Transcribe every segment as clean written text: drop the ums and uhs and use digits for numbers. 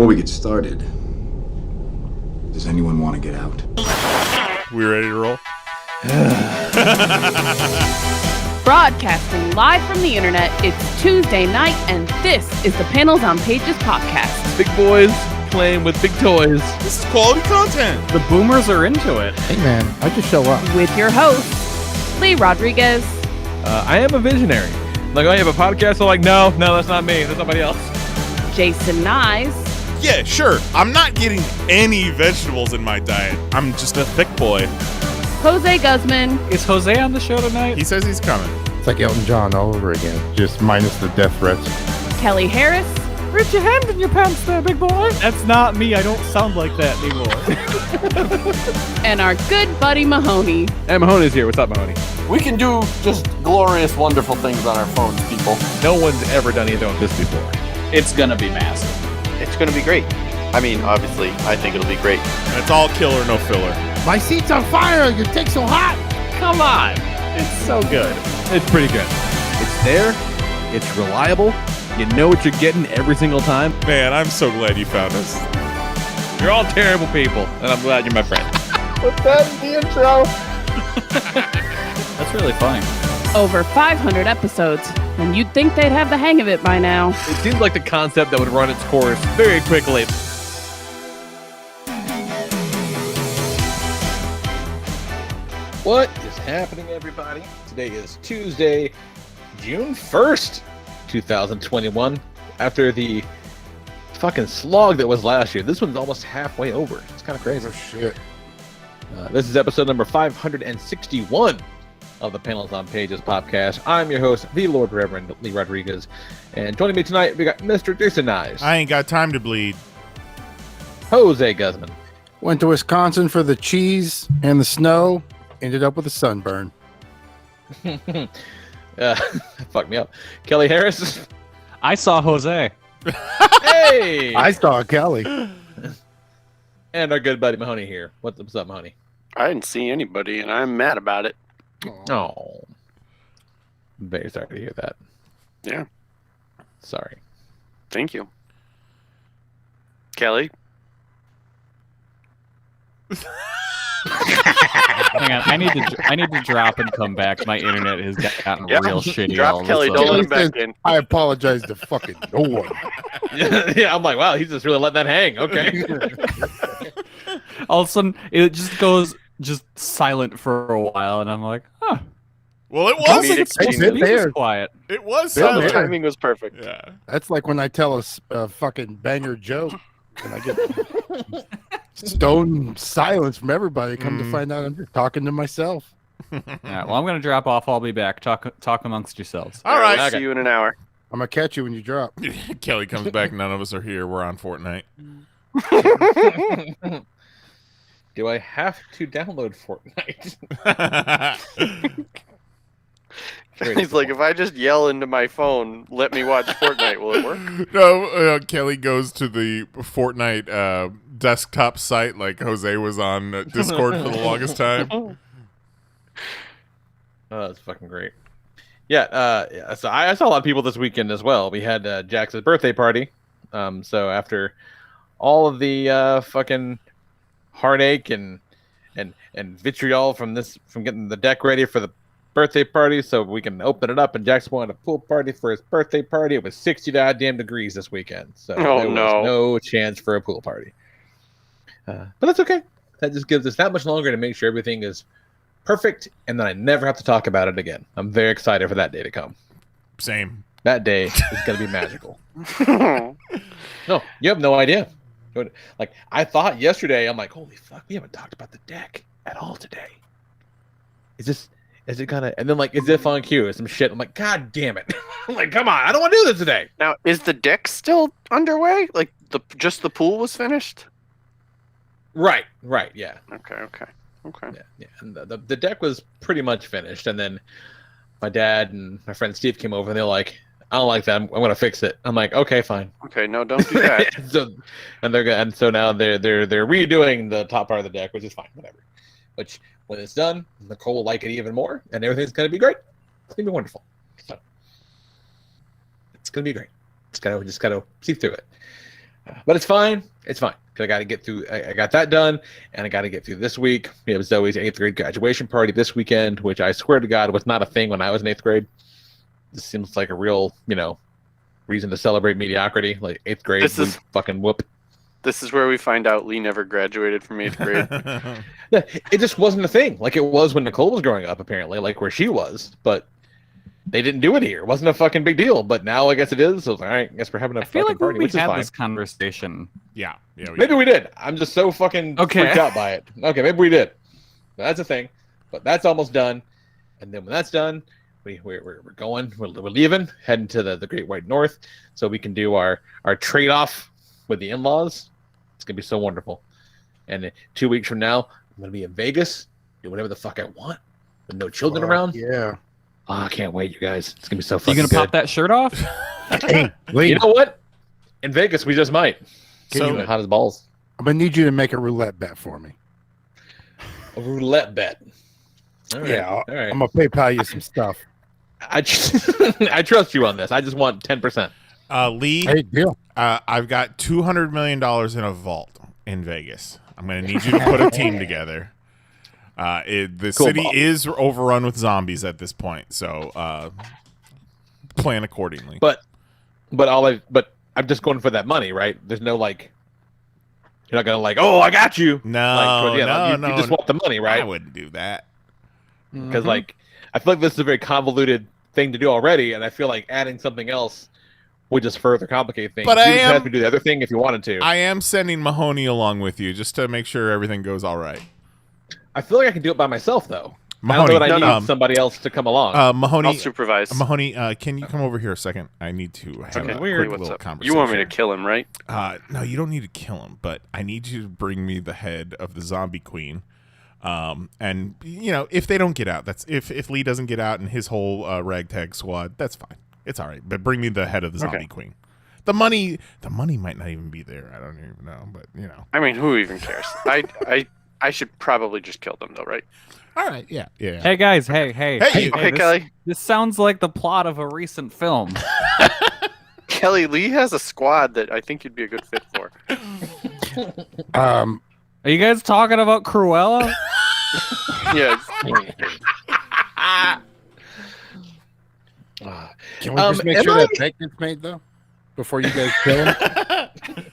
Before we get started, does anyone want to get out? We ready to roll? Broadcasting live from the internet, it's Tuesday night, and this is the Panels on Pages podcast. Big boys playing with big toys. This is quality content. The boomers are into it. Hey man, I just show up. With your host, Lee Rodriguez. I am a visionary. Like, oh, you have a podcast? I'm like, no, that's not me. That's somebody else. Jason Knize. Yeah, sure. I'm not getting any vegetables in my diet. I'm just a thick boy. Jose Guzman. Is Jose on the show tonight? He says he's coming. It's like Elton John all over again, just minus the death threats. Kelly Harris. Reach your hand in your pants there, big boy. That's not me. I don't sound like that anymore. And our good buddy Mahoney. Hey, Mahoney's here. What's up, Mahoney? We can do just glorious, wonderful things on our phones, people. No one's ever done anything like this before. It's gonna be massive. It's going to be great. I mean, obviously, I think it'll be great. And it's all killer, no filler. My seat's on fire! Your dick's so hot! Come on. It's so good. It's pretty good. It's there. It's reliable. You know what you're getting every single time. Man, I'm so glad you found us. You're all terrible people, and I'm glad you're my friend. Put that in the intro. That's really funny. Over 500 episodes, and you'd think they'd have the hang of it by now. It seems like the concept that would run its course very quickly. What is happening, everybody? Today is Tuesday, June 1st, 2021. After the fucking slog that was last year, this one's almost halfway over. It's kind of crazy. Oh shit. This is episode number 561 of the Panels on Pages podcast. I'm your host, the Lord Reverend Lee Rodriguez, and joining me tonight, we got Mr. Jason Knize. I ain't got time to bleed. Jose Guzman. Went to Wisconsin for the cheese and the snow. Ended up with a sunburn. Fuck me up. Kelly Harris. I saw Jose. Hey! I saw Kelly. And our good buddy Mahoney here. What's up, Mahoney? I didn't see anybody, and I'm mad about it. Oh. Very sorry to hear that. Yeah. Sorry. Thank you. Kelly? Hang on, I need to drop and come back. My internet has gotten real shitty. Drop Kelly, don't let him back in. I apologize to fucking no one. Yeah, I'm like, wow, he's just really letting that hang. Okay. All of a sudden, it just goes silent for a while, and I'm like, huh. Well, it Comedic was. It's genius. been there. Quiet. It was Bill, silent. The timing was perfect. Yeah. That's like when I tell a fucking banger joke and I get stone silence from everybody. Come to find out I'm just talking to myself. Yeah, well, I'm gonna drop off. I'll be back. Talk amongst yourselves. All right. See you in an hour. I'm gonna catch you when you drop. Kelly comes back. None of us are here. We're on Fortnite. Do I have to download Fortnite? He's like, if I just yell into my phone, let me watch Fortnite, will it work? No, Kelly goes to the Fortnite desktop site like Jose was on Discord for the longest time. Oh, that's fucking great. Yeah, so I saw a lot of people this weekend as well. We had Jax's birthday party. So after all of the fucking heartache and vitriol from getting the deck ready for the birthday party so we can open it up, and Jax wanted a pool party for his birthday party. It was 60 goddamn degrees this weekend, so there was no chance for a pool party. But that's okay. That just gives us that much longer to make sure everything is perfect, and then I never have to talk about it again. I'm very excited for that day to come. Same. That day is going to be magical. No, you have no idea. Like, I thought yesterday, I'm like, holy fuck, we haven't talked about the deck at all today. Is it kind of, and then like, is it on cue or some shit? I'm like, god damn it. I'm like, come on, I don't want to do this today. Now, is the deck still underway? Like, just the pool was finished? Right, yeah. Okay. Yeah. And the deck was pretty much finished, and then my dad and my friend Steve came over, and they're like, I don't like that. I'm going to fix it. I'm like, okay, fine. Okay, no, don't do that. so now they're redoing the top part of the deck, which is fine, whatever. Which, when it's done, Nicole will like it even more, and everything's going to be great. It's going to be wonderful. So, it's going to be great. Just gotta see through it. But it's fine. It's fine. 'Cause I got to get through. I got that done, and I got to get through this week. It was Zoe's 8th grade graduation party this weekend, which I swear to God was not a thing when I was in 8th grade. This seems like a real, reason to celebrate mediocrity. Like 8th grade, This is- fucking whoop. This is where we find out Lee never graduated from 8th grade. Yeah, it just wasn't a thing. Like it was when Nicole was growing up, apparently, like where she was. But they didn't do it here. It wasn't a fucking big deal. But now I guess it is. So all right, I guess we're having a I feel fucking like party, we which is had fine. this conversation. Yeah. Maybe we did. I'm just so fucking Okay. freaked out by it. Okay, maybe we did. That's a thing. But that's almost done. And then when that's done, we're going. We're leaving, heading to the Great White North, so we can do our trade off with the in-laws. It's gonna be so wonderful. And 2 weeks from now, I'm gonna be in Vegas, do whatever the fuck I want, with no children around. Yeah. Oh, I can't wait, you guys. It's gonna be so You fucking gonna good. pop that shirt off? Hey, Lee, You know what? In Vegas, we just might. So- So hot as balls. I'm gonna need you to make a roulette bet for me. A roulette bet. All right. Yeah, all right. I'm gonna PayPal you some stuff. I I trust you on this. I just want 10%. Lee, Hey, deal. I've got $200 million in a vault in Vegas. I'm going to need you to put a team together. The Cool city ball. is overrun with zombies at this point, so plan accordingly. But I'm just going for that money, right? There's no like, you're not gonna like, oh, I got you. no, You just want the money, I right? wouldn't do that. Because like, I feel like this is a very convoluted thing to do already, and I feel like adding something else would just further complicate things. But you I just am- have to do the other thing if you wanted to. I am sending Mahoney along with you just to make sure everything goes all right. I feel like I can do it by myself though. Mahoney, I don't know that I need no. somebody else to come along. Mahoney, I'll supervise. Mahoney, can you come over here a second? I need to have Okay, a weird. quick What's little up? conversation. You want me to kill him, right? No, you don't need to kill him, but I need you to bring me the head of the zombie queen. And if they don't get out, that's if Lee doesn't get out and his whole ragtag squad, that's fine. It's all right. But bring me the head of the zombie queen. The money might not even be there. I don't even know, but I mean, who even cares? I should probably just kill them, though, right? All right, yeah. Hey guys, hey. Hey, Okay, this, Kelly. this sounds like the plot of a recent film. Kelly, Lee has a squad that I think you'd be a good fit for. Are you guys talking about Cruella? Yes. Can we just make sure am that bake gets made though, before you guys kill him?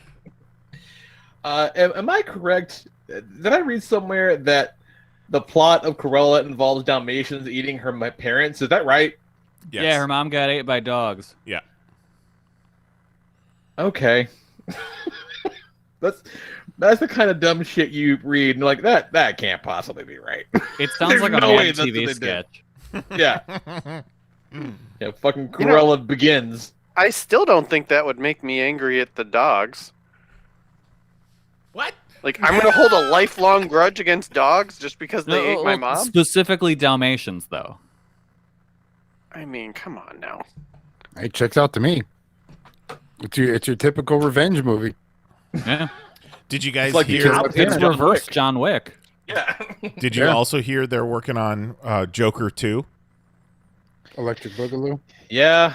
Am I correct? Did I read somewhere that the plot of Cruella involves Dalmatians eating her parents? Is that right? Yes. Yeah, her mom got ate by dogs. Yeah. Okay. That's the kind of dumb shit you read and like that can't possibly be right. It sounds There's like a no way Mad that's what TV they did. sketch. Yeah. Yeah, fucking Cruella begins. I still don't think that would make me angry at the dogs. What? Like, I'm going to hold a lifelong grudge against dogs just because they ate my mom? Specifically Dalmatians, though. I mean, come on now. It checks out to me. It's your typical revenge movie. Yeah, Did you guys It's like hear? it's John reverse Wick. John Wick. Yeah. Did you Yeah. also hear they're working on Joker 2? Electric Boogaloo. Yeah.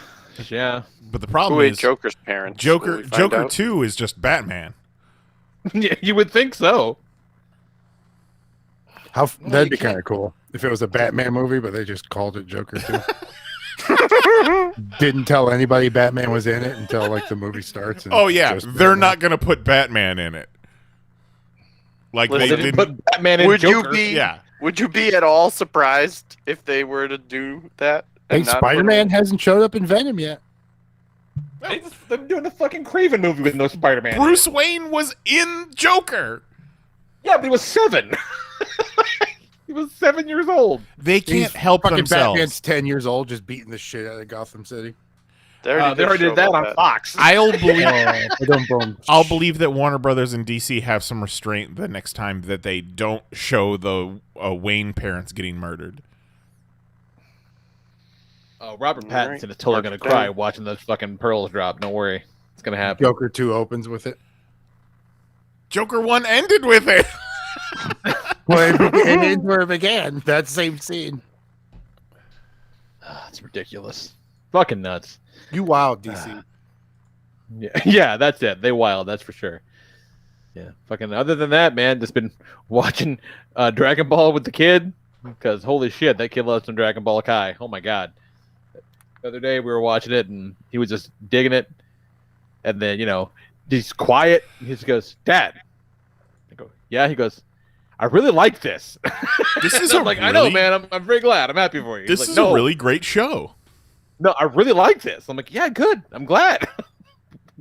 But the problem Who ate is Joker's parents? Will we find Joker out? 2 is just Batman. Yeah, you would think so. That'd be kind of cool if it was a Batman movie, but they just called it Joker too. Didn't tell anybody Batman was in it until like the movie starts. And Oh it's yeah, just they're Batman. not going to put Batman in it. Like Listen, they They didn't. didn't put Batman in Would you Joker. be? Yeah. Would you be at all surprised if they were to do that? Hey, and not put Spider-Man him- hasn't showed up in Venom yet. They're doing the fucking Craven movie with no Spider-Man. Bruce Wayne was in Joker. Yeah, but he was 7. He was 7 years old. They can't He's help fucking themselves. Batman's 10 years old, just beating the shit out of Gotham City. They already, They already a show did that about on Fox. I'll believe. Boom. I'll believe that Warner Brothers and DC have some restraint the next time that they don't show the Wayne parents getting murdered. Oh, Robert All right. Pattinson is totally gonna Mark it cry down. watching those fucking pearls drop. Don't worry, it's gonna happen. Joker 2 opens with it. Joker 1 ended with it. Well, it ends where it began. That same scene. It's ridiculous. Fucking nuts. You wild, DC. Yeah, that's it. They wild, that's for sure. Yeah, fucking. Other than that, man, just been watching Dragon Ball with the kid because holy shit, that kid loves some Dragon Ball Kai. Oh my god. The other day we were watching it and he was just digging it, and then he's quiet. And he just goes, "Dad." I go, "Yeah." He goes, "I really like this." This is I'm like, "I know, man. I'm very glad. I'm happy for you." This He's is like, a really great show. No, I really like this. I'm like, "Yeah, good. I'm glad."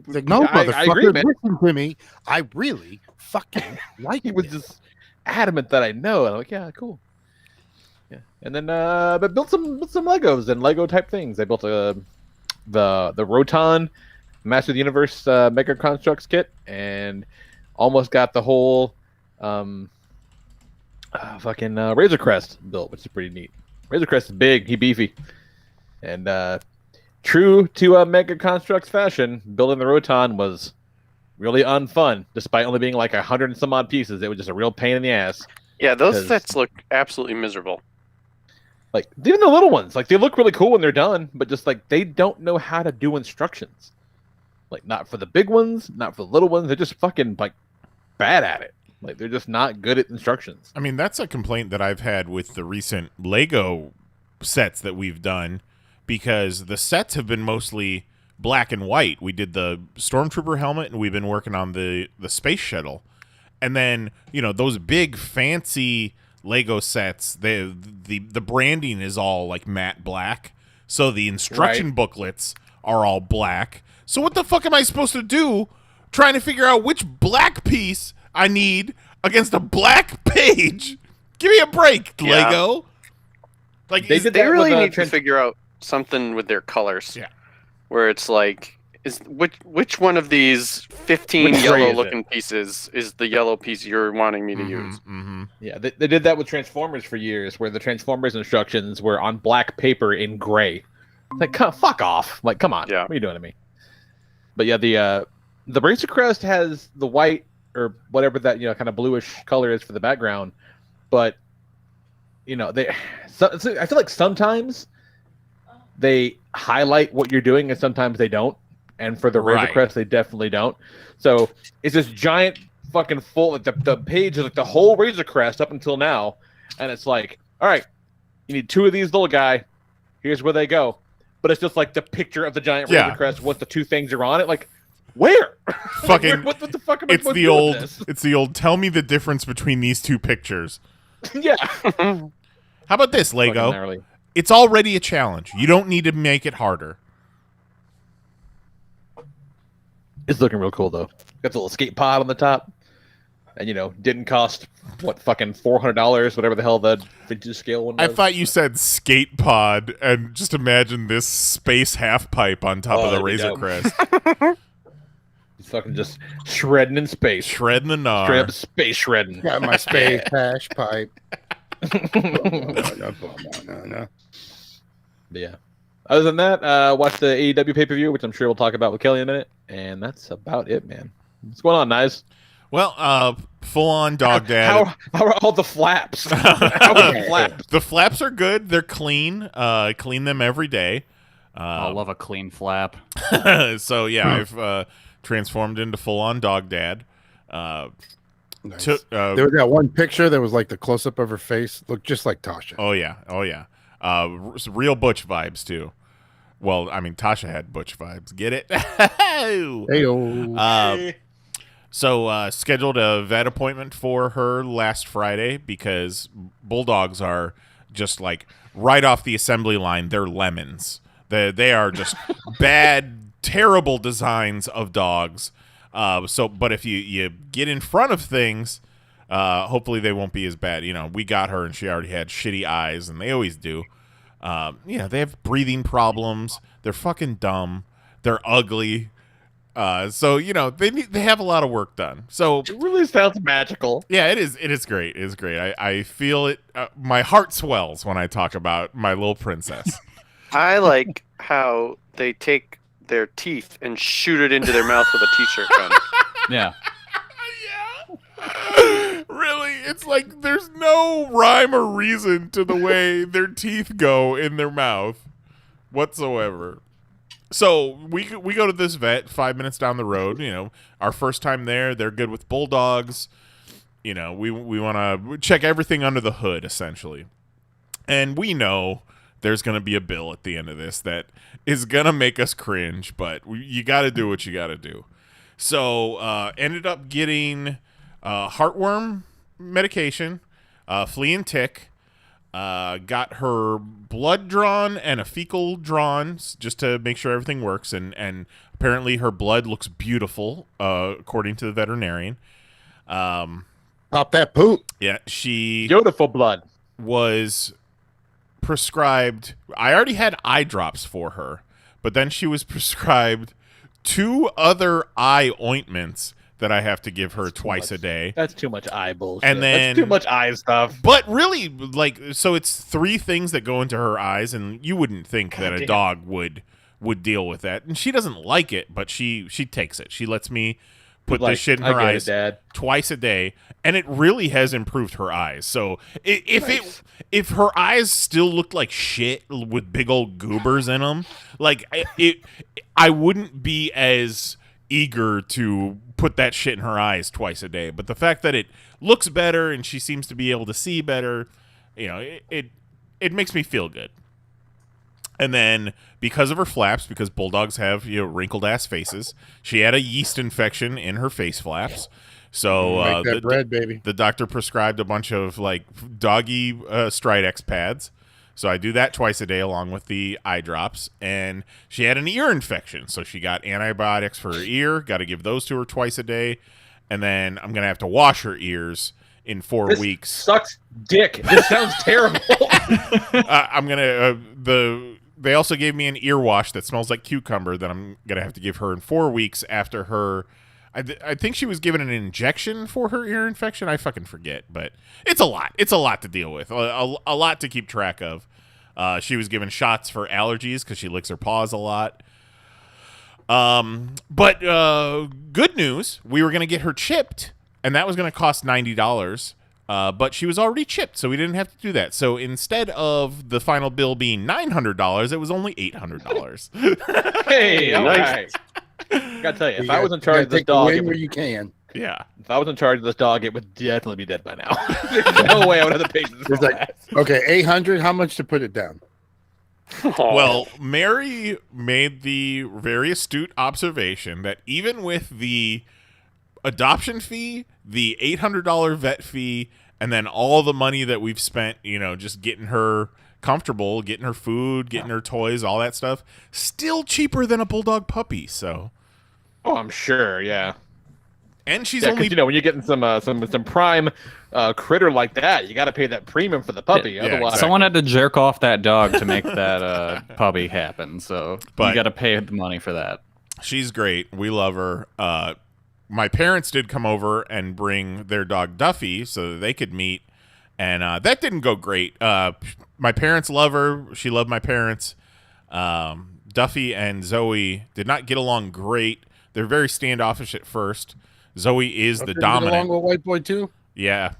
He's like, no, I motherfucker, agree, man. listen to me. I really fucking like He was it. just adamant that I know. And I'm like, "Yeah, cool." Yeah, and then but built some Legos and Lego type things. I built the Roton Master of the Universe Mega Constructs kit, and almost got the whole fucking Razor Crest built, which is pretty neat. Razor Crest is big, he beefy, and true to Mega Constructs fashion, building the Roton was really unfun, despite only being like 100 and some odd pieces. It was just a real pain in the ass. Yeah, those 'Cause- sets look absolutely miserable. Like even the little ones, like they look really cool when they're done, but just like they don't know how to do instructions. Like not for the big ones, not for the little ones. They're just fucking like bad at it. Like they're just not good at instructions. I mean, that's a complaint that I've had with the recent Lego sets that we've done, because the sets have been mostly black and white. We did the Stormtrooper helmet, and we've been working on the space shuttle. And then, those big fancy Lego sets, the branding is all like matte black. So the instruction booklets are all black. So what the fuck am I supposed to do trying to figure out which black piece I need against a black page? Give me a break, Yeah. Lego. Like They did They that really with, need to figure out something with their colors. Yeah. Where it's like, which one of these 15 Which tray is yellow-looking pieces is the yellow piece you're wanting me to use? Mm-hmm. Yeah, they did that with Transformers for years, where the Transformers instructions were on black paper in gray. Like, fuck off! Like, come on, Yeah. what are you doing to me? But yeah, the Razor Crest has the white or whatever that kind of bluish color is for the background, but I feel like sometimes they highlight what you're doing and sometimes they don't. And for the Razor Right. Crest, they definitely don't. So it's this giant fucking full. Like the page is like the whole Razor Crest up until now, and it's like, all right, you need 2 of these little guy. Here's where they go. But it's just like the picture of the giant Yeah. Razor Crest with the 2 things are on it. Like, where? Fucking. what the fuck am I It's supposed the to do old. with this? It's the old. Tell me the difference between these 2 pictures. Yeah. How about this, Fucking Lego? gnarly. It's already a challenge. You don't need to make it harder. It's looking real cool though. Got the little skate pod on the top, and didn't cost what fucking $400, whatever the hell the vintage scale one was. I thought you said skate pod, and just imagine this space half pipe on top of the that'd be Razor dope. Crest, He's fucking just shredding in space. shredding the gnar. Straight up space shredding. Got my space hash pipe. But yeah. Other than that, watch the AEW pay-per-view, which I'm sure we'll talk about with Kelly in a minute, and that's about it, man. What's going on, Knize? Well, full on dog dad. How are all the flaps? How are the flaps? The flaps are good. They're clean. Clean them every day. I love a clean flap. So yeah, I've transformed into full on dog dad. Nice. Uh, There was that one picture that was like the close up of her face, looked just like Tasha. oh yeah. Real Butch vibes too. Well, I mean, Tasha had Butch vibes. Get it? Heyo. So scheduled a vet appointment for her last Friday because bulldogs are just like right off the assembly line. They're lemons. They are just bad, terrible designs of dogs. But if you get in front of things, hopefully they won't be as bad. We got her and she already had shitty eyes, and they always do. They have breathing problems. They're fucking dumb. They're ugly. They have a lot of work done. So It really sounds magical. yeah, it is. It is great. It is great. I feel it. My heart swells when I talk about my little princess. I like how they take their teeth and shoot it into their mouth with a t-shirt gun. Yeah. Yeah. Really, it's like there's no rhyme or reason to the way their teeth go in their mouth whatsoever. So we go to this vet 5 minutes down the road. Our first time there, they're good with bulldogs. We want to check everything under the hood, essentially. And we know there's going to be a bill at the end of this that is going to make us cringe, but you got to do what you got to do. So ended up getting heartworm medication, flea and tick, got her blood drawn and a fecal drawn just to make sure everything works. And apparently her blood looks beautiful, according to the veterinarian. Pop that poop. Yeah, she Beautiful blood. was prescribed. I already had eye drops for her, but then she was prescribed 2 other eye ointments that I have to give her twice a day. That's too much eye bullshit. And then- That's too much eye stuff. But really, so it's 3 things that go into her eyes, and you wouldn't think that a damn. dog would deal with that. And she doesn't like it, but she takes it. She lets me put this shit in her I get eyes it, Dad. twice a day, and it really has improved her eyes. So if her eyes still looked like shit with big old goobers in them, I wouldn't be as eager to put that shit in her eyes twice a day. But the fact that it looks better and she seems to be able to see better, it makes me feel good. And then because of her flaps, because bulldogs have wrinkled ass faces, she had a yeast infection in her face flaps. So Make that bread, baby. the doctor prescribed a bunch of doggy Stridex pads. So I do that twice a day along with the eye drops. And she had an ear infection, so she got antibiotics for her ear. Got to give those to her twice a day. And then I'm gonna have to wash her ears in 4 weeks. Sucks dick. This sounds terrible. I'm gonna They also gave me an ear wash that smells like cucumber that I'm gonna have to give her in 4 weeks after her. I think she was given an injection for her ear infection. I fucking forget, but it's a lot. It's a lot to deal with. A lot to keep track of. She was given shots for allergies because she licks her paws a lot. But good news, we were gonna get her chipped, and that was gonna cost $90. But she was already chipped, so we didn't have to do that. So instead of the final bill being $900, it was only $800. Hey, all Nice. right. Gotta tell you, if I was in charge of this take the dog, win where you can. Yeah. if I was in charge of this dog, it would definitely be dead by now. There's no way I would have to pay this. It's like, okay, 800. How much to put it down? Well, Mary made the very astute observation that even with the adoption fee, the $800 vet fee, and then all the money that we've spent, just getting her comfortable, getting her food, getting her toys, all that stuff, still cheaper than a bulldog puppy. So, Oh, I'm sure. Yeah. and she's Yeah, only because when you're getting some prime critter like that, you got to pay that premium for the puppy. Yeah, Otherwise, exactly. Someone had to jerk off that dog to make that puppy happen. So But- you got to pay the money for that. she's great. We love her. My parents did come over and bring their dog Duffy so that they could meet, and that didn't go great. My parents love her. She loved my parents. Duffy and Zoe did not get along great. They're very standoffish at first. Zoe is the Get dominant. along with white boy too. Yeah.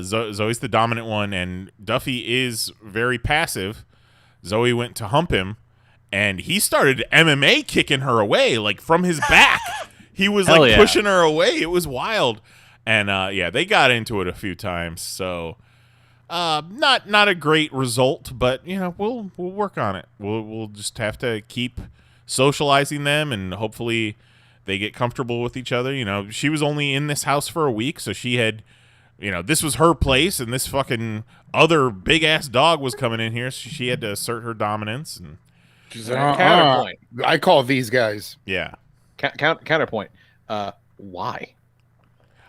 Zoe's the dominant one, and Duffy is very passive. Zoe went to hump him, and he started MMA kicking her away, from his back. He was Hell yeah. pushing her away. It was wild. And they got into it a few times. So not a great result, but we'll work on it. We'll just have to keep socializing them, and hopefully they get comfortable with each other. She was only in this house for a week, so she had this was her place, and this fucking other big ass dog was coming in here, so she had to assert her dominance. And counterpoint. I call these guys. yeah. Counterpoint. Why?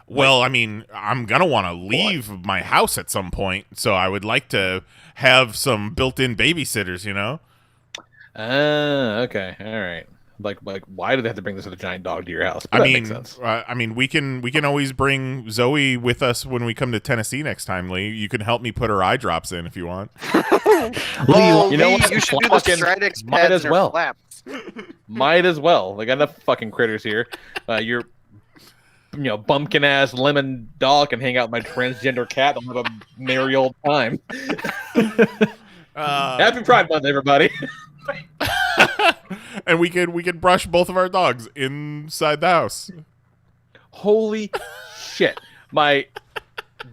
Well, I mean, I'm going to want to leave my house at some point, so I would like to have some built-in babysitters, Okay, all right. Like, why do they have to bring this other giant dog to your house? But that makes sense. We can always bring Zoe with us when we come to Tennessee next time, Lee. You can help me put her eye drops in if you want. Oh, you know Lee, what? you should do the Fucking Stridex might pads as and well. flaps. Might as well. They got enough fucking critters here. Your bumpkin ass lemon dog can hang out with my transgender cat and have a merry old time. Happy Pride Month, everybody. and we could brush both of our dogs inside the house. Holy shit! My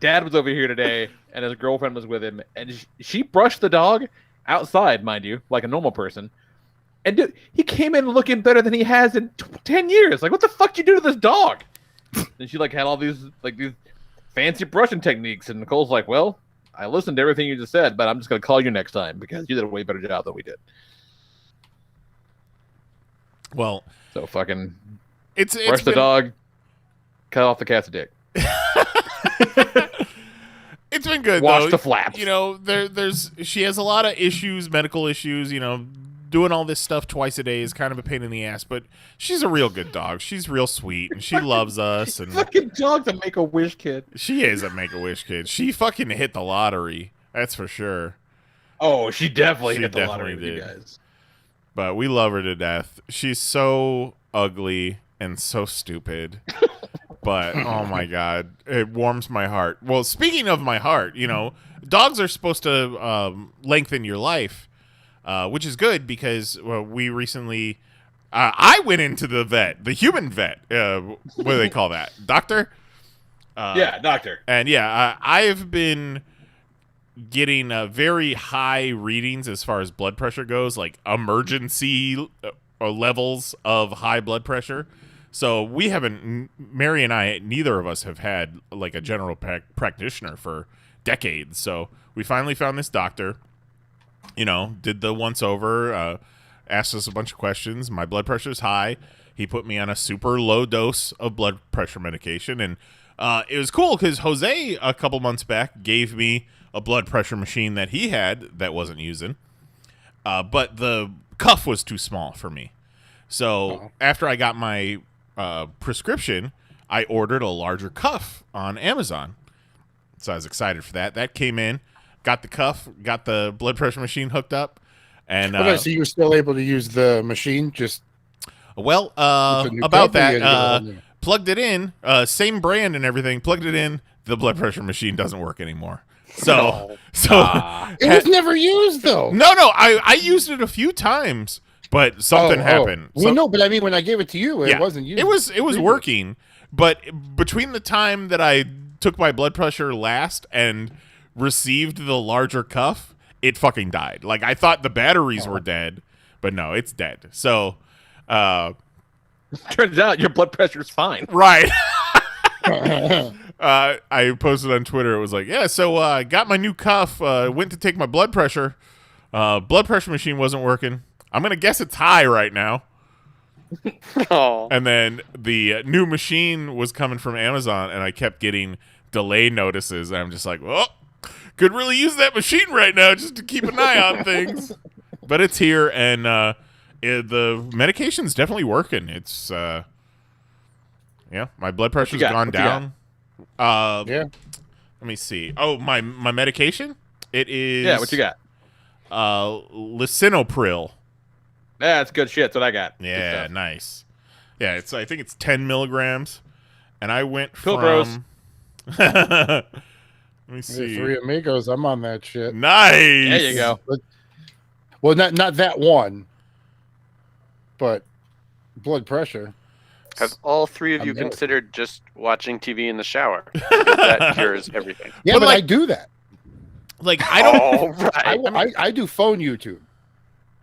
dad was over here today, and his girlfriend was with him, and she brushed the dog outside, mind you, like a normal person. And dude, he came in looking better than he has in 10 years. Like, what the fuck you do to this dog? And she had all these fancy brushing techniques, and Nicole's like, well, I listened to everything you just said, but I'm just gonna call you next time because you did a way better job than we did. Well, so fucking it's brush the dog, cut off the cat's dick. It's been good. Wash though. the flaps. She has a lot of issues, medical issues. Doing all this stuff twice a day is kind of a pain in the ass, but she's a real good dog. She's real sweet, and she loves us. And fucking dog's a Make-A-Wish kid. She is a Make-A-Wish kid. She fucking hit the lottery. That's for sure. Oh, she definitely hit the lottery with you guys. But we love her to death. She's so ugly and so stupid. But, oh my God, it warms my heart. Well, speaking of my heart, dogs are supposed to lengthen your life. Which is good because we recently, I went into the vet, the human vet. What do they call that? Doctor? Yeah, doctor. And I've been getting very high readings as far as blood pressure goes, like emergency levels of high blood pressure. So we haven't, Mary and I, neither of us have had like a general practitioner for decades. So we finally found this doctor. Did the once over, asked us a bunch of questions. My blood pressure's high. He put me on a super low dose of blood pressure medication. And it was cool because Jose, a couple months back, gave me a blood pressure machine that he had that wasn't using. But the cuff was too small for me. So after I got my prescription, I ordered a larger cuff on Amazon. So I was excited for that. That came in. Got the cuff, got the blood pressure machine hooked up, and so you were still able to use the machine. Just about that, plugged it in, same brand and everything. Plugged it in. The blood pressure machine doesn't work anymore. So it was never used though. No, I used it a few times, but something happened. Well, no, but I mean, when I gave it to you, it wasn't used. It was working, but between the time that I took my blood pressure last and received the larger cuff, it fucking died. Like, I thought the batteries were dead, but no, it's dead. So turns out your blood pressure's fine. Right. I posted on Twitter, it was like, I got my new cuff, went to take my blood pressure. Blood pressure machine wasn't working. I'm gonna guess it's high right now. And then the new machine was coming from Amazon, and I kept getting delay notices, and I'm just like, well, could really use that machine right now just to keep an eye on things. But it's here, and the medication's definitely working. It's my blood pressure's gone down. Let me see. Oh, my medication? It is what you got? Lisinopril. That's good shit. That's what I got. Yeah, nice. Yeah, I think it's 10 milligrams, and I went cool, from. Bros. Let me see. Three Amigos. I'm on that shit. Nice. There you go. Well, not that one, but blood pressure. Have all three of you considered just watching TV in the shower? Because that cures everything. Yeah, but I do that. Like, I don't. All right. I do phone YouTube.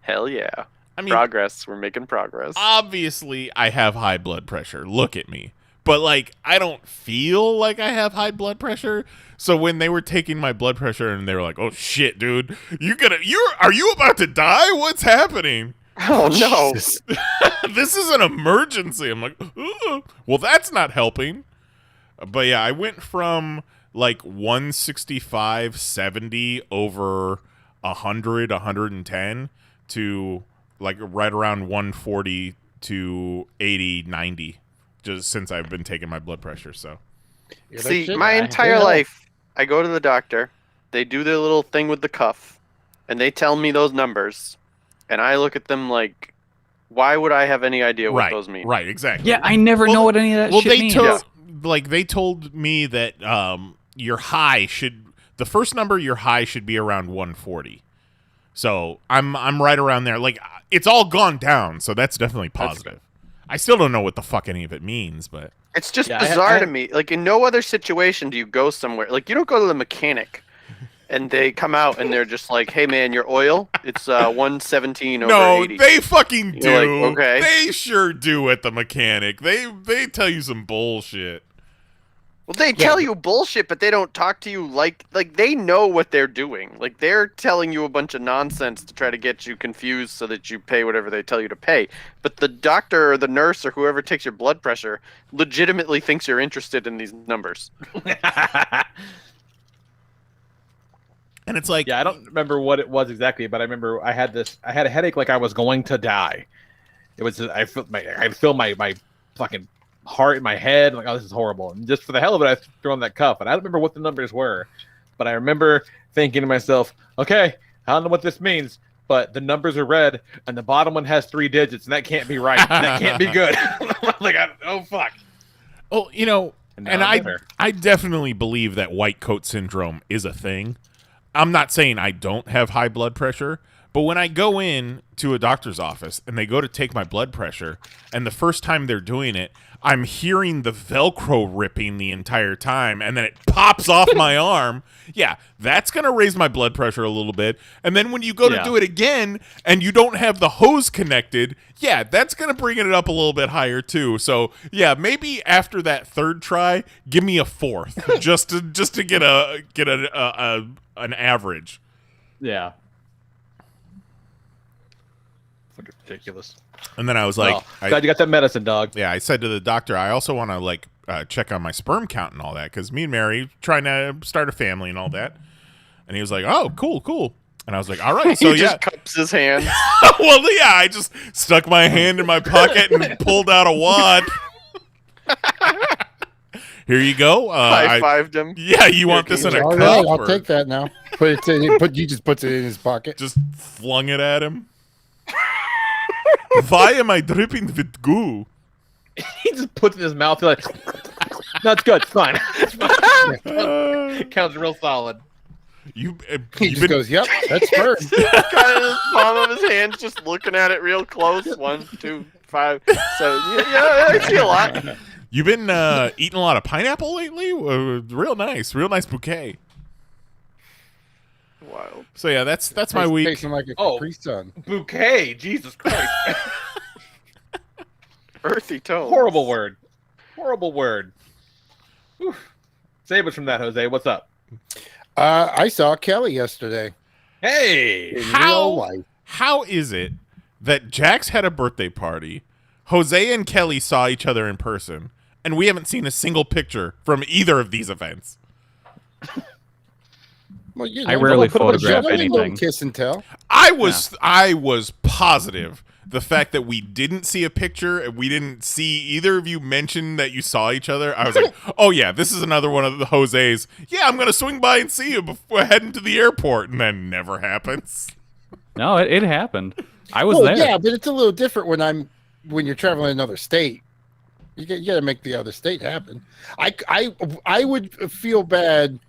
Hell yeah. I mean, progress. We're making progress. Obviously, I have high blood pressure. Look at me. But, like, I don't feel like I have high blood pressure. So when they were taking my blood pressure and they were like, "Oh shit, dude, are you about to die? What's happening?" Oh no. This is an emergency. I'm like, ugh. Well, that's not helping. But yeah, I went from like 165, 70 over 100, 110 to like right around 140 to 80, 90 just since I've been taking my blood pressure. So see, my entire life, I go to the doctor, they do their little thing with the cuff, and they tell me those numbers, and I look at them like, why would I have any idea what those mean? Right, exactly. Yeah, I never know what any of that shit means. They told me that your high the first number your high should be around 140. So I'm right around there. Like, it's all gone down, so that's definitely positive. I still don't know what the fuck any of it means, but It's just bizarre to me. Like, in no other situation do you go somewhere. Like, you don't go to the mechanic and they come out and they're just like, hey, man, your oil, it's 117 over 80. No, they fucking do. You're like, okay. They sure do at the mechanic. They tell you some bullshit. Well, they tell you bullshit, but they don't talk to you like they know what they're doing. Like, they're telling you a bunch of nonsense to try to get you confused so that you pay whatever they tell you to pay. But the doctor or the nurse or whoever takes your blood pressure legitimately thinks you're interested in these numbers. And it's like, yeah, I don't remember what it was exactly, but I remember I had a headache like I was going to die. It was I feel my fucking heart in my head. I'm like, oh, this is horrible. And just for the hell of it, I threw on that cuff. And I don't remember what the numbers were, but I remember thinking to myself, okay, I don't know what this means, but the numbers are red, and the bottom one has 3 digits, and that can't be right. That can't be good. Like, oh fuck. Oh, you know, and I definitely believe that white coat syndrome is a thing. I'm not saying I don't have high blood pressure, but when I go in to a doctor's office and they go to take my blood pressure, and the first time they're doing it, I'm hearing the Velcro ripping the entire time, and then it pops off my arm. Yeah, that's going to raise my blood pressure a little bit. And then when you go to do it again and you don't have the hose connected, yeah, that's going to bring it up a little bit higher too. So, yeah, maybe after that third try, give me a fourth just to get an average. Yeah. Fucking ridiculous. And then I was like, glad you got that medicine, dog. Yeah, I said to the doctor, I also want to check on my sperm count and all that, because me and Mary trying to start a family and all that. And he was like, "Oh, cool." And I was like, "All right." So he just cups his hand. Well, yeah, I just stuck my hand in my pocket and pulled out a wad. Here you go. High-fived him. Yeah, you want this in a cup? All right, I'll take that now. He just puts it in his pocket. Just flung it at him. Why am I dripping with goo? He just puts it in his mouth. He's like, no, it's good. It's fine. It's fine. Counts real solid. He just goes, "Yep, that's sperm." Got his palm of his hand, just looking at it real close. 1, 2, 5. So yeah, I see a lot. You've been eating a lot of pineapple lately. Real nice bouquet. Wild. So yeah, that's my week. Tasting like a Capri Sun. Bouquet. Jesus Christ. Earthy tone. Horrible word. Whew. Save us from that, Jose. What's up? I saw Kelly yesterday. Hey. In real life. How is it that Jax had a birthday party, Jose and Kelly saw each other in person, and we haven't seen a single picture from either of these events? Well, you know, I rarely put up a photograph little anything. Kiss and tell. I was positive the fact that we didn't see a picture and we didn't see either of you mention that you saw each other. I was like, oh yeah, this is another one of the Jose's. Yeah, I'm gonna swing by and see you before heading to the airport, and then never happens. No, it happened. I was there. Yeah, but it's a little different when you're traveling in another state. You got to make the other state happen. I would feel bad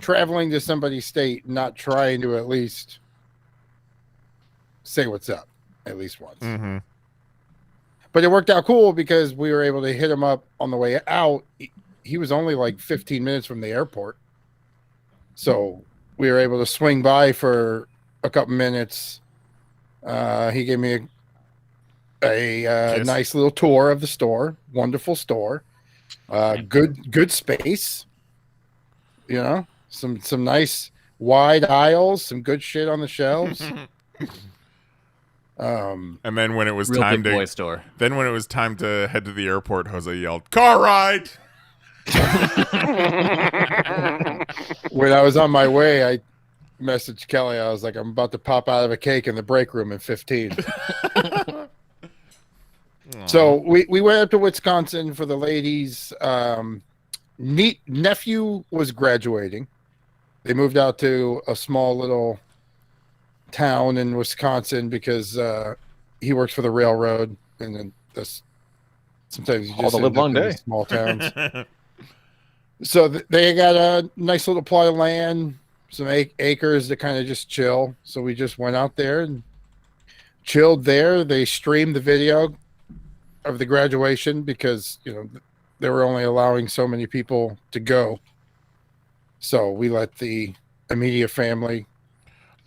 traveling to somebody's state and not trying to at least say what's up at least once. Mm-hmm. But it worked out cool because we were able to hit him up on the way out. He was only like 15 minutes from the airport. So we were able to swing by for a couple minutes. He gave me a nice little tour of the store. Wonderful store. Good space. You know, some nice wide aisles, some good shit on the shelves. And then when it was Real time big boy store. Then when it was time to head to the airport, Jose yelled, "Car ride!" When I was on my way, I messaged Kelly. I was like, "I'm about to pop out of a cake in the break room in 15." So we went up to Wisconsin for the ladies. Nephew was graduating. They moved out to a small little town in Wisconsin because he works for the railroad, and then sometimes you just the live long day. Small towns. So they got a nice little plot of land, some acres to kind of just chill. So we just went out there and chilled there. They streamed the video of the graduation because, they were only allowing so many people to go. So we let the immediate family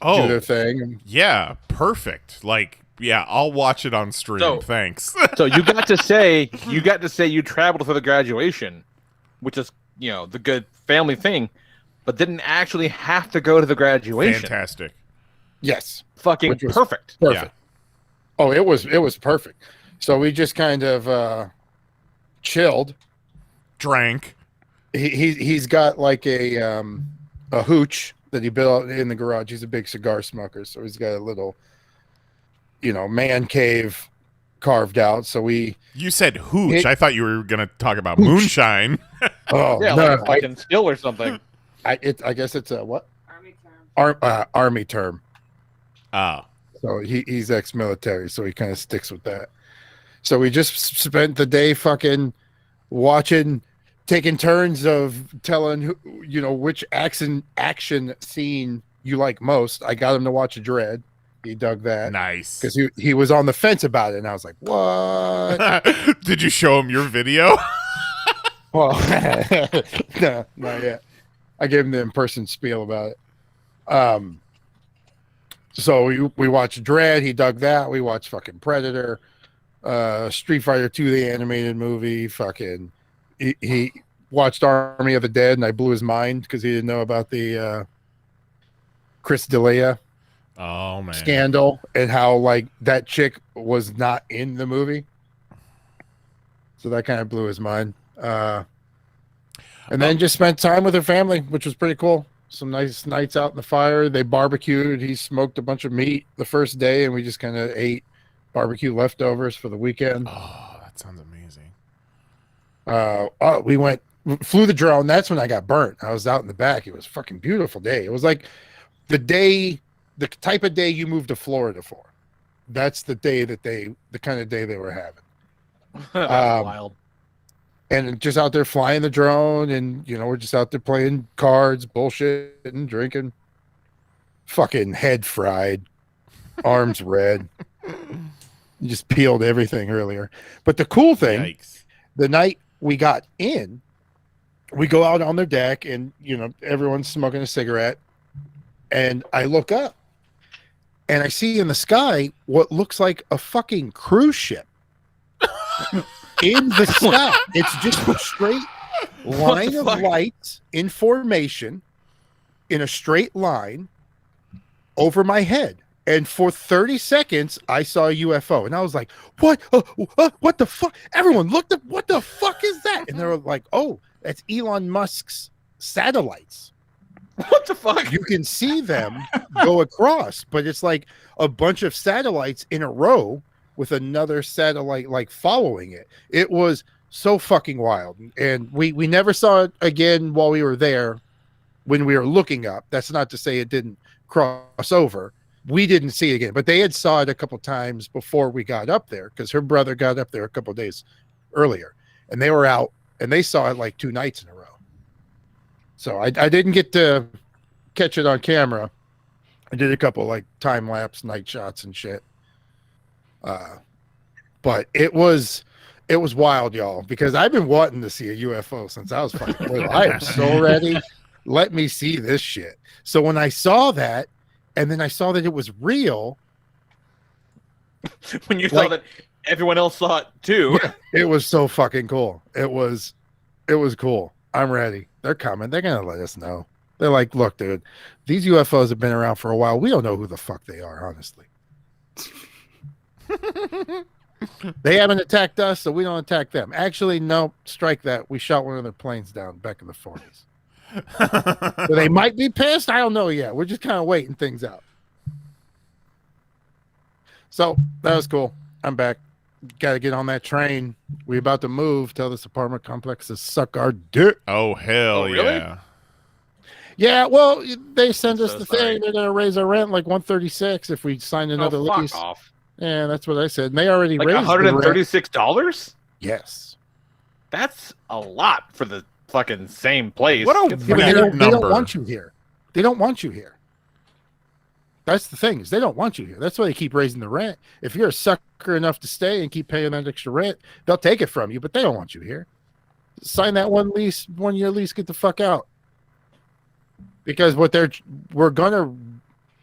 do their thing. Yeah, perfect. Like, yeah, I'll watch it on stream. So- Thanks. So you got to say you traveled for the graduation, which is the good family thing, but didn't actually have to go to the graduation. Fantastic. Yes. Fucking Which was perfect. Perfect. Yeah. Oh, it was perfect. So we just kind of chilled. Drank. He's got like a hooch that he built in the garage. He's a big cigar smoker, so he's got a little, man cave carved out. So You said hooch. I thought you were gonna talk about moonshine. Oh Yeah, no, like a fucking still or something. I guess it's a what? Army term. Army term. Oh. So he's ex-military, so he kind of sticks with that. So we just spent the day fucking watching, taking turns of telling which action scene you like most. I got him to watch Dread. He dug that. Nice. Because he was on the fence about it, and I was like, what? Did you show him your video? Well, no, not yet. I gave him the in-person spiel about it. So we watched Dread. He dug that. We watched fucking Predator, Street Fighter 2, the animated movie. Fucking, he watched Army of the Dead, and I blew his mind because he didn't know about the Chris D'Elia scandal and how like that chick was not in the movie. So that kind of blew his mind. And then just spent time with her family, which was pretty cool. Some nice nights out in the fire. They barbecued. He smoked a bunch of meat the first day, and we just kind of ate barbecue leftovers for the weekend. Oh, that sounds amazing. We flew the drone. That's when I got burnt. I was out in the back. It was a fucking beautiful day. It was like the type of day you moved to Florida for. That's the day the kind of day they were having. That's wild. And just out there flying the drone, and we're just out there playing cards, bullshitting, drinking. Fucking head fried, arms red. Just peeled everything earlier. But the cool thing, Yikes. the night we got in, we go out on their deck, and everyone's smoking a cigarette, and I look up, and I see in the sky what looks like a fucking cruise ship. In the sky. It's just a straight line of lights in formation in a straight line over my head. And for 30 seconds, I saw a UFO. And I was like, what? What the fuck? Everyone looked up. What the fuck is that? And they were like, oh, that's Elon Musk's satellites. What the fuck? You can see them go across, but it's like a bunch of satellites in a row with another satellite like following it. It was so fucking wild. And we never saw it again while we were there when we were looking up. That's not to say it didn't cross over. We didn't see it again, but they had saw it a couple times before we got up there because her brother got up there a couple days earlier, and they were out and they saw it like 2 nights in a row. So I didn't get to catch it on camera. I did a couple like time lapse night shots and shit. But it was wild, y'all, because I've been wanting to see a UFO since I was fucking little. I am so ready. Let me see this shit. So when I saw that, and then I saw that it was real. When you saw that everyone else saw it too. It was so fucking cool. It was cool. I'm ready. They're coming. They're gonna let us know. They're like, look, dude, these UFOs have been around for a while. We don't know who the fuck they are, honestly. They haven't attacked us, so we don't attack them. Actually, no, strike that. We shot one of their planes down back in the 40s. So they might be pissed. I don't know yet. We're just kind of waiting things out. So that was cool. I'm back. Got to get on that train. We about to move. Tell this apartment complex to suck our dick. Oh, hell really? yeah. Yeah, well, they sent us so the sorry. thing. They're going to raise our rent like $136 if we sign another lease. Fuck off. Yeah, that's what I said. And they already Like raised the rent. $136? Yes. That's a lot for the fucking same place. What a It's weird They don't number. want you here. They don't want you here. That's the thing, is they don't want you here. That's why they keep raising the rent. If you're a sucker enough to stay and keep paying that extra rent, they'll take it from you, but they don't want you here. Sign that 1 year lease, get the fuck out. Because we're gonna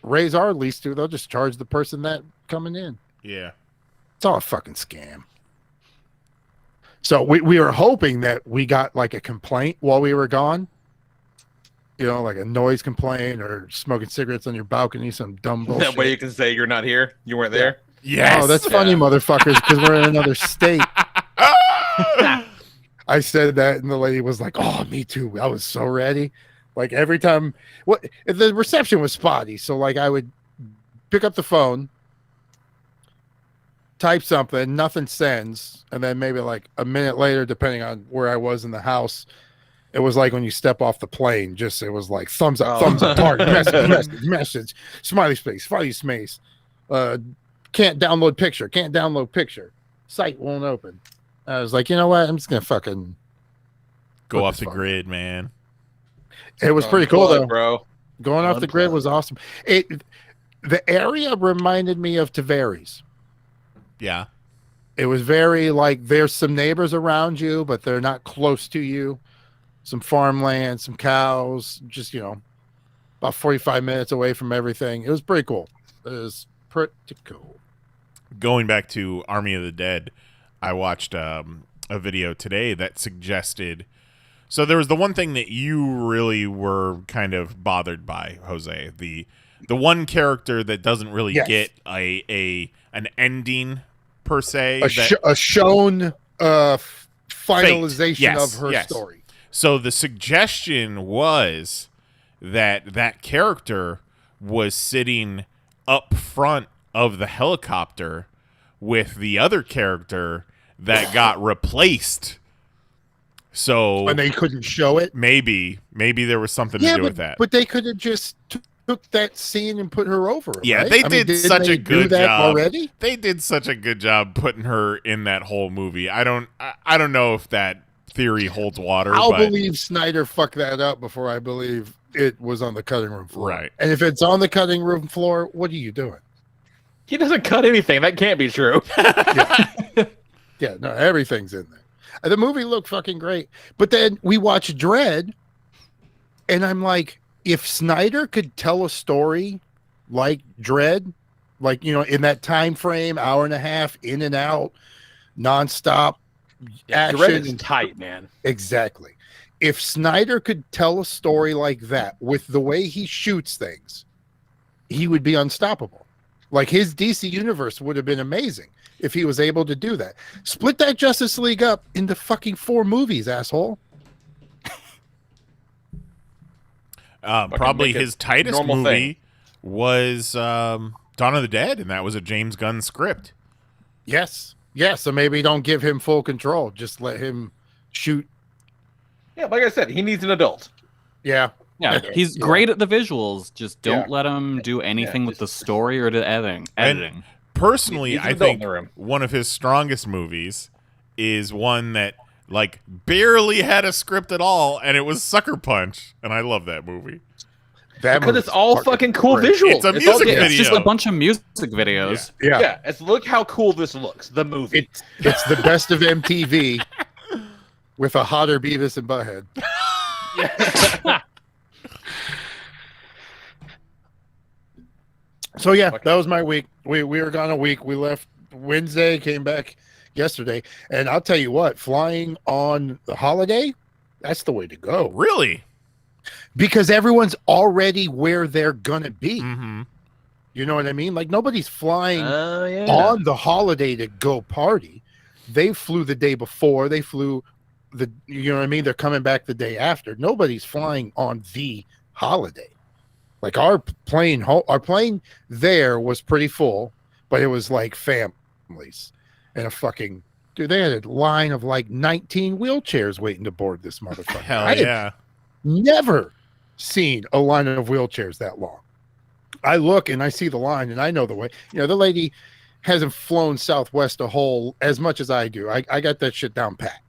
raise our lease to, they'll just charge the person that coming in. Yeah. It's all a fucking scam. So we were hoping that we got like a complaint while we were gone. You know, like a noise complaint or smoking cigarettes on your balcony, some dumb bullshit. That way you can say you're not here. You weren't there. Yes. Oh, that's funny, motherfuckers, because we're in another state. I said that, and the lady was like, "Oh, me too." I was so ready. Like every time, the reception was spotty, so like I would pick up the phone, type something, nothing sends, and then maybe like a minute later, depending on where I was in the house, it was like when you step off the plane. Just it was like thumbs up, target, message, smiley space, can't download picture, site won't open. I was like, you know what? I'm just gonna fucking go off the grid, man. It was pretty cool though, bro. Going off the grid was awesome. The area reminded me of Tavares. Yeah. It was very like there's some neighbors around you, but they're not close to you. Some farmland, some cows, just, you know, about 45 minutes away from everything. It was pretty cool. It was pretty cool. Going back to Army of the Dead, I watched a video today that suggested. So there was the one thing that you really were kind of bothered by, Jose. The one character that doesn't really get an ending per se. A shown finalization of her story. So the suggestion was that character was sitting up front of the helicopter with the other character that got replaced. So and they couldn't show it. Maybe there was something to do with that. But they could have just took that scene and put her over it. Yeah, right? they did such a good job already. They did such a good job putting her in that whole movie. I don't know if that theory holds water. I'll believe Snyder fucked that up before I believe it was on the cutting room floor. Right. And if it's on the cutting room floor, what are you doing? He doesn't cut anything. That can't be true. Yeah, no, everything's in there. The movie looked fucking great. But then we watched Dredd, and I'm like, if Snyder could tell a story like Dredd, like, you know, in that time frame, hour and a half, in and out, nonstop action. Dredd is tight, man. Exactly. If Snyder could tell a story like that with the way he shoots things, he would be unstoppable. Like his DC universe would have been amazing if he was able to do that. Split that Justice League up into fucking 4 movies, asshole. Probably his tightest movie was Dawn of the Dead, and that was a James Gunn script. Yes. Yeah, so maybe don't give him full control. Just let him shoot. Yeah, like I said, he needs an adult. Yeah. Yeah, he's great at the visuals. Just don't let him do anything with the story or the editing. And personally, I think one of his strongest movies is one that like barely had a script at all, and it was Sucker Punch, and I love that movie. Because it's all fucking cool visuals. It's a music video. It's just a bunch of music videos. Yeah. It's look how cool this looks. The movie. It's the best of MTV with a hotter Beavis and Butthead. Yeah. So yeah, that was my week. We were gone a week. We left Wednesday, came back yesterday, and I'll tell you what, flying on the holiday, that's the way to go. Really? Because everyone's already where they're gonna be. Mm-hmm. You know what I mean? Like nobody's flying on the holiday to go party. They flew the day before. They flew you know what I mean? They're coming back the day after. Nobody's flying on the holiday. Like our plane there was pretty full, but it was like families and a fucking dude. They had a line of like 19 wheelchairs waiting to board this motherfucker. Hell yeah! Never seen a line of wheelchairs that long. I look and I see the line and I know the way. You know, the lady hasn't flown Southwest as much as I do. I got that shit down pat.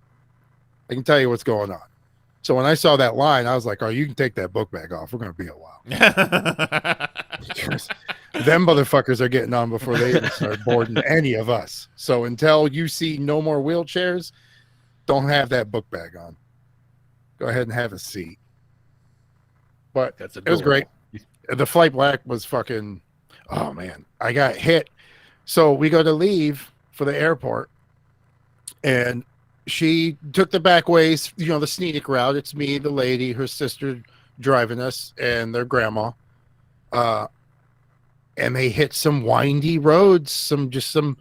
I can tell you what's going on. So when I saw that line, I was like, "Oh, you can take that book bag off. We're going to be a while." Because them motherfuckers are getting on before they even start boarding any of us. So until you see no more wheelchairs, don't have that book bag on. Go ahead and have a seat. But That's it was great. The flight back was fucking, oh man, I got hit. So we go to leave for the airport, and she took the back ways, the scenic route. It's me, the lady, her sister driving us, and their grandma. And they hit some windy roads, some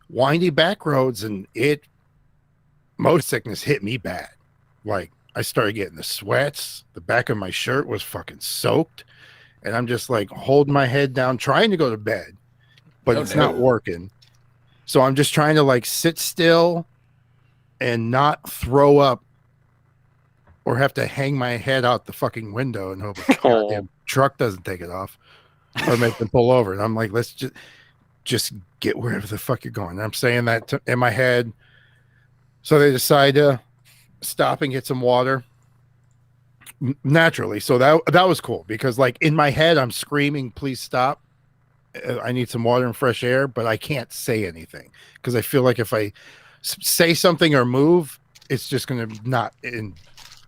windy back roads, and motor sickness hit me bad. Like, I started getting the sweats. The back of my shirt was fucking soaked. And I'm just like holding my head down, trying to go to bed, but it's not working. So I'm just trying to like sit still and not throw up or have to hang my head out the fucking window and hope the goddamn truck doesn't take it off or make them pull over. And I'm like, let's just get wherever the fuck you're going. And I'm saying that in my head. So they decide to stop and get some water. Naturally, so that was cool because like in my head I'm screaming, please stop, I need some water and fresh air, but I can't say anything because I feel like if I say something or move, it's just gonna not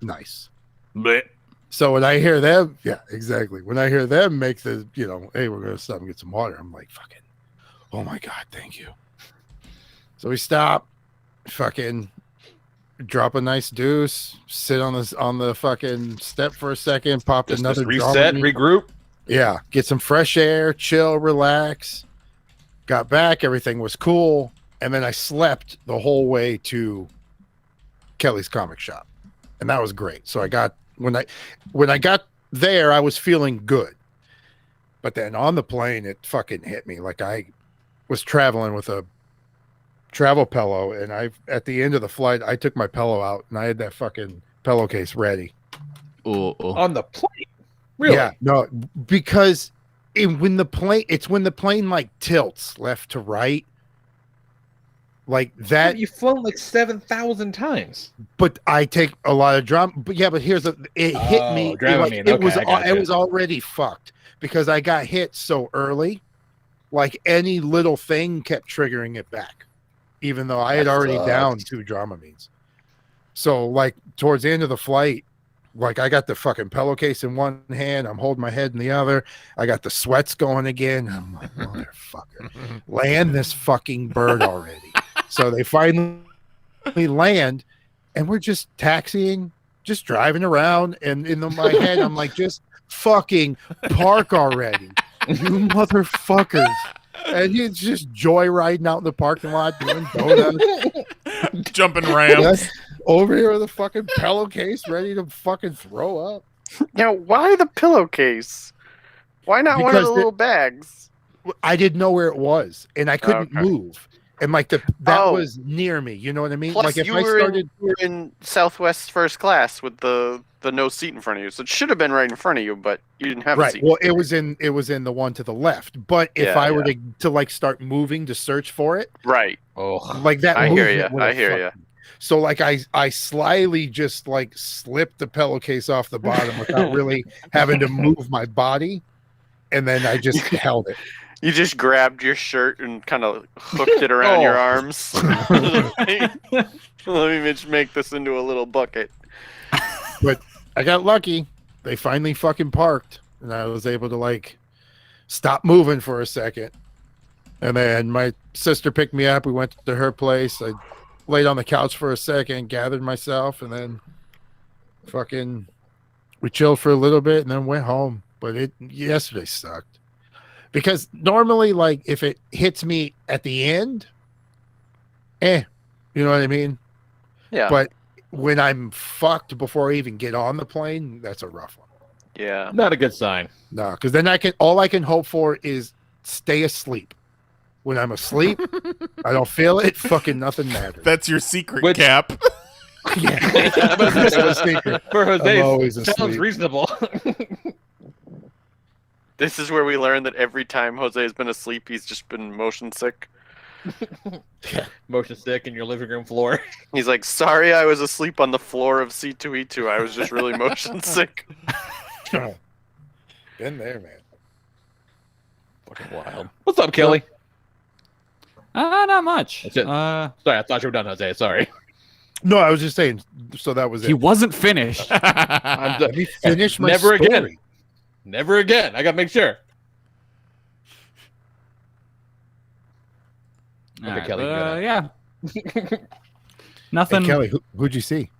nice. Blech. So when I hear them, yeah, exactly, when I hear them make the hey, we're gonna stop and get some water, I'm like, fucking, oh my god, thank you. So we stop, fucking drop a nice deuce, sit on the fucking step for a second, pop Just another reset, regroup. Yeah, get some fresh air, chill, relax. Got back, everything was cool, and then I slept the whole way to Kelly's comic shop, and that was great. So I got when I got there, I was feeling good, but then on the plane, it fucking hit me like I was traveling with a travel pillow, and at the end of the flight I took my pillow out and I had that fucking pillowcase ready. On the plane, really? Yeah, no, because when the plane like tilts left to right like that. You've flown like 7,000 times. But I take a lot of drum. But yeah, but it hit me. It was already fucked because I got hit so early. Like any little thing kept triggering it back, even though I had already downed 2 Dramamines. So like towards the end of the flight, like I got the fucking pillowcase in one hand, I'm holding my head in the other. I got the sweats going again. I'm like, motherfucker, land this fucking bird already. So they finally land, and we're just taxiing, just driving around, and in my head, I'm like, just fucking park already, you motherfuckers. And he's just joyriding out in the parking lot, doing donuts, jumping ramps. Over here with a fucking pillowcase, ready to fucking throw up. Now, why the pillowcase? Why not one of the little bags? I didn't know where it was, and I couldn't move. And like that was near me. You know what I mean? Plus, like if you I were started in Southwest first class with the no seat in front of you, so it should have been right in front of you, but you didn't have a seat. Well, it was in the one to the left. But if I were to like start moving to search for it, right? Like that. I hear you. So like I slyly just like slipped the pillowcase off the bottom without really having to move my body, and then I just held it. You just grabbed your shirt and kind of hooked it around your arms. Let me just make this into a little bucket. But I got lucky. They finally fucking parked, and I was able to like stop moving for a second. And then my sister picked me up. We went to her place. I laid on the couch for a second, gathered myself, and then fucking we chilled for a little bit and then went home. But yesterday sucked. Because normally, like, if it hits me at the end, you know what I mean? Yeah. But when I'm fucked before I even get on the plane, that's a rough one. Yeah. Not a good sign. No, because then all I can hope for is stay asleep. When I'm asleep, I don't feel it. Fucking nothing matters. That's your secret, Cap. Yeah. That's my secret. For Jose, sounds asleep. Reasonable. This is where we learn that every time Jose has been asleep, he's just been motion sick. Motion sick in your living room floor. He's like, sorry, I was asleep on the floor of C2E2. I was just really motion sick. Been there, man. Fucking wild. What's up, Kelly? Not much. That's it. Sorry, I thought you were done, Jose. Sorry. No, I was just saying. So that was it. He wasn't finished. I'm done. Let me finish my Never story. again. Never again. I gotta make sure. All right, Kelly, yeah. Nothing. Hey, Kelly, who'd you see?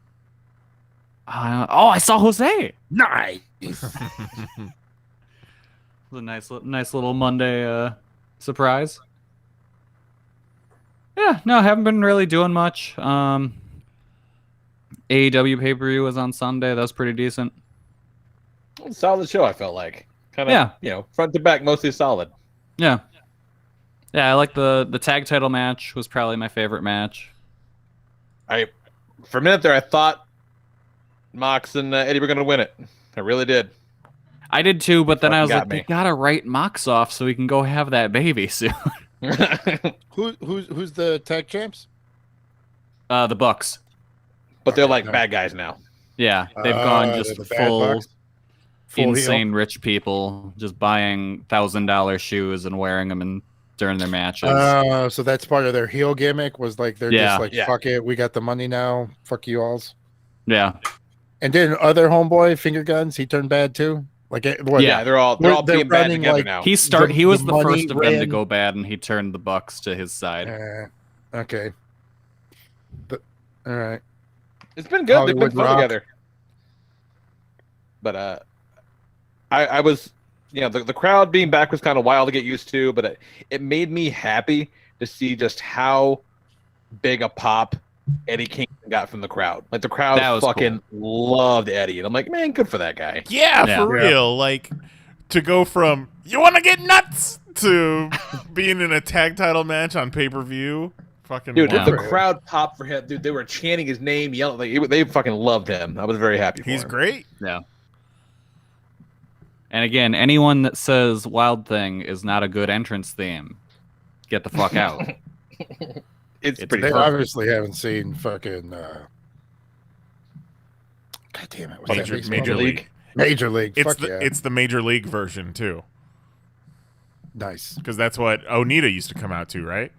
I saw Jose. Nice. It was a nice little Monday surprise. Yeah, no, haven't been really doing much. AEW pay-per-view was on Sunday. That was pretty decent. Solid show, I felt like. Kind of, front to back, mostly solid. Yeah. Yeah, I like the tag title match was probably my favorite match. For a minute there, I thought Mox and Eddie were going to win it. I really did. I did too, but then I was like, me. they gotta write Mox off so we can go have that baby soon. Who's the tag champs? The Bucks. But they're like bad guys now. Yeah, they've gone just the bad full Bucks? Full insane heel? rich people, just buying $1,000 shoes and wearing them during their matches. So that's part of their heel gimmick was like they're just like fuck it, we got the money now, fuck you alls. Yeah. And then other homeboy Finger Guns, he turned bad too. Like what? Yeah, they're all being bad running, together like, now. He was the money first of them to ran- go bad, and he turned the Bucks to his side. Okay. All right. It's been good. They've Hollywood been fun Rock. together. But I was, the crowd being back was kind of wild to get used to, but it made me happy to see just how big a pop Eddie Kingston got from the crowd. Like the crowd fucking loved Eddie, and I'm like, man, good for that guy. Yeah, for real. Like to go from you want to get nuts to being in a tag title match on pay-per-view. Fucking Dude, wild. the crowd popped for him. Dude, they were chanting his name, yelling. Like, they fucking loved him. I was very happy for him. He's great. Yeah. And again, anyone that says Wild Thing is not a good entrance theme, get the fuck out. It's pretty They perfect. obviously haven't seen fucking God damn it. What's that Major baseball? League. Major League. It's Fuck yeah. it's the Major League version too, Nice. because that's what Onita used to come out to, right?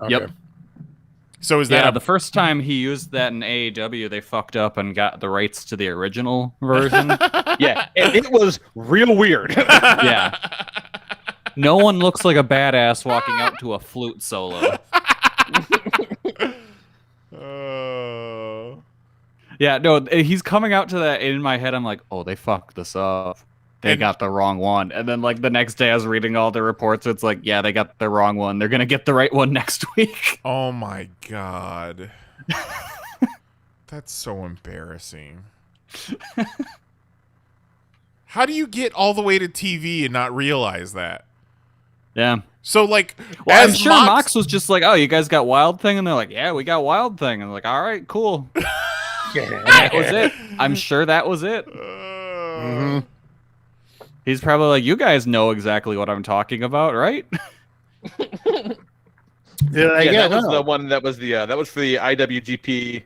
Okay. Yep. So is that Yeah, a the first time he used that in AEW, they fucked up and got the rights to the original version. Yeah, and it was real weird. Yeah. No one looks like a badass walking out to a flute solo. Yeah, no, he's coming out to that. In my head, I'm like, oh, they fucked this up. They got the wrong one. And then, like, the next day I was reading all the reports. It's like, yeah, they got the wrong one. They're going to get the right one next week. Oh, my God. That's so embarrassing. How do you get all the way to TV and not realize that? Yeah. So, like, Well, I'm as sure Mox was just like, oh, you guys got Wild Thing? And they're like, yeah, we got Wild Thing. And I'm like, all right, cool. That was it. I'm sure that was it. Mhm. He's probably like, you guys know exactly what I'm talking about, right? That was the one that was that was for the IWGP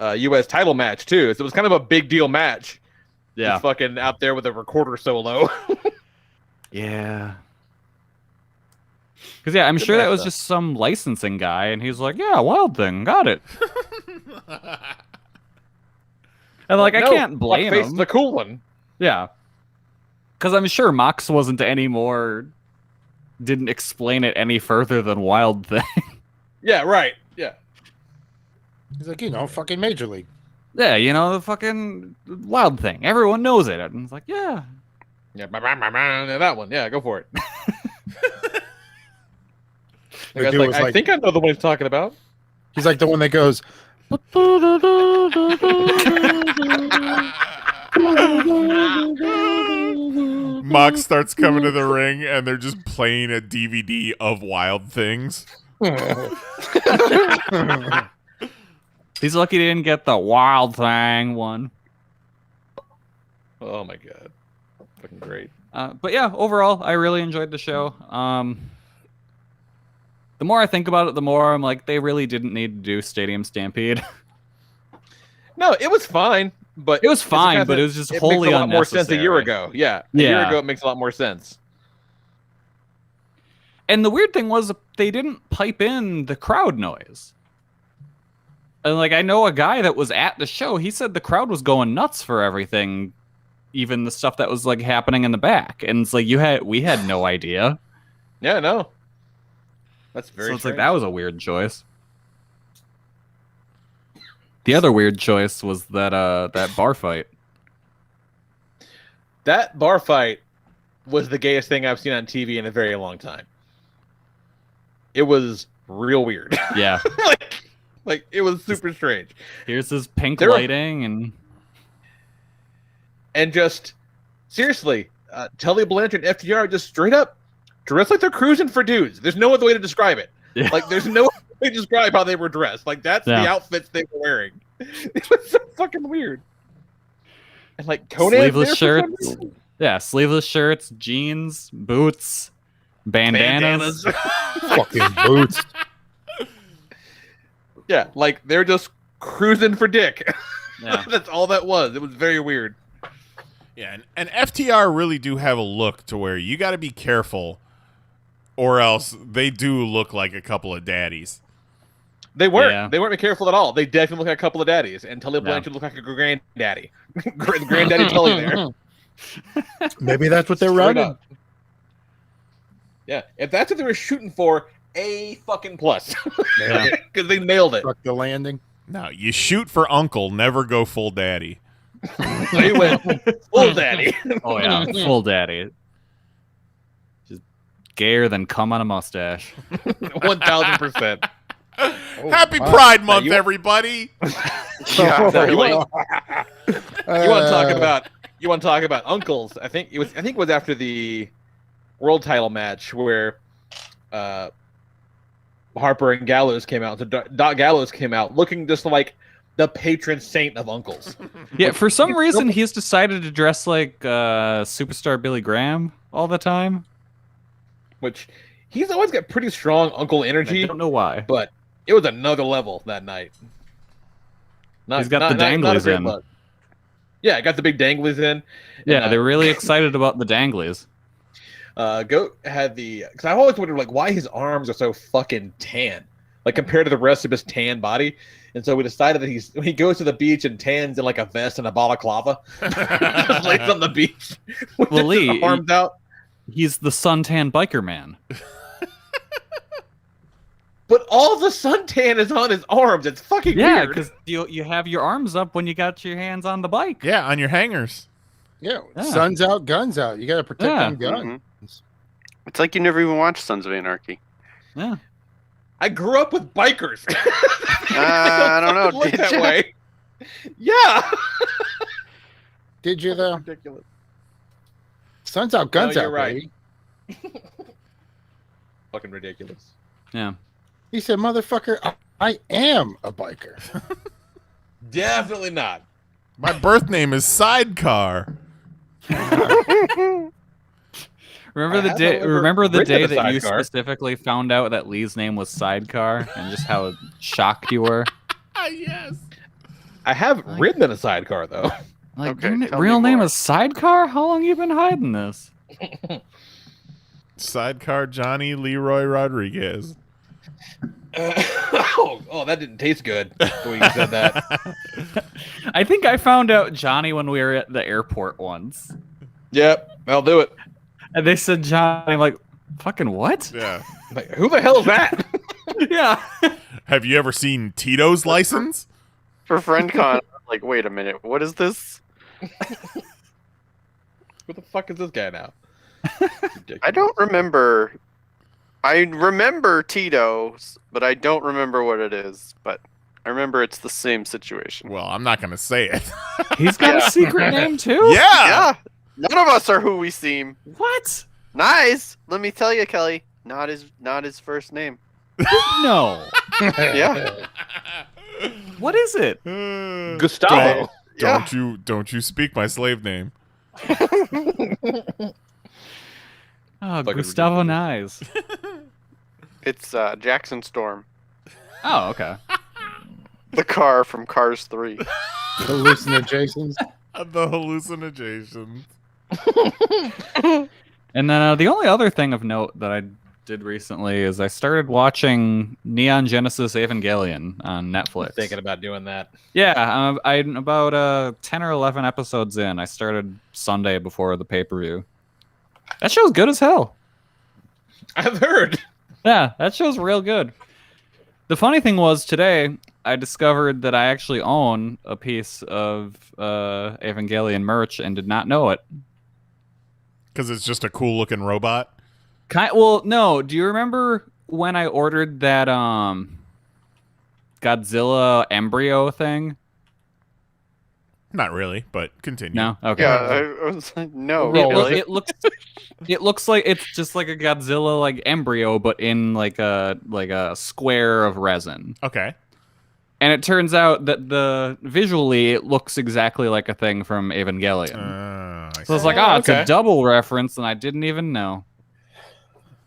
US title match too. So it was kind of a big deal match. Yeah. He's fucking out there with a recorder solo. Yeah. Because, yeah, I'm Good sure that match, was though. just some licensing guy, and he's like, yeah, Wild Thing, got it. And, like, I can't blame Fuckface him. the cool one. Yeah. Because I'm sure Mox wasn't didn't explain it any further than Wild Thing. Yeah, right. Yeah. He's like, fucking Major League. Yeah, the fucking Wild Thing. Everyone knows it. And it's like, yeah. Yeah, that one. Yeah, go for it. The guy's dude like, was I like- think I know the one he's talking about. He's like the one that goes. Mox starts coming to the ring, and they're just playing a DVD of Wild Things. He's lucky he didn't get the Wild Thing one. Oh my god, fucking great. But yeah, overall, I really enjoyed the show. The more I think about it, the more I'm like, they really didn't need to do Stadium Stampede. No, it was fine, but It was fine, but it was just wholly makes a lot more sense a year unnecessary. ago. Yeah, a year Yeah. ago it makes a lot more sense. And the weird thing was they didn't pipe in the crowd noise. And like I know a guy that was at the show, he said the crowd was going nuts for everything, even the stuff that was like happening in the back. And it's like we had no idea. Yeah, no. That's very So it's strange. like that was a weird choice. The other weird choice was that bar fight. That bar fight was the gayest thing I've seen on TV in a very long time. It was real weird. Yeah. like it was super strange. Here's this pink lighting and just seriously, Tully Blanchard and FTR just straight up dressed like they're cruising for dudes. There's no other way to describe it. Yeah. Like there's no way to describe how they were dressed. Like that's the outfits they were wearing. It was so fucking weird. And like Conan sleeveless shirts. Yeah, sleeveless shirts, jeans, boots, bandanas. Fucking boots. Yeah, like they're just cruising for dick. Yeah. That's all that was. It was very weird. Yeah, and FTR really do have a look to where you got to be careful, or else they do look like a couple of daddies. They weren't. Yeah. They weren't careful at all. They definitely look like a couple of daddies. And Tully Blanchard looked like a granddaddy. Granddaddy Tully there. Maybe that's what they're Straight running. up. Yeah, if that's what they were shooting for, A fucking plus. Yeah. Because they nailed it. Struck the landing. No, you shoot for uncle, never go full daddy. They went full daddy. Oh yeah, full daddy. Just gayer than cum on a mustache. 1000%. Happy wow. Pride Month, everybody! Yeah, So really. You want to talk about uncles? I think it was after the world title match where Harper and Gallows came out. So Doc Gallows came out looking just like the patron saint of uncles. Yeah, for some reason he's decided to dress like superstar Billy Graham all the time. Which he's always got pretty strong uncle energy. I don't know why. But it was another level that night. He's got the danglies in. Look. Yeah, got the big danglies in. Yeah, And, they're really excited about the danglies. Goat had because I always wondered like why his arms are so fucking tan, like compared to the rest of his tan body. And so we decided that he goes to the beach and tans in like a vest and a balaclava, just lays on the beach with Well, his Lee, arms out. He's the suntan biker man. But all the suntan is on his arms. It's fucking Yeah, weird. because you have your arms up when you got your hands on the bike. Yeah, on your hangers. Yeah, Yeah. sun's out, guns out. You got to protect Yeah. them guns. Mhm. It's like you never even watched Sons of Anarchy. Yeah. I grew up with bikers. I don't know. Look Did that ya? way. Yeah. Did you though? Ridiculous. Sun's out, guns No, out. you're right. Buddy. Fucking ridiculous. Yeah. He said, "Motherfucker, I am a biker." Definitely not. My birth name is Sidecar. Remember I the have day? never Remember the ridden day a that you sidecar. specifically found out that Lee's name was Sidecar, and just how shocked you were. Yes. I have ridden in a sidecar though. Like, Okay, your tell real me name more. is Sidecar? How long you been hiding this? Sidecar Johnny Leroy Rodriguez. Oh, that didn't taste good. The way you said that. I think I found out Johnny when we were at the airport once, Yep, I'll do it. and they said Johnny. I'm like, fucking what? Yeah. Like, who the hell is that? Yeah. Have you ever seen Tito's license? For FriendCon, I'm like, wait a minute, what is this? Who the fuck is this guy now? I don't remember. I remember Tito's, but I don't remember what it is. But I remember it's the same situation. Well, I'm not going to say it. He's got a secret name too. Yeah. Yeah, none of us are who we seem. What? Knize, let me tell you, Kelly, not his first name. No. Yeah, What is it? Gustavo. Yeah. Don't you speak my slave name. Oh, Fucking Gustavo Knize. it's Jackson Storm, Oh, okay. the car from Cars 3. Hallucinations. The hallucinations. And then the only other thing of note that I did recently is I started watching Neon Genesis Evangelion on Netflix. Thinking about doing that. Yeah, I'm about 10 or 11 episodes in. I started Sunday before the pay-per-view. That show's good as hell. I've heard. Yeah, that show's real good. The funny thing was today, I discovered that I actually own a piece of Evangelion merch and did not know it. Because it's just a cool looking robot. Well, no. Do you remember when I ordered that Godzilla embryo thing? Not really, but continue. No. Okay. Yeah, I was like, no, Roll with really. It looks like it's just like a Godzilla like embryo, but in like a square of resin. Okay. And it turns out that visually it looks exactly like a thing from Evangelion. I So it's see. like, it's a double reference, and I didn't even know.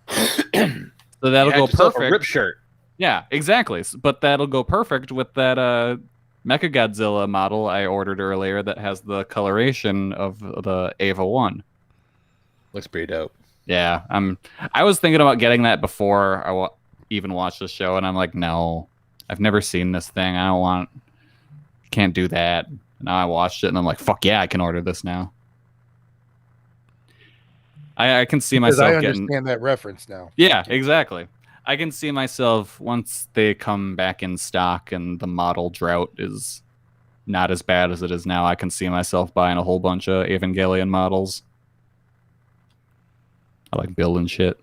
So that'll go perfect. A rip shirt. Yeah, exactly. But that'll go perfect with that Mechagodzilla model I ordered earlier that has the coloration of the Eva 1. Looks pretty dope. Yeah, I was thinking about getting that before I even watched the show, and I'm like, no, I've never seen this thing. Can't do that. Now I watched it, and I'm like, fuck yeah, I can order this now. I can see Because myself I getting... understand that reference now. Yeah, exactly. I can see myself, once they come back in stock and the model drought is not as bad as it is now, I can see myself buying a whole bunch of Evangelion models. I like building shit.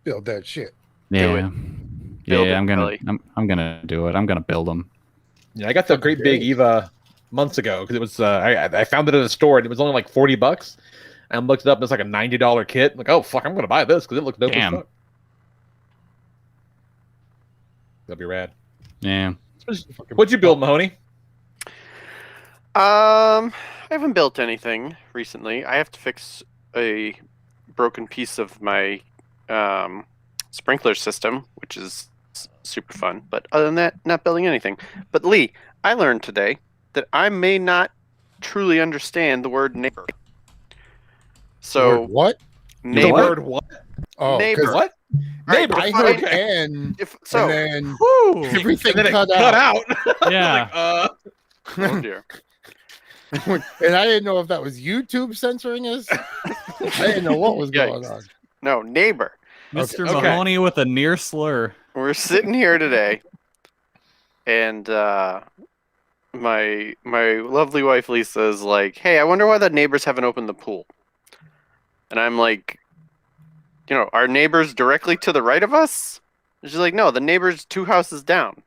Build that shit. Yeah. Build it, I'm gonna Billy. I'm gonna do it. I'm gonna build them. Yeah, I got the great big Eva months ago because it was I found it in a store and it was only like $40. And I looked it up and it's like a $90 kit. I'm like, oh fuck, I'm gonna buy this because it looks dope as Damn. fuck. That'll be rad. Yeah. What'd you build, Mahoney? I haven't built anything recently. I have to fix a broken piece of my sprinkler system, which is super fun. But other than that, not building anything. But Lee, I learned today that I may not truly understand the word neighbor. So Word what? neighbor. Word what? Oh, Neighbor. because What? Neighbor. I heard N, So, and then Woo! everything And then cut it out. Yeah. oh dear. And I didn't know if that was YouTube censoring us. I didn't know what was going on. No, neighbor. Mr. Okay. Mahoney with a near slur. We're sitting here today, and my lovely wife Lisa is like, "Hey, I wonder why the neighbors haven't opened the pool." And I'm like, our neighbors directly to the right of us? And she's like, no, the neighbors 2 houses down.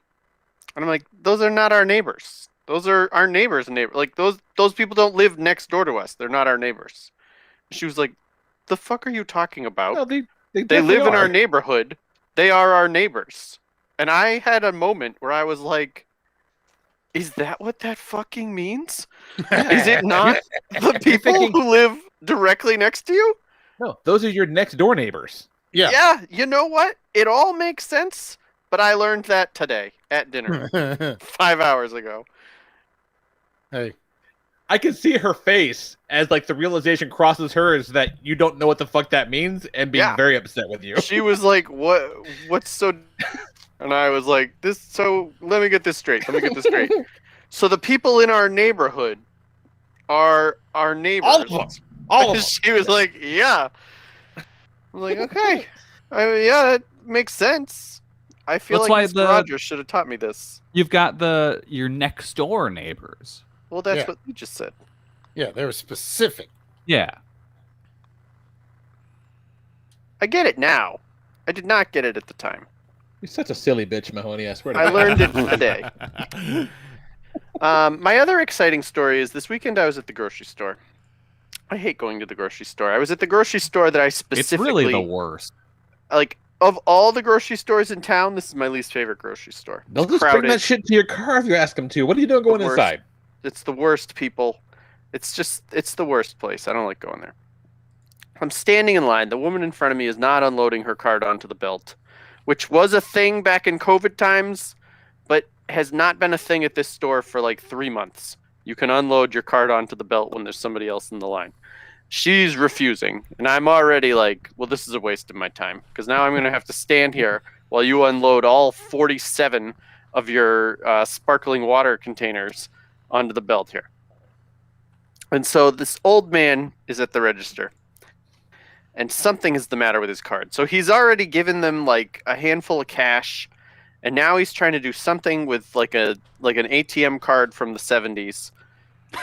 And I'm like, those are not our neighbors. Those are our neighbors' neighbors. Like those people don't live next door to us. They're not our neighbors. She was like, the fuck are you talking about? Well, they They live in our are. neighborhood. They are our neighbors. And I had a moment where I was like, is that what that fucking means? Is it not the people who live directly next to you? No, those are your next door neighbors. Yeah. Yeah, you know what? It all makes sense, but I learned that today at dinner 5 hours ago. Hey, I can see her face as like the realization crosses hers that you don't know what the fuck that means and being Yeah. very upset with you. She was like, what's so... And I was like, let me get this straight. So the people in our neighborhood are our neighbors. All of them. All of them. She was like, yeah. I'm like, okay. Yeah, that makes sense. I feel That's like why Miss the- Rogers should have taught me this. You've got your next door neighbors. Well, that's Yeah. what you just said. yeah, they were specific. Yeah. I get it now. I did not get it at the time. You're such a silly bitch, Mahoney. I swear to I God. learned it today. My other exciting story is this weekend I was at the grocery store. I hate going to the grocery store. I was at the grocery store that I It's specifically really the worst. like. Of all the grocery stores in town, this is my least favorite grocery store. They'll It's just bring crowded. that shit to your car if you ask them to. What are you doing going worst. inside? It's the worst, people. It's the worst place. I don't like going there. I'm standing in line. The woman in front of me is not unloading her cart onto the belt, which was a thing back in COVID times, but has not been a thing at this store for like 3 months. You can unload your cart onto the belt when there's somebody else in the line. She's refusing, and I'm already like, well, this is a waste of my time because now I'm going to have to stand here while you unload all 47 of your sparkling water containers onto the belt here. And so this old man is at the register, and something is the matter with his card. So he's already given them like a handful of cash, and now he's trying to do something with like an ATM card from the 70s.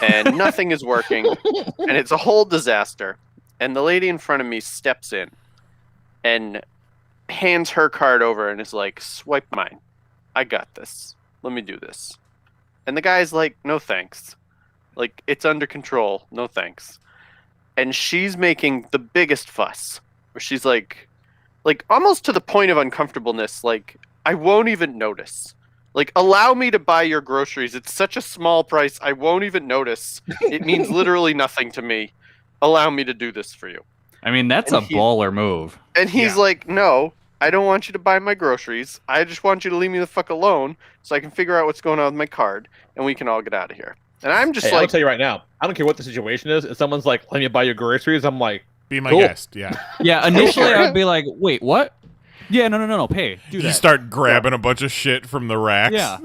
And nothing is working, and it's a whole disaster. And the lady in front of me steps in and hands her card over and is like, swipe mine. I got this. Let me do this. And the guy's like, no thanks. Like, it's under control. No thanks. And she's making the biggest fuss. Where she's like almost to the point of uncomfortableness. Like, I won't even notice. Like, allow me to buy your groceries. It's such a small price. I won't even notice. It means literally nothing to me. Allow me to do this for you. I mean, that's a baller move. And he's like, no, I don't want you to buy my groceries. I just want you to leave me the fuck alone so I can figure out what's going on with my card and we can all get out of here. And I'm just I'll tell you right now, I don't care what the situation is. If someone's like, let me buy your groceries, I'm like, be my cool. guest. Yeah. Yeah, initially I would be like, wait, what? Yeah, no, pay. Do that. You start grabbing a bunch of shit from the racks. Yeah.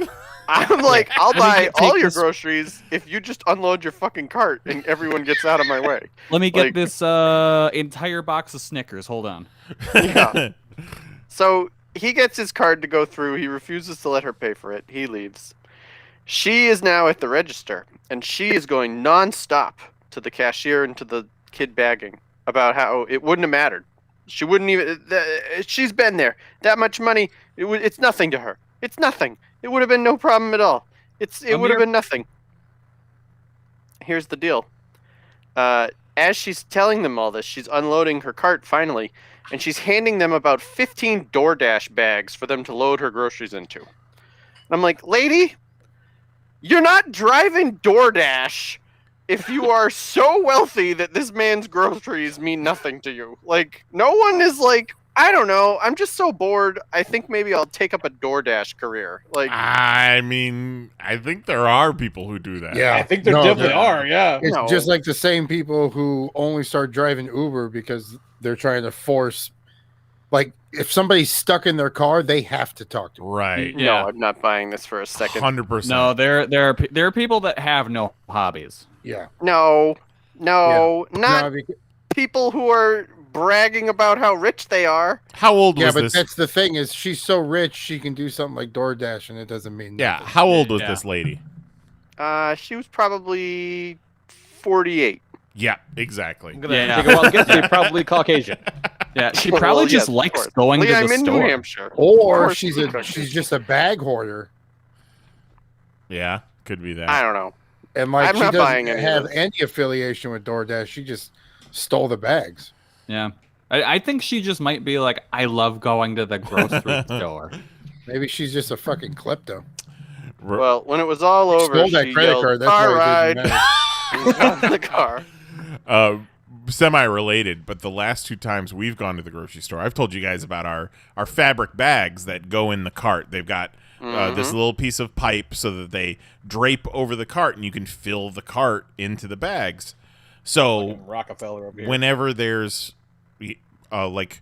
I'm like, I'll buy all your this- groceries if you just unload your fucking cart and everyone gets out of my way. Let me get Like- this entire box of Snickers. Hold on. Yeah. So he gets his card to go through. He refuses to let her pay for it. He leaves. She is now at the register, and she is going nonstop to the cashier and to the kid bagging about how it wouldn't have mattered. She wouldn't even. She's been there. That much money. It's nothing to her. It's nothing. It would have been no problem at all. It would have been nothing. Here's the deal. As she's telling them all this, she's unloading her cart finally, and she's handing them about 15 DoorDash bags for them to load her groceries into. And I'm like, lady, you're not driving DoorDash if you are so wealthy that this man's groceries mean nothing to you. Like, no one is like, I don't know, I'm just so bored. I think maybe I'll take up a DoorDash career. Like, I mean, I think there are people who do that. Yeah, I think there definitely are. Yeah. It's No. just like the same people who only start driving Uber because they're trying to force. Like, if somebody's stuck in their car, they have to talk to them. Right. no, Yeah. I'm not buying this for a second. 100%. No, there are people that have no hobbies. Yeah. No, not No, because- people who are bragging about how rich they are. How old yeah, was but this? that's the thing is she's so rich she can do something like DoorDash and it doesn't mean Yeah. nothing. How old was Yeah. this lady? She was probably 48. Yeah, exactly. I'm gonna Yeah. take a wild guess. They're probably Caucasian. Yeah, she Well, probably yes, just of likes course. going to I'm the in New store. Hampshire. Or Of course she's it's she's just a bag hoarder Yeah, could be that. I don't know. and like I'm she not doesn't buying any of have this. any affiliation with DoorDash. She just stole the bags. Yeah. I think she just might be like, I love going to the grocery store. Maybe she's just a fucking klepto. Well, when it was all over, Stole that she credit yelled, card. That's "Car why it ride!" didn't matter. and got in the car. Semi-related, but the last two times we've gone to the grocery store, I've told you guys about our fabric bags that go in the cart. They've got this little piece of pipe so that they drape over the cart, and you can fill the cart into the bags. So Rockefeller over here. whenever there's like,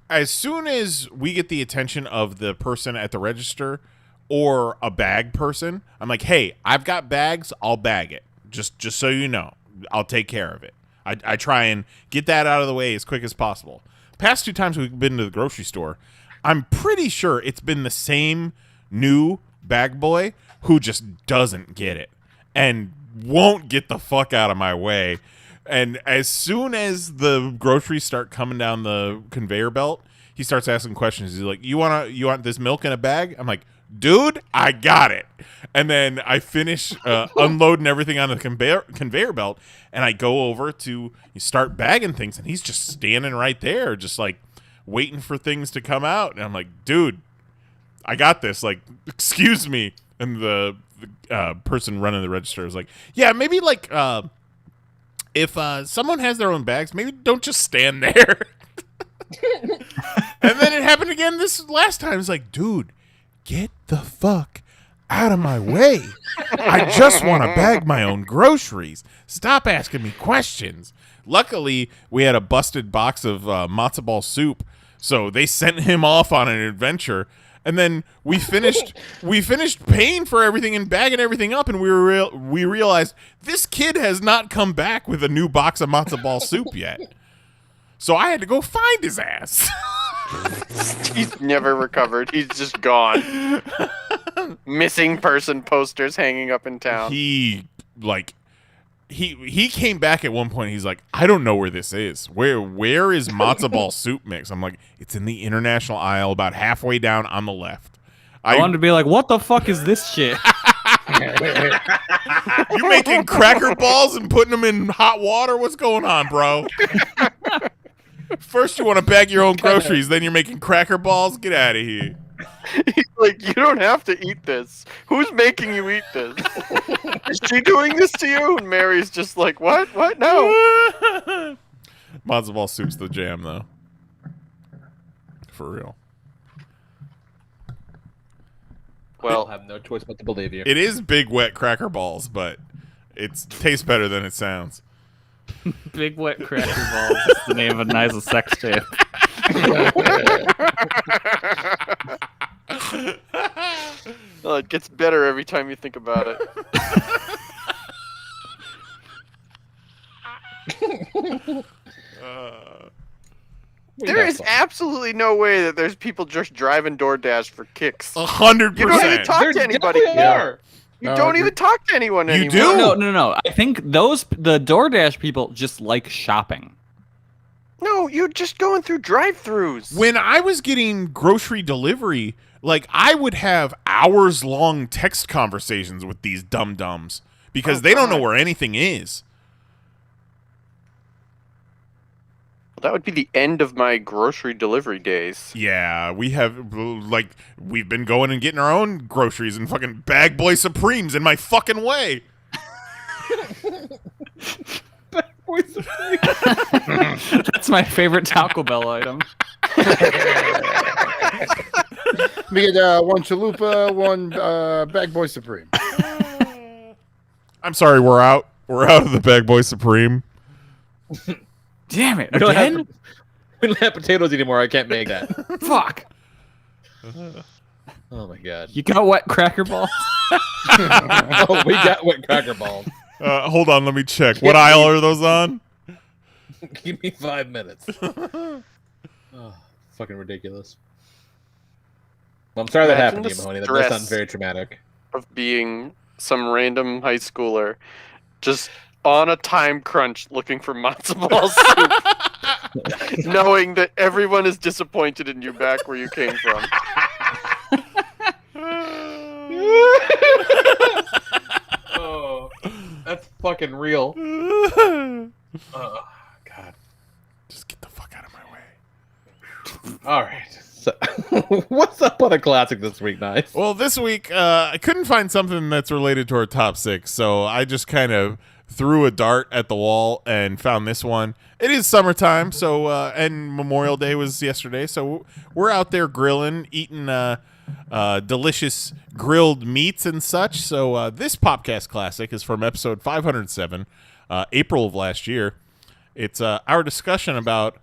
as soon as we get the attention of the person at the register or a bag person, I'm like, hey, I've got bags, I'll bag it. Just so you know, I'll take care of it. I try and get that out of the way as quick as possible. Past two times we've been to the grocery store, I'm pretty sure it's been the same new bag boy who just doesn't get it and won't get the fuck out of my way. And as soon as the groceries start coming down the conveyor belt, he starts asking questions. He's like, you want this milk in a bag? I'm like, dude, I got it. And then I finish unloading everything on the conveyor belt, and I go over to start bagging things, and he's just standing right there, just like waiting for things to come out. And I'm like, dude, I got this. Like, excuse me. And the person running the register is like, yeah, maybe like if someone has their own bags, maybe don't just stand there. And then it happened again this last time. It's like, dude, get the fuck Out of my way. I just want to bag my own groceries. Stop asking me questions. Luckily, we had a busted box of matzo ball soup, so they sent him off on an adventure. And then we finished paying for everything and bagging everything up, and we realized this kid has not come back with a new box of matzo ball soup yet. So I had to go find his ass. He's never recovered. He's just gone. Missing person posters hanging up in town. He came back at one point. He's like, I don't know where this is. Where is matzo ball soup mix? I'm like, it's in the international aisle about halfway down on the left. I wanted to be like, what the fuck is this shit? You making cracker balls and putting them in hot water? What's going on, bro? First you want to bag your own groceries, then you're making cracker balls? Get out of here. He's like, you don't have to eat this. Who's making you eat this? Is she doing this to you? And Mary's just like, what? What? No. Matzo ball soup's the jam, though. For real. Well, I have no choice but to believe you. It is big wet cracker balls, but it tastes better than it sounds. Big wet cracker balls is the name of a Knize sex tape. Oh, it gets better every time you think about it. There is absolutely no way that there's people just driving DoorDash for kicks. 100%. You don't even talk to anybody. You don't even talk to anyone anymore. You do? No. I think the DoorDash people just like shopping. No, you're just going through drive-thrus. When I was getting grocery delivery, like, I would have hours-long text conversations with these dum-dums because they don't know where anything is. Well, that would be the end of my grocery delivery days. Yeah, we've been going and getting our own groceries and fucking Bag Boy Supremes in my fucking way. That's my favorite Taco Bell item. We get one chalupa, one Bag Boy Supreme. I'm sorry, we're out. We're out of the Bag Boy Supreme. Damn it! We don't Again? we don't have potatoes anymore. I can't make that. Fuck! Oh my god. You got wet cracker balls? Oh, we got wet cracker balls. Hold on, let me check. What aisle are those on? Give me 5 minutes. Oh, fucking ridiculous. Well, I'm sorry that happened to you, Mahoney. That sounds very traumatic. Of being some random high schooler just on a time crunch looking for matzo ball soup, knowing that everyone is disappointed in you back where you came from. Oh, that's fucking real. Oh, God. Just get the fuck out of my way. All right. So, what's up on a classic this week, Knize? Well, this week, I couldn't find something that's related to our top 6, so I just kind of threw a dart at the wall and found this one. It is summertime, so and Memorial Day was yesterday, so we're out there grilling, eating delicious grilled meats and such. So this Popcast Classic is from episode 507, April of last year. It's our discussion about,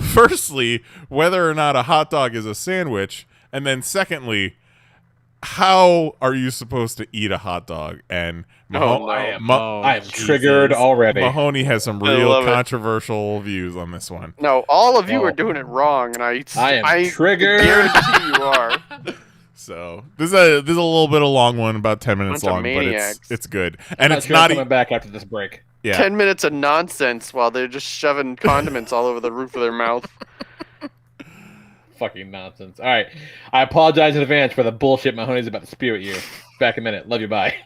firstly, whether or not a hot dog is a sandwich, and then secondly, how are you supposed to eat a hot dog? And I am triggered already. Mahoney has some real controversial views on this one. No, all of you are doing it wrong, and I am triggered. Guarantee you are. So this is a little bit of a long one, about 10 minutes long, but it's good. And it's not coming back after this break. Yeah. 10 minutes of nonsense while they're just shoving condiments all over the roof of their mouth. Fucking nonsense. All right. I apologize in advance for the bullshit Mahoney's about to spew at you. Back in a minute. Love you. Bye.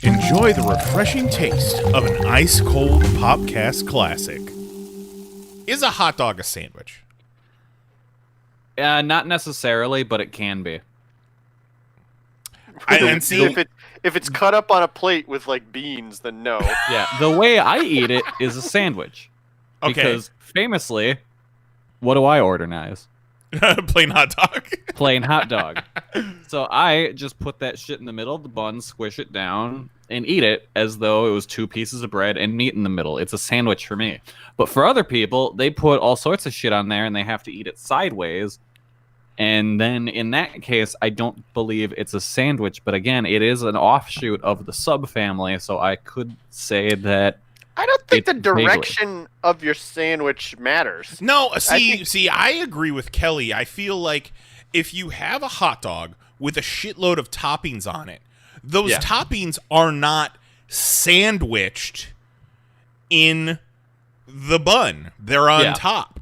Enjoy the refreshing taste of an ice-cold Popcast Classic. Is a hot dog a sandwich? Not necessarily, but it can be. And see, if it's cut up on a plate with like beans, then no. Yeah, the way I eat it is a sandwich. Okay. Because famously, what do I order, Knize? Plain hot dog. Plain hot dog. So I just put that shit in the middle of the bun, squish it down, and eat it as though it was 2 pieces of bread and meat in the middle. It's a sandwich for me. But for other people, they put all sorts of shit on there and they have to eat it sideways. And then in that case, I don't believe it's a sandwich. But again, it is an offshoot of the subfamily. So I could say that I don't think the It's vaguely. direction of your sandwich matters. No, think- I agree with Kelly. I feel like if you have a hot dog with a shitload of toppings on it, those Yeah. toppings are not sandwiched in the bun. They're on Yeah. top.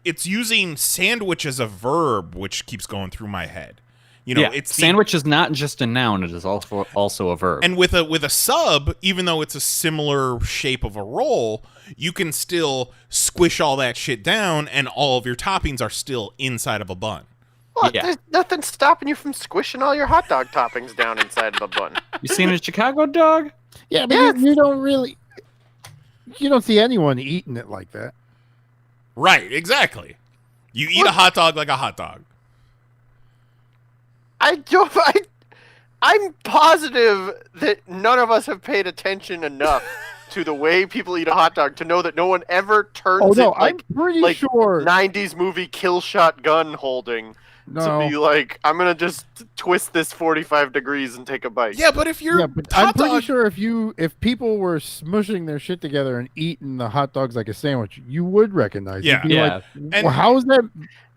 It's using sandwich as a verb, which keeps going through my head. You know, it's sandwich is not just a noun; it is also a verb. And with a sub, even though it's a similar shape of a roll, you can still squish all that shit down, and all of your toppings are still inside of a bun. Well, Yeah. there's nothing stopping you from squishing all your hot dog toppings down inside of a bun. You seen a Chicago dog? Yeah, but Yes. you don't see anyone eating it like that. Right, exactly. You eat a hot dog like a hot dog. I'm positive that none of us have paid attention enough to the way people eat a hot dog to know that no one ever turns Oh no, it like I'm pretty like sure. 90s movie kill shot gun holding No, to be like, I'm gonna just twist this 45 degrees and take a bite. Yeah, but if you're yeah, but hot I'm pretty dog, sure if people were smushing their shit together and eating the hot dogs like a sandwich, you would recognize. Yeah. You'd be Yeah. like, And- well, how is that?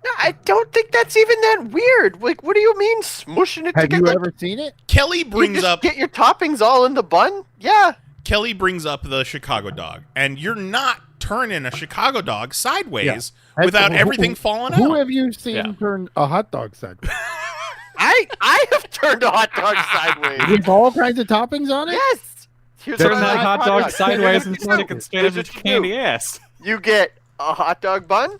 No, I don't think that's even that weird. Like, what do you mean smushing it Have together? you Like, ever seen it? Kelly you brings just up get your toppings all in the bun? Yeah. Kelly brings up the Chicago dog, and you're not turning a Chicago dog sideways Have- without who- everything falling Who out. have you seen Yeah. turn a hot dog sideways? I have turned a hot dog sideways. With all kinds of toppings on it? Yes. Here's Turn what I that like hot about dog sideways and Here's stick it straight what up you its do. candy ass. You get a hot dog bun.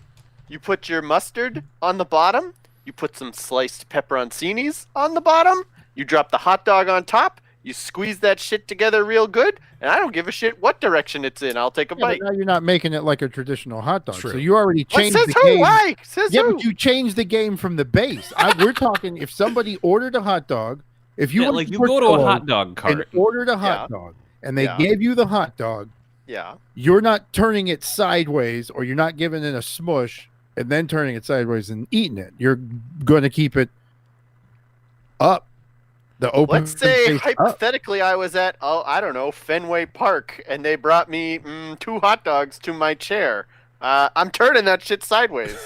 You put your mustard on the bottom. You put some sliced pepperoncinis on the bottom. You drop the hot dog on top. You squeeze that shit together real good. And I don't give a shit what direction it's in. I'll take a Yeah, but bite. now you're not making it like a traditional hot dog. True. So you already What changed says the who? game. Why? Says Yeah, who? but you changed the game from the base. We're talking if somebody ordered a hot dog, if you Yeah, went like to you go to a Portillo's hot dog and cart. ordered a hot dog, and they Yeah. gave you the hot dog, Yeah. you're not turning it sideways, or you're not giving it a smush and then turning it sideways and eating it. You're going to keep it up. The open. Let's say face up. hypothetically I was at, I don't know, Fenway Park, and they brought me 2 hot dogs to my chair. I'm turning that shit sideways.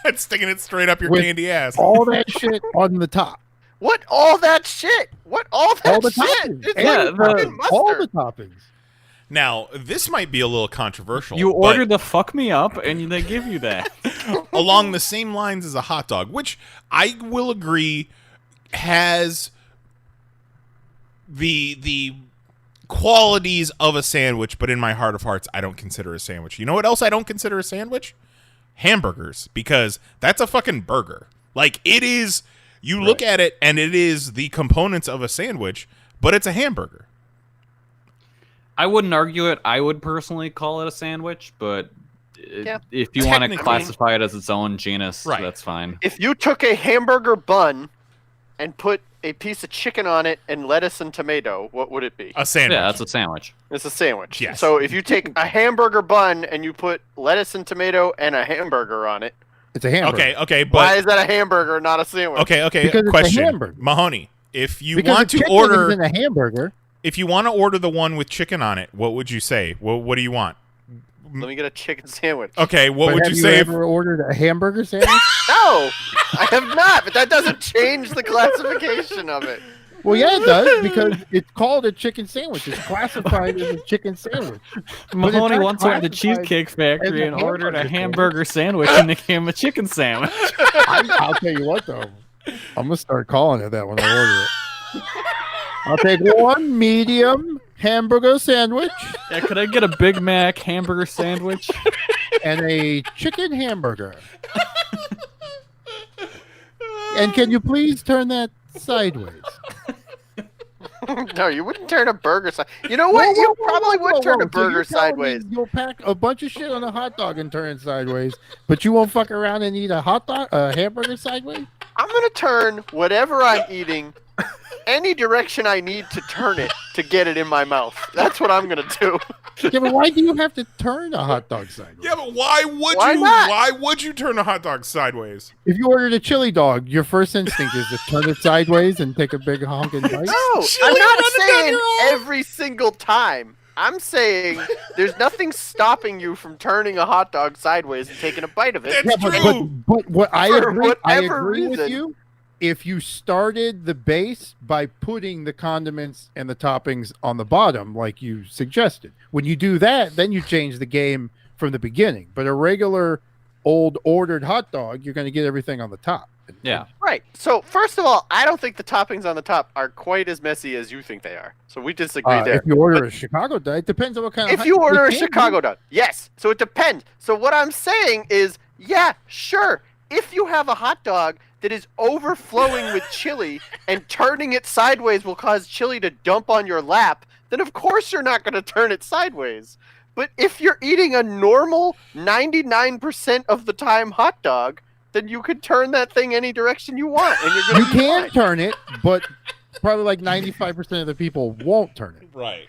It's sticking it straight up your With candy ass. all that shit on the top. What all that shit? What all that All the shit? toppings. It's Yeah, like the- fucking all mustard. the toppings. Now, this might be a little controversial. You but order the fuck me up, and they give you that. along the same lines as a hot dog, which I will agree has the qualities of a sandwich, but in my heart of hearts, I don't consider a sandwich. You know what else I don't consider a sandwich? Hamburgers, because that's a fucking burger. Like, it is, you look at it and it is the components of a sandwich, but it's a hamburger. I wouldn't argue it. I would personally call it a sandwich, but Yeah. if you want to Technically. classify it as its own genus, Right. that's fine. If you took a hamburger bun and put a piece of chicken on it and lettuce and tomato, what would it be? A sandwich. Yeah, that's a sandwich. It's a sandwich. Yes. So if you take a hamburger bun and you put lettuce and tomato and a hamburger on it, It's a hamburger. okay, why but is that a hamburger, not a sandwich? okay. Because it's a Question, hamburger. Mahoney. If you Because want the to chicken order, is in a hamburger. if you want to order the one with chicken on it, what would you say? What do you want? Let me get a chicken sandwich. Okay, what But would have you say? ever ordered a hamburger sandwich? No, I have not, but that doesn't change the classification of it. Well, yeah, it does because it's called a chicken sandwich. It's classified as a chicken sandwich. Mahoney not once went to the classified Cheesecake Factory as a and ordered a hamburger hamburger sandwich, and they gave him a chicken sandwich. I'll tell you what, though, I'm gonna start calling it that when I order it. I'll take one medium hamburger sandwich Yeah, could I get a Big Mac hamburger sandwich? and a chicken hamburger. And can you please turn that sideways? No, you wouldn't turn a burger side. You know what? You probably would turn a So burger you're telling me sideways. You'll pack a bunch of shit on a hot dog and turn it sideways, but you won't fuck around and eat a hamburger sideways? I'm gonna turn whatever I'm eating any direction I need to turn it to get it in my mouth. That's what I'm gonna do. Yeah, but why do you have to turn a hot dog sideways? Yeah, but why would Why you? not? Why would you turn a hot dog sideways? If you ordered a chili dog, your first instinct is to turn it sideways and take a big honking bite. No, Chili I'm not running down saying your arm. every single time. I'm saying there's nothing stopping you from turning a hot dog sideways and taking a bite of it. That's Yeah, true. but what I For agree, I whatever agree with reason. you. If you started the base by putting the condiments and the toppings on the bottom, like you suggested, when you do that, then you change the game from the beginning. But a regular old ordered hot dog, you're going to get everything on the top. Yeah. Right. So first of all, I don't think the toppings on the top are quite as messy as you think they are. So we disagree there. If you order a Chicago dog, it depends on what kind of. If you order a can be. Chicago dog, yes. So it depends. So what I'm saying is, yeah, sure. If you have a hot dog that is overflowing with chili and turning it sideways will cause chili to dump on your lap, then of course you're not going to turn it sideways. But if you're eating a normal 99% of the time hot dog, then you could turn that thing any direction you want, and you're going You to be can fine. turn it, but probably like 95% of the people won't turn it. Right.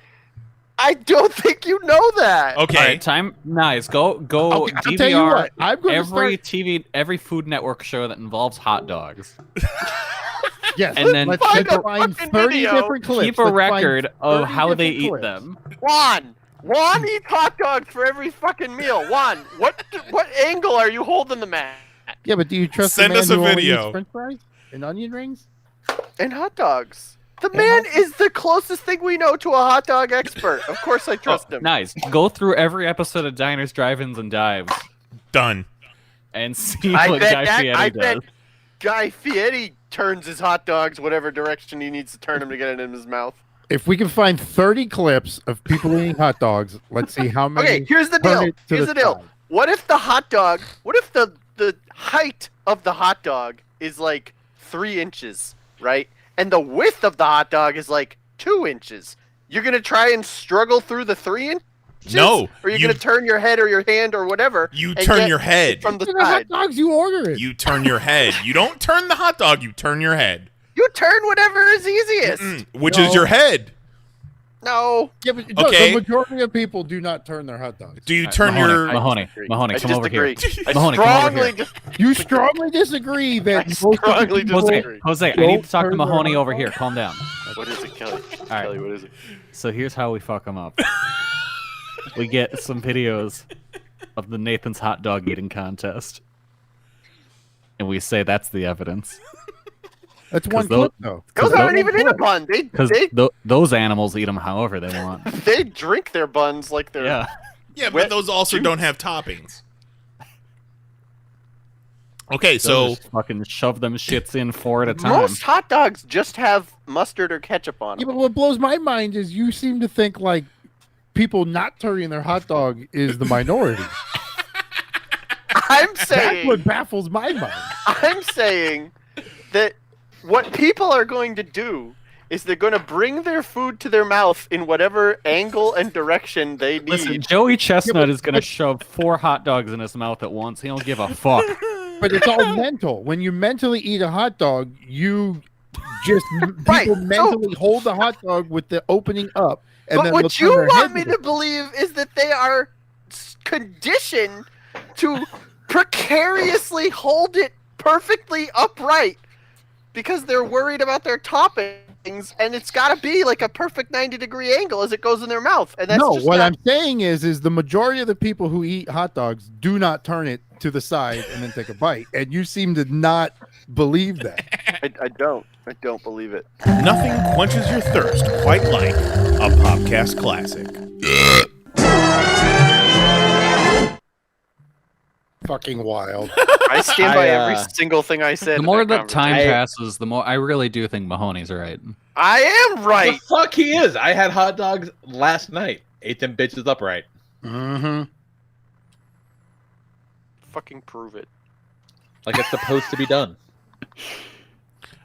I don't think you know that. Okay. All right, time. Nice. Go. Okay, I'll DVR tell you what, I'm going to every start. TV, every Food Network show that involves hot dogs. Yes, and then let's find a find fucking 30 video. different clips. Keep a Let's find record of 30 how they different eat clips. them. Juan eats hot dogs for every fucking meal. Juan, what angle are you holding them at? Yeah, but do you trust Send the man us a who only video. eats French fries and onion rings? And hot dogs. The man is the closest thing we know to a hot dog expert. Of course I trust him. Nice. Go through every episode of Diners, Drive-Ins, and Dives Done. and see I what bet Guy that- I Fieri bet- does. Guy Fieri turns his hot dogs whatever direction he needs to turn them to get it in his mouth. If we can find 30 clips of people eating hot dogs, let's see how many. Okay, here's the turn deal. it to Here's the deal. side. What if the height of the hot dog is like 3 inches, right? And the width of the hot dog is like 2 inches. You're gonna try and struggle through the 3 inches? No, Or you're you- gonna turn your head or your hand or whatever. You and turn get your head. from the These are hot side. dogs, you order it. You turn your head. You don't turn the hot dog. You turn your head. You turn whatever is easiest. Which No. is your head. No. Yeah, but no, Okay. the majority of people do not turn their hot dogs. Do you turn your? Mahoney, I come over here. disagree. I Mahoney, come over strongly here. You strongly disagree that I most of the strongly people- disagree. Jose, I Don't need to talk to turn their Mahoney hot over dog. here. Calm down. What is it, Kelly? right. Kelly, what is it? So here's how we fuck them up. We get some videos of the Nathan's hot dog eating contest, and we say that's the evidence. That's one 'Cause those- clip, though. Those Cause aren't even in a bun. Because those animals eat them however they want. They drink their buns like they're. Yeah. Yeah, but Wet those also juice. don't have toppings. Okay, So so just fucking shove them shits in 4 at a time. Most hot dogs just have mustard or ketchup on Yeah, them. but what blows my mind is you seem to think like people not turning their hot dog is the minority. I'm That's saying. what baffles my mind. I'm saying that what people are going to do is they're going to bring their food to their mouth in whatever angle and direction they need. Listen, Joey Chestnut is gonna shove 4 hot dogs in his mouth at once. He don't give a fuck. But it's all mental. When you mentally eat a hot dog, you just Right, people so- mentally hold the hot dog with the opening up, and But then what they'll turn you their want head me to to it. believe is that they are conditioned to precariously hold it perfectly upright because they're worried about their toppings, and it's got to be like a perfect 90-degree angle as it goes in their mouth. And that's No, just what not- I'm saying is the majority of the people who eat hot dogs do not turn it to the side and then take a bite, and you seem to not believe that. I don't. I don't believe it. nothing quenches your thirst quite like a Popcast classic. Fucking wild. I stand by every single thing I said. The in more that that time conversation. passes, the more I really do think Mahoney's right. I am right. The fuck he is. I had hot dogs last night. Ate them bitches upright. Mm-hmm. Fucking prove it. Like it's supposed to be done.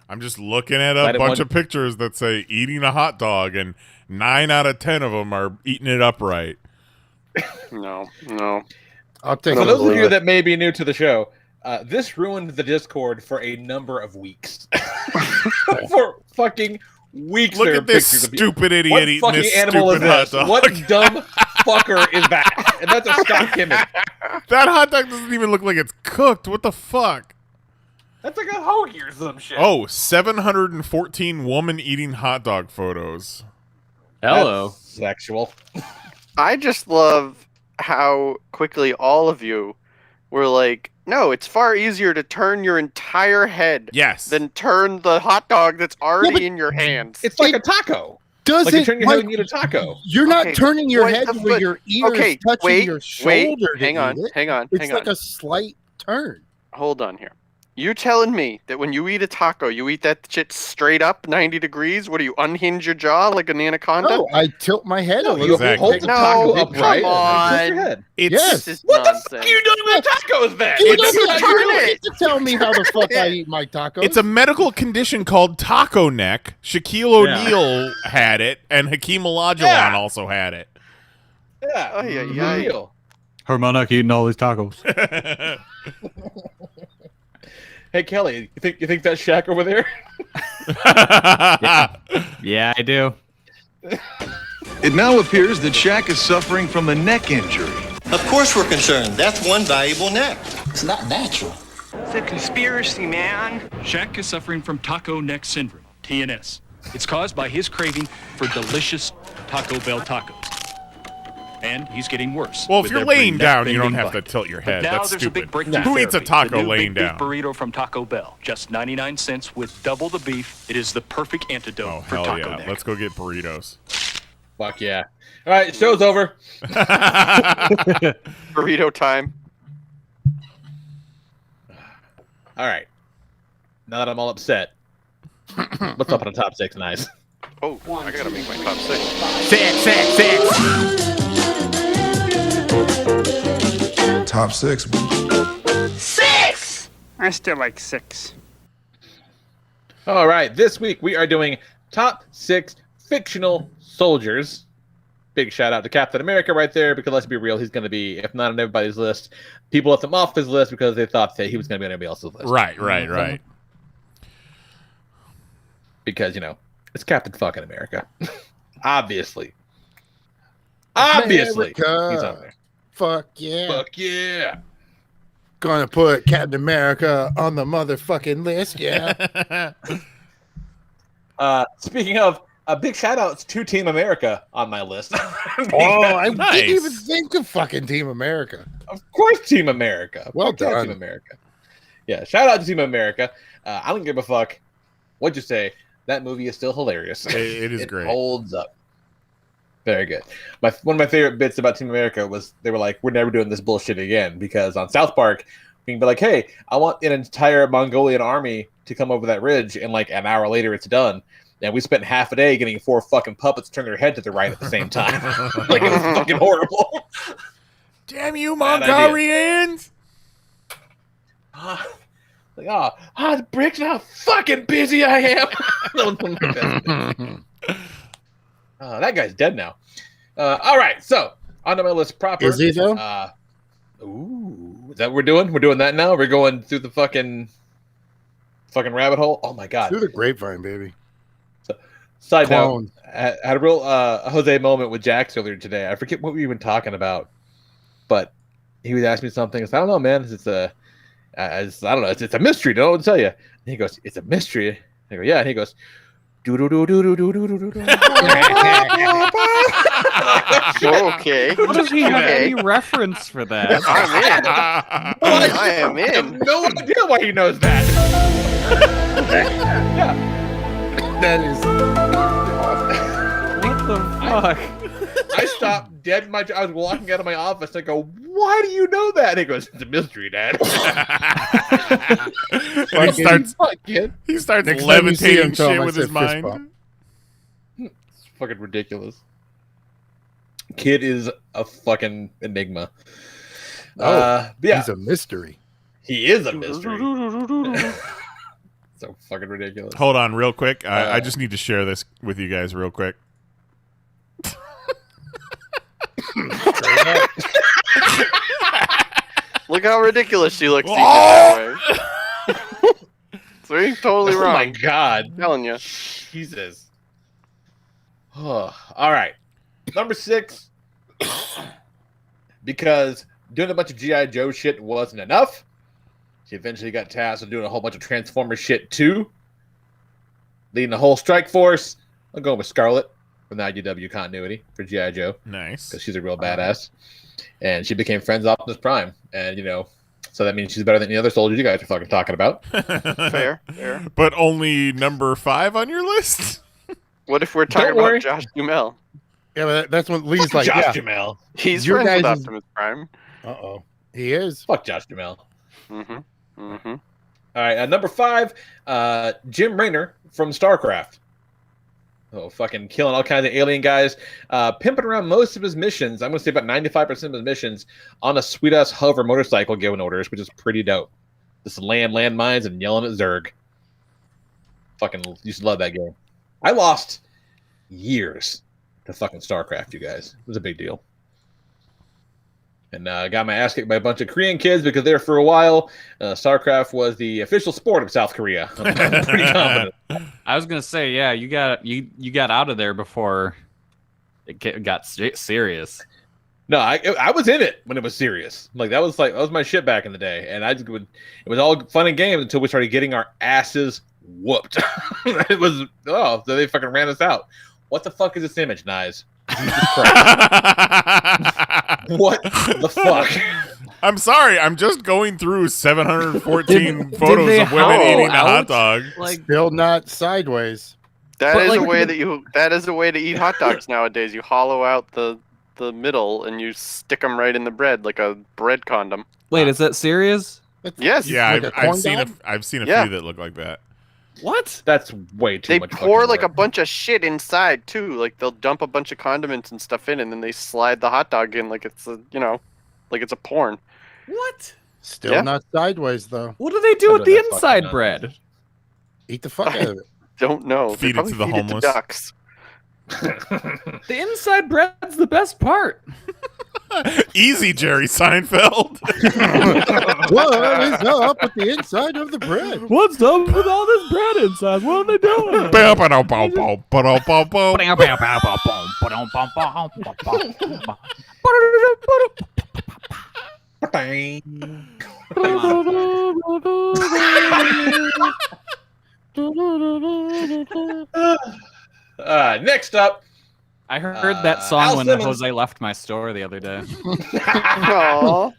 I'm just looking at a Glad it bunch won- of pictures that say eating a hot dog, and 9 out of 10 of them are eating it upright. No. I'll take I For don't it. those of believe you it. that may be new to the show, this ruined the Discord for a number of weeks. For fucking weeks. Look there at were this pictures of stupid idiot what eating fucking this animal is stupid hot this? dog. What dumb fucker is that? And that's a stock image. That hot dog doesn't even look like it's cooked. What the fuck? That's like a hoagie or some shit. Oh, 714 woman eating hot dog photos. Hello. That's sexual. I just love how quickly all of you were like, no, it's far easier to turn your entire head Yes. than turn the hot dog that's already but in your hands. It's like a taco. Does Like you it? turn your head Mike, and eat a taco. you're not Okay, turning your what head the where fuck? your ears Okay, touching wait, your shoulder. to hang on, eat it. hang on, It's hang like on. a slight turn. Hold on here. You telling me that when you eat a taco, you eat that shit straight up 90 degrees? What do you unhinge your jaw like an anaconda? No, I tilt my head a No, little you Exactly. hold bit. the No, taco come upright and on. tilt your head. It's Yes. This is What the nonsense. fuck are you doing with tacos then? You It's don't just have turn to it. tell me how the fuck I eat my tacos. It's a medical condition called taco neck. Shaquille O'Neal had it, and Hakeem Olajuwon Yeah. also had it. Yeah. Ay, ay, ay. Real. Hermanak eating all these tacos. Hey Kelly, you think that's Shaq over there? Yeah, I do. It now appears that Shaq is suffering from a neck injury. Of course we're concerned. That's one valuable neck. It's not natural. It's a conspiracy, man. Shaq is suffering from taco neck syndrome, TNS. It's caused by his craving for delicious Taco Bell tacos. And he's getting worse. Well, if with you're every laying down, you don't neck-bending have to bite. tilt your But head. now That's there's stupid. a big breakthrough Who eats a therapy. taco The new laying big down? beef burrito from Taco Bell, just 99 cents with double the beef. It is the perfect antidote Oh, for hell taco yeah. neck. Let's go get burritos. Fuck yeah. All right, show's over. Burrito time. All right. Now that I'm all upset, what's up on the top 6, Knize? Oh, I gotta make my top 6. Top 6. 6! I still like 6. All right, this week we are doing top 6 fictional soldiers. Big shout out to Captain America right there, because let's be real, he's going to be, if not on everybody's list, people left him off his list because they thought that he was going to be on everybody else's list. Right. Because, it's Captain fucking America. Obviously. Obviously. America. He's on there. Fuck yeah. Fuck yeah. Gonna put Captain America on the motherfucking list, yeah. Speaking of, a big shout out to Team America on my list. I Nice. didn't even think of fucking Team America. Of course, Team America. Well Fuck yeah, done. Team America. Yeah, shout out to Team America. I don't give a fuck what you say. That movie is still hilarious. It is great. Holds up. Very good. One of my favorite bits about Team America was they were like, "We're never doing this bullshit again," because on South Park, we can be like, "Hey, I want an entire Mongolian army to come over that ridge," and like an hour later, it's done. And we spent half a day getting 4 fucking puppets turn their head to the right at the same time. Like, it was fucking horrible. Damn you, Bad Mongolians! Like, the bricks, how fucking busy I am. That was one of my best bits. That guy's dead now. All right, so onto my list proper. Is he though? Is that what we're doing? We're doing that now? We're going through the fucking rabbit hole? Oh my god. Through the grapevine, baby. Side Clone. note, I had a real Jose moment with Jax earlier today. I forget what we were talking about, but he was asking me something. I said, I don't know, man. I don't know. It's a mystery. Don't know what to tell you. And he goes, it's a mystery. I go, yeah. And he goes, do do do do do do do do do. Okay. How does he have Okay. any reference for that? I'm in. I am I have in. no idea why he knows that. Yeah. That is. What the fuck? I stopped dead in my. I was walking out of my office. And I go, "Why do you know that?" And he goes, "It's a mystery, Dad." And Kid. he starts Next time you see him, levitating tell him shit I with his said fist mind. bump. It's fucking ridiculous. Kid is a fucking enigma. Oh, but yeah, he's a mystery. he is a mystery. So fucking ridiculous. Hold on, real quick. I just need to share this with you guys real quick. Look how ridiculous she looks. That way. So you're totally wrong. Oh my god. I'm telling you. Jesus. Oh, all right. Number 6. Because doing a bunch of G.I. Joe shit wasn't enough, she eventually got tasked with doing a whole bunch of Transformers shit too. Leading the whole strike force. I'll go with Scarlet from the IDW continuity for G.I. Joe. Nice. Because she's a real badass. And she became friends with Optimus Prime. And, so that means she's better than the other soldiers you guys are fucking talking about. Fair. But only number 5 on your list? What if we're talking about Josh Duhamel? Yeah, but that's when Lee's like, Josh yeah. Duhamel. He's Your friends with guys' Optimus Prime. Uh-oh. He is. Fuck Josh Duhamel. Mm-hmm. All right, number 5, Jim Raynor from StarCraft. Oh, fucking killing all kinds of alien guys. Pimping around most of his missions. I'm going to say about 95% of his missions on a sweet-ass hover motorcycle giving orders, which is pretty dope. Just landmines and yelling at Zerg. Fucking used to love that game. I lost years to fucking StarCraft, you guys. It was a big deal. And I got my ass kicked by a bunch of Korean kids because there for a while, StarCraft was the official sport of South Korea. I'm pretty confident. I was gonna say, yeah, you got out of there before it got serious. No, I was in it when it was serious. That was my shit back in the day, and it was all fun and games until we started getting our asses whooped. It was so they fucking ran us out. What the fuck is this image, Knize? Jesus Christ. What the fuck? I'm sorry. I'm just going through 714 photos of women eating a hot dog. Still not sideways. That is a way to eat hot dogs nowadays. You hollow out the middle and you stick them right in the bread like a bread condom. Wait, is that serious? Yes. Yeah, I've seen a few that look like that. What? That's way too much. They pour like a bunch of shit inside too. Like they'll dump a bunch of condiments and stuff in, and then they slide the hot dog in like it's a porn. What? Still not sideways though. What do they do with the inside bread? Eat the fuck out of it. Don't know. Feed it to the homeless. Ducks. The inside bread's the best part. Easy, Jerry Seinfeld. What is up with the inside of the bread? What's up with all this bread inside? What are they doing? Next up, I heard that song Al when Simmons. Jose left my store the other day. Aww.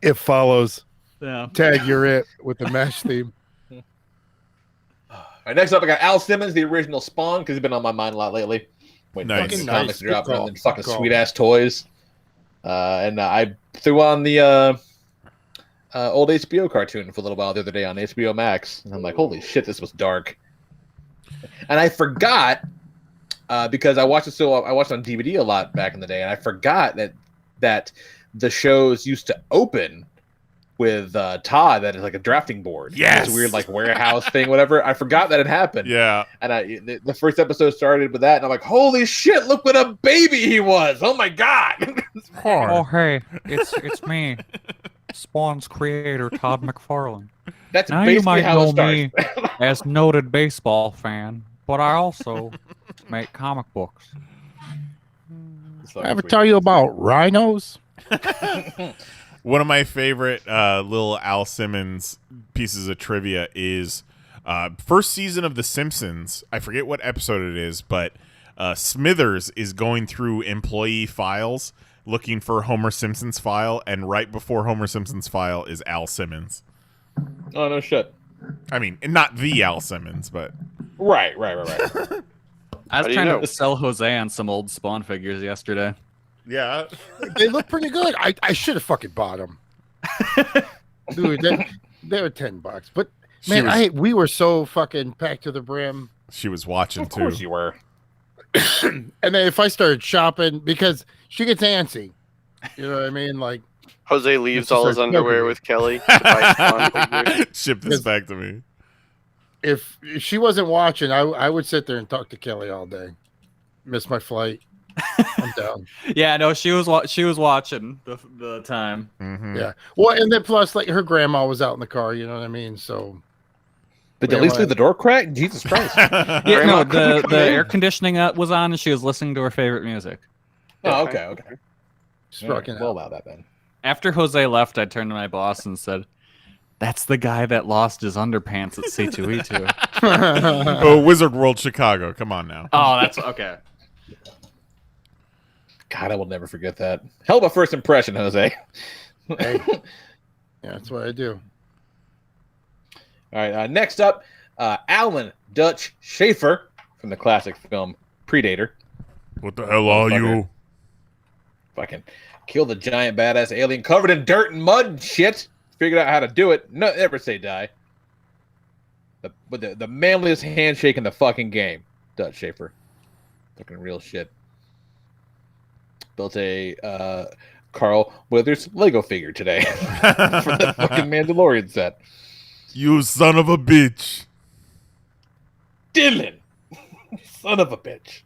It follows. Yeah. Tag, you're it with the mesh theme. All right, next up, I got Al Simmons, the original Spawn, because he's been on my mind a lot lately. Waiting Nice. for the Fucking comics nice. to drop, Good and then call. fucking Good call. sweet ass toys. And I threw on the old HBO cartoon for a little while the other day on HBO Max, and I'm like, holy shit, this was dark. And I forgot because I watched it I watched it on DVD a lot back in the day, and I forgot that the shows used to open with Todd that is like a drafting board. Yes. This weird like warehouse thing, whatever. I forgot that it happened. Yeah. And the first episode started with that, and I'm like, holy shit, look what a baby he was. Oh my god. Oh, hey, it's me, Spawn's creator, Todd McFarlane. That's Now basically you might how know it starts. me as noted baseball fan, but I also make comic books. I ever tell you about rhinos? One of my favorite little Al Simmons pieces of trivia is first season of The Simpsons. I forget what episode it is, but Smithers is going through employee files looking for Homer Simpson's file, and right before Homer Simpson's file is Al Simmons. Oh, no shit. I mean, not the Al Simmons, but... Right. I was trying to sell Jose on some old Spawn figures yesterday. Yeah. They look pretty good. I should have fucking bought them. Dude, they were $10. But man, we were so fucking packed to the brim. She was watching Of course too. you were. And then if I started shopping, because she gets antsy, you know what I mean? Like Jose leaves all his underwear with Kelly. To buy Spawn figures. Ship this back to me. if she wasn't watching, I would sit there and talk to Kelly all day. Miss my flight. I'm down. Yeah, no, she was watching the time. Mm-hmm. Yeah. Well, and then plus, like, her grandma was out in the car. You know what I mean? So. Did at least leave the door cracked? Jesus Christ! Yeah, no, the air conditioning was on, and she was listening to her favorite music. Oh, okay. We'll allow that then. After Jose left, I turned to my boss and said, "That's the guy that lost his underpants at C2E2." Oh, Wizard World Chicago. Come on now. Oh, that's okay. God, I will never forget that. Hell of a first impression, Jose. Hey. Yeah, that's what I do. All right, next up, Alan Dutch Schaefer from the classic film Predator. What the hell are you? Fucking kill the giant badass alien covered in dirt and mud and shit. Figured out how to do it. No, never say die. The manliest handshake in the fucking game, Dutch Schaefer. Fucking real shit. Built a Carl Withers Lego figure today for the fucking Mandalorian set. You son of a bitch. Dylan. Son of a bitch.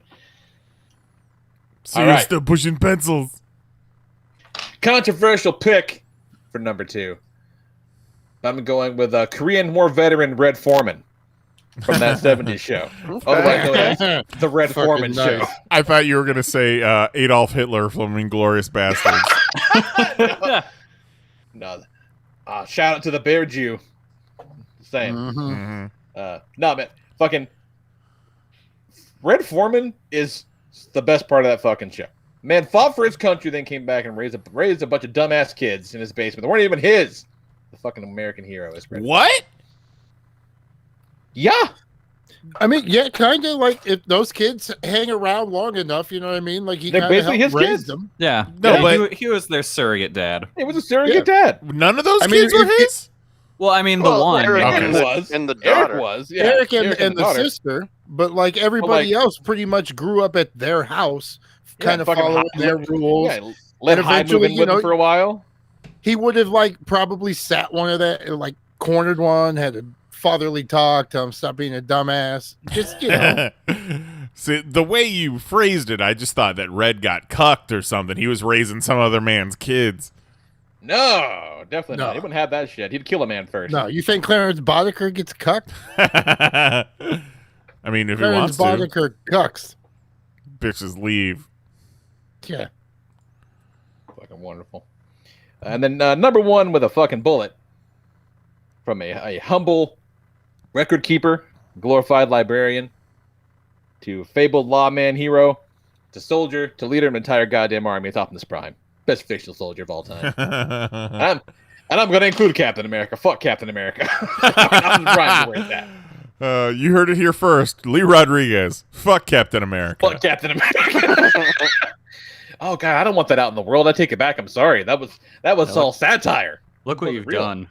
So you're still pushing pencils. Controversial pick for number 2. I'm going with Korean War veteran Red Foreman from that 70s show. Otherwise known as the Red Foreman show. I thought you were going to say Adolf Hitler from Inglourious Bastards. No. Shout out to the Bear Jew. Saying. No, man. Fucking Red Foreman is the best part of that fucking show. Man fought for his country, then came back and raised a bunch of dumbass kids in his basement. They weren't even his. The fucking American hero is Red What? Foreman. Yeah. I mean, yeah, kind of like if those kids hang around long enough, you know what I mean? Like he They're kind of basically helped his raise kids. them. Yeah. No, Yeah, but he was their surrogate dad. It was a surrogate dad. None of those I mean, kids were if- his? Well, I mean, the one. Eric Okay. was. and the daughter. Eric was. Yeah. Eric and the the daughter. sister, but like everybody like- else pretty much grew up at their house, kind of fucking following Hyde- their rules. Yeah, let And Hyde move in eventually, you with him know- for a while. He would have like probably sat one of that, like cornered one, had a fatherly talk, tell him stop being a dumbass. Just, you know. See, the way you phrased it, I just thought that Red got cucked or something. He was raising some other man's kids. No, definitely No. not. He wouldn't have that shit. He'd kill a man first. No, you think Clarence Boddicker gets cucked? I mean, if he Clarence wants to, Boddicker cucks. bitches leave. Yeah. Fucking wonderful. And then number 1 with a fucking bullet from a humble record keeper, glorified librarian, to fabled lawman hero, to soldier, to leader of an entire goddamn army at Optimus Prime. Best fictional soldier of all time. And I'm going to include Captain America. Fuck Captain America. Optimus Prime to that. You heard it here first. Lee Rodriguez. Fuck Captain America. Fuck Captain America. Oh god, I don't want that out in the world. I take it back. I'm sorry. That was all satire. Look what Wasn't you've real. done.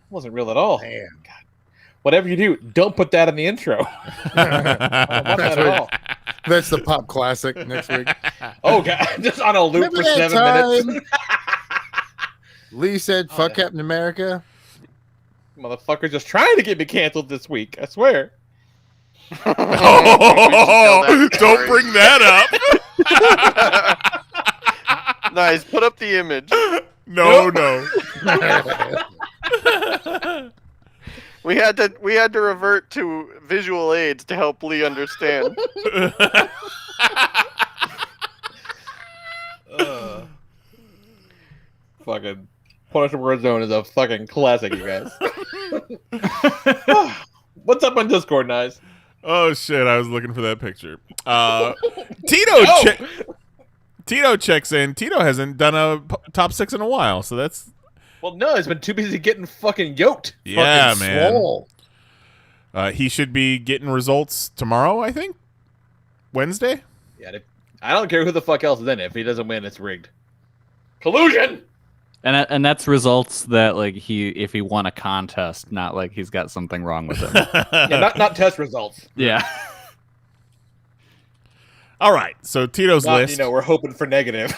Wasn't real at all. Man. God. Whatever you do, don't put that in the intro. I don't want that at all. That's the pop classic next week. Oh god, just on a loop Remember for that 7 minutes. Lee said, fuck Captain America. Motherfucker's just trying to get me canceled this week. I swear. Oh, don't bring that up. Nice. Put up the image. No. We had to revert to visual aids to help Lee understand. Fucking Punisher Warzone is a fucking classic, you guys. What's up on Discord, Knize? Oh shit! I was looking for that picture. Tito checks in. Tito hasn't done a top 6 in a while, so that's Well, no, he's been too busy getting fucking yoked. yeah, Fucking man. swole. He should be getting results tomorrow, I think. Wednesday. Yeah, I don't care who the fuck else is in it. If he doesn't win, it's rigged. Collusion. And that's results that like if he won a contest, not like he's got something wrong with him. Yeah, not test results. Yeah. All right, so Tito's list. You know, we're hoping for negative.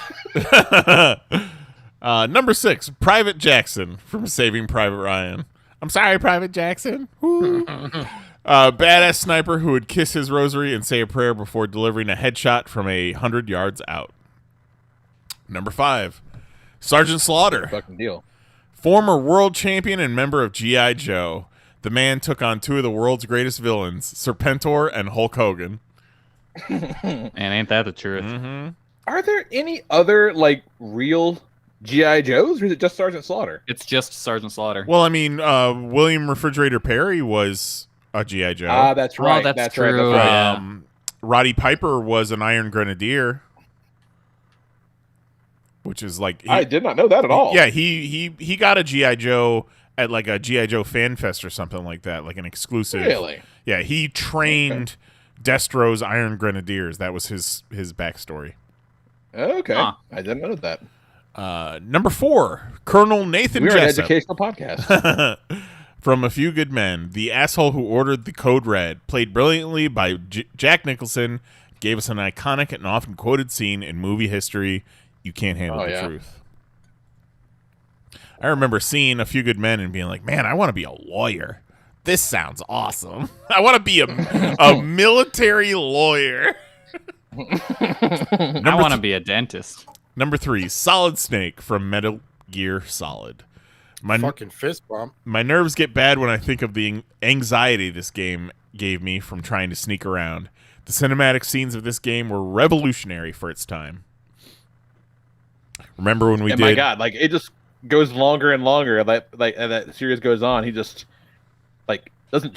Number 6, Private Jackson from Saving Private Ryan. I'm sorry, Private Jackson. Woo. Badass sniper who would kiss his rosary and say a prayer before delivering a headshot from 100 yards out. Number 5, Sergeant Slaughter. Fucking deal. Former world champion and member of G.I. Joe. The man took on 2 of the world's greatest villains, Serpentor and Hulk Hogan. And ain't that the truth? Mm-hmm. Are there any other like real G.I. Joes, or is it just Sergeant Slaughter? It's just Sergeant Slaughter. Well, I mean, William Refrigerator Perry was a G.I. Joe. Ah, that's right. That's Right, true. that's right. Roddy Piper was an Iron Grenadier, which is like I did not know that at all. Yeah, he got a G.I. Joe at like a G.I. Joe fan fest or something like that, like an exclusive. Really? Yeah, he trained Destro's Iron Grenadiers. That was his backstory. Okay, Huh. I didn't know that. Number 4, Colonel Nathan We're an Jessup. educational podcast. From A Few Good Men, the asshole who ordered the code red, played brilliantly by Jack Nicholson, gave us an iconic and often quoted scene in movie history. You can't handle the truth. I remember seeing A Few Good Men and being like, man, I want to be a lawyer. This sounds awesome. I want to be a military lawyer. I want to be a dentist. Number 3, Solid Snake from Metal Gear Solid. Fucking fist bump. My nerves get bad when I think of the anxiety this game gave me from trying to sneak around. The cinematic scenes of this game were revolutionary for its time. Remember when we did? My God, like it just goes longer and longer. As that series goes on, he just like doesn't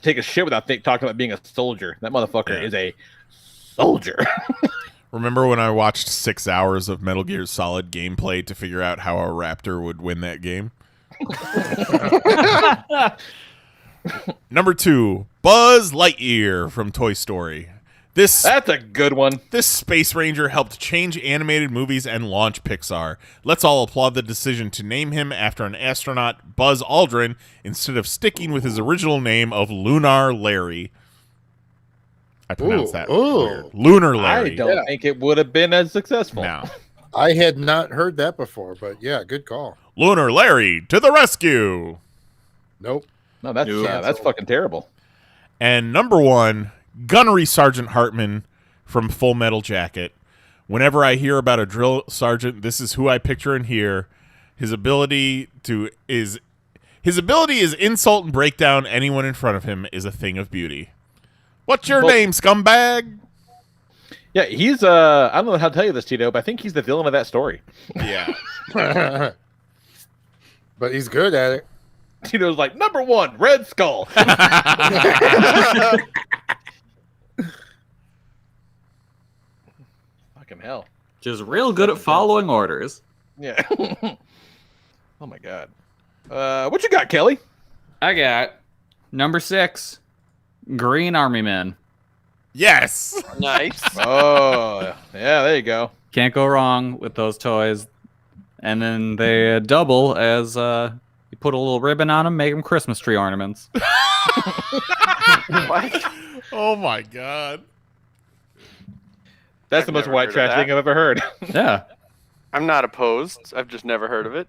take a shit without talking about being a soldier. That motherfucker is a soldier. Remember when I watched 6 hours of Metal Gear Solid gameplay to figure out how a raptor would win that game? Number 2, Buzz Lightyear from Toy Story. That's a good one. This Space Ranger helped change animated movies and launch Pixar. Let's all applaud the decision to name him after an astronaut, Buzz Aldrin, instead of sticking with his original name of Lunar Larry. I pronounced that weird. Lunar Larry. I don't think it would have been as successful. No. I had not heard that before, but yeah, good call. Lunar Larry to the rescue. Nope. No, that's fucking terrible. And number 1, Gunnery Sergeant Hartman from Full Metal Jacket. Whenever I hear about a drill sergeant, this is who I picture and hear. His ability is insult and break down anyone in front of him is a thing of beauty. What's your name, scumbag? Yeah, he's I don't know how to tell you this, Tito, but I think he's the villain of that story. Yeah. But he's good at it. Tito's like, number 1, Red Skull. Fucking hell. Just real good at following orders. Yeah. Oh my God. What you got, Kelly? I got number 6, Green Army Men. Yes. Nice. Oh, yeah, there you go. Can't go wrong with those toys. And then they double as you put a little ribbon on them, make them Christmas tree ornaments. What? Oh my God. That's the most white trash thing I've ever heard. Yeah. I'm not opposed. I've just never heard of it.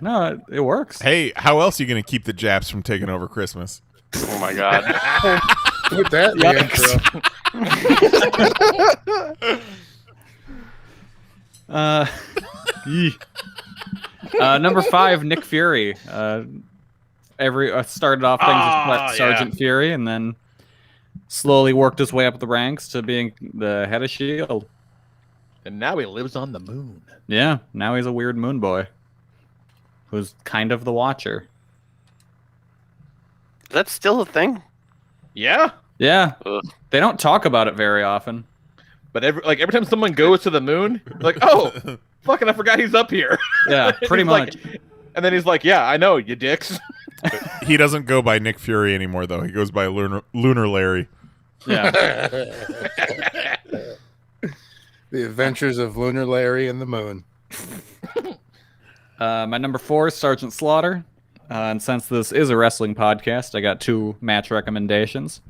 No, it works. Hey, how else are you going to keep the Japs from taking over Christmas? Oh my God. Put that in the intro. Number 5, Nick Fury. Started off things as Sergeant Fury, and then slowly worked his way up the ranks to being the head of S.H.I.E.L.D. And now he lives on the moon. Yeah, now he's a weird moon boy who's kind of the Watcher. That's still a thing? Yeah. Yeah. Ugh. They don't talk about it very often. But every time someone goes to the moon, like, oh, fucking, I forgot he's up here. Yeah, pretty much. And then he's like, yeah, I know, you dicks. He doesn't go by Nick Fury anymore, though. He goes by Lunar Larry. Yeah. The Adventures of Lunar Larry and the Moon. My number 4 is Sergeant Slaughter. And since this is a wrestling podcast, I got 2 match recommendations.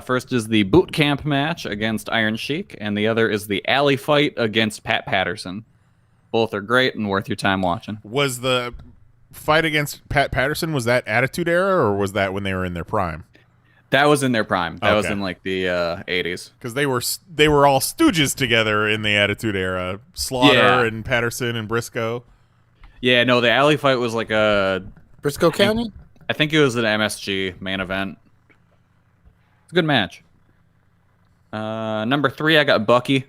First is the boot camp match against Iron Sheik, and the other is the alley fight against Pat Patterson. Both are great and worth your time watching. Was the fight against Pat Patterson, was that Attitude Era, or was that when they were in their prime? That was in their prime. That was Okay. in like the 80s. Because they were all stooges together in the Attitude Era. Slaughter and Patterson and Briscoe. Yeah, no, the alley fight was like a Briscoe County? I think it was an MSG main event. It's a good match. Number 3, I got Bucky.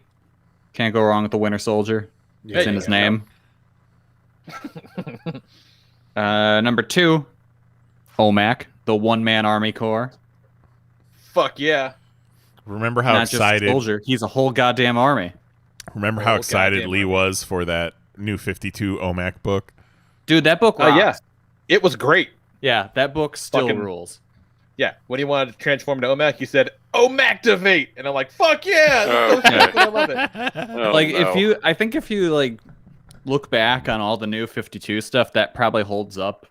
Can't go wrong with the Winter Soldier. It's in his name. Number 2, OMAC, the one-man Army Corps. Fuck yeah. Remember how Not excited just a soldier, he's a whole goddamn army. Remember how excited Lee was for that new 52 OMAC book? Dude, that book rocks. Yeah. It was great. Yeah, that book still rules. Yeah, when he wanted to transform to OMAC, he said, "OMActivate," and I'm like, "Fuck yeah!" I love it. I think if you like look back on all the new 52 stuff, that probably holds up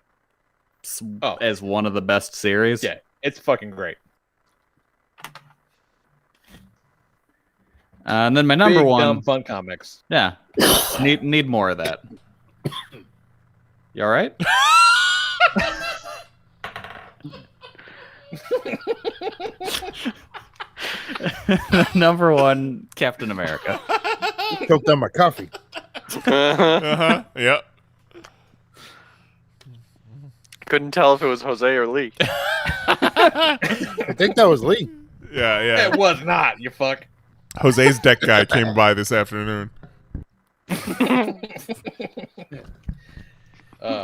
as one of the best series. Yeah, it's fucking great. And then my number Big, 1, dumb, fun comics. Yeah, need more of that. You all right? Number 1, Captain America. Choked on my coffee. Yep. Couldn't tell if it was Jose or Lee. I think that was Lee. Yeah. It was not, you fuck. Jose's deck guy came by this afternoon.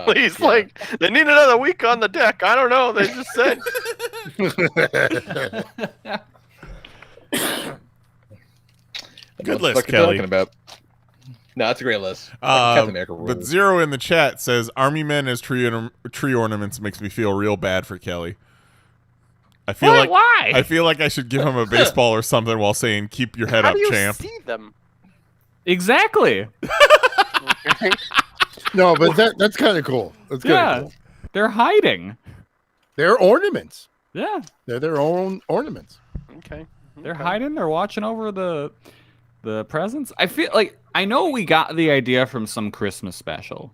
Lee's like, they need another week on the deck. I don't know. They just said. Good What list, the fuck are you Kelly. talking about? No, that's a great list. Captain America But rules. Zero in the chat says Army Men as tree ornaments makes me feel real bad for Kelly. I feel Why? I feel like I should give him a baseball or something while saying "Keep your head How up, do you champ." see them? Exactly. No, but that's kind of cool. That's kind of cool. They're hiding. They're ornaments. Yeah, They're their own ornaments. Okay. they're hiding. They're watching over the presents. I feel like I know we got the idea from some Christmas special.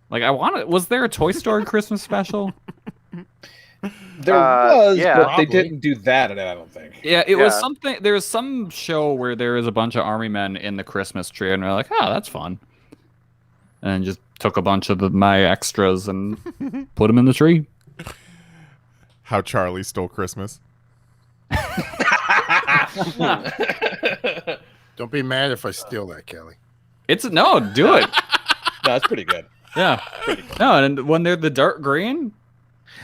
Like was there a Toy Story Christmas special? There was, yeah, but probably. they didn't do that, I don't think. Yeah, it was something. There was some show where there was a bunch of army men in the Christmas tree, and they're like, "Oh, that's fun," and just took a bunch of my extras and put them in the tree. How Charlie Stole Christmas. Don't be mad if I steal that, Kelly. No, do it. No, that's pretty good. Yeah, no, and when they're the dark green,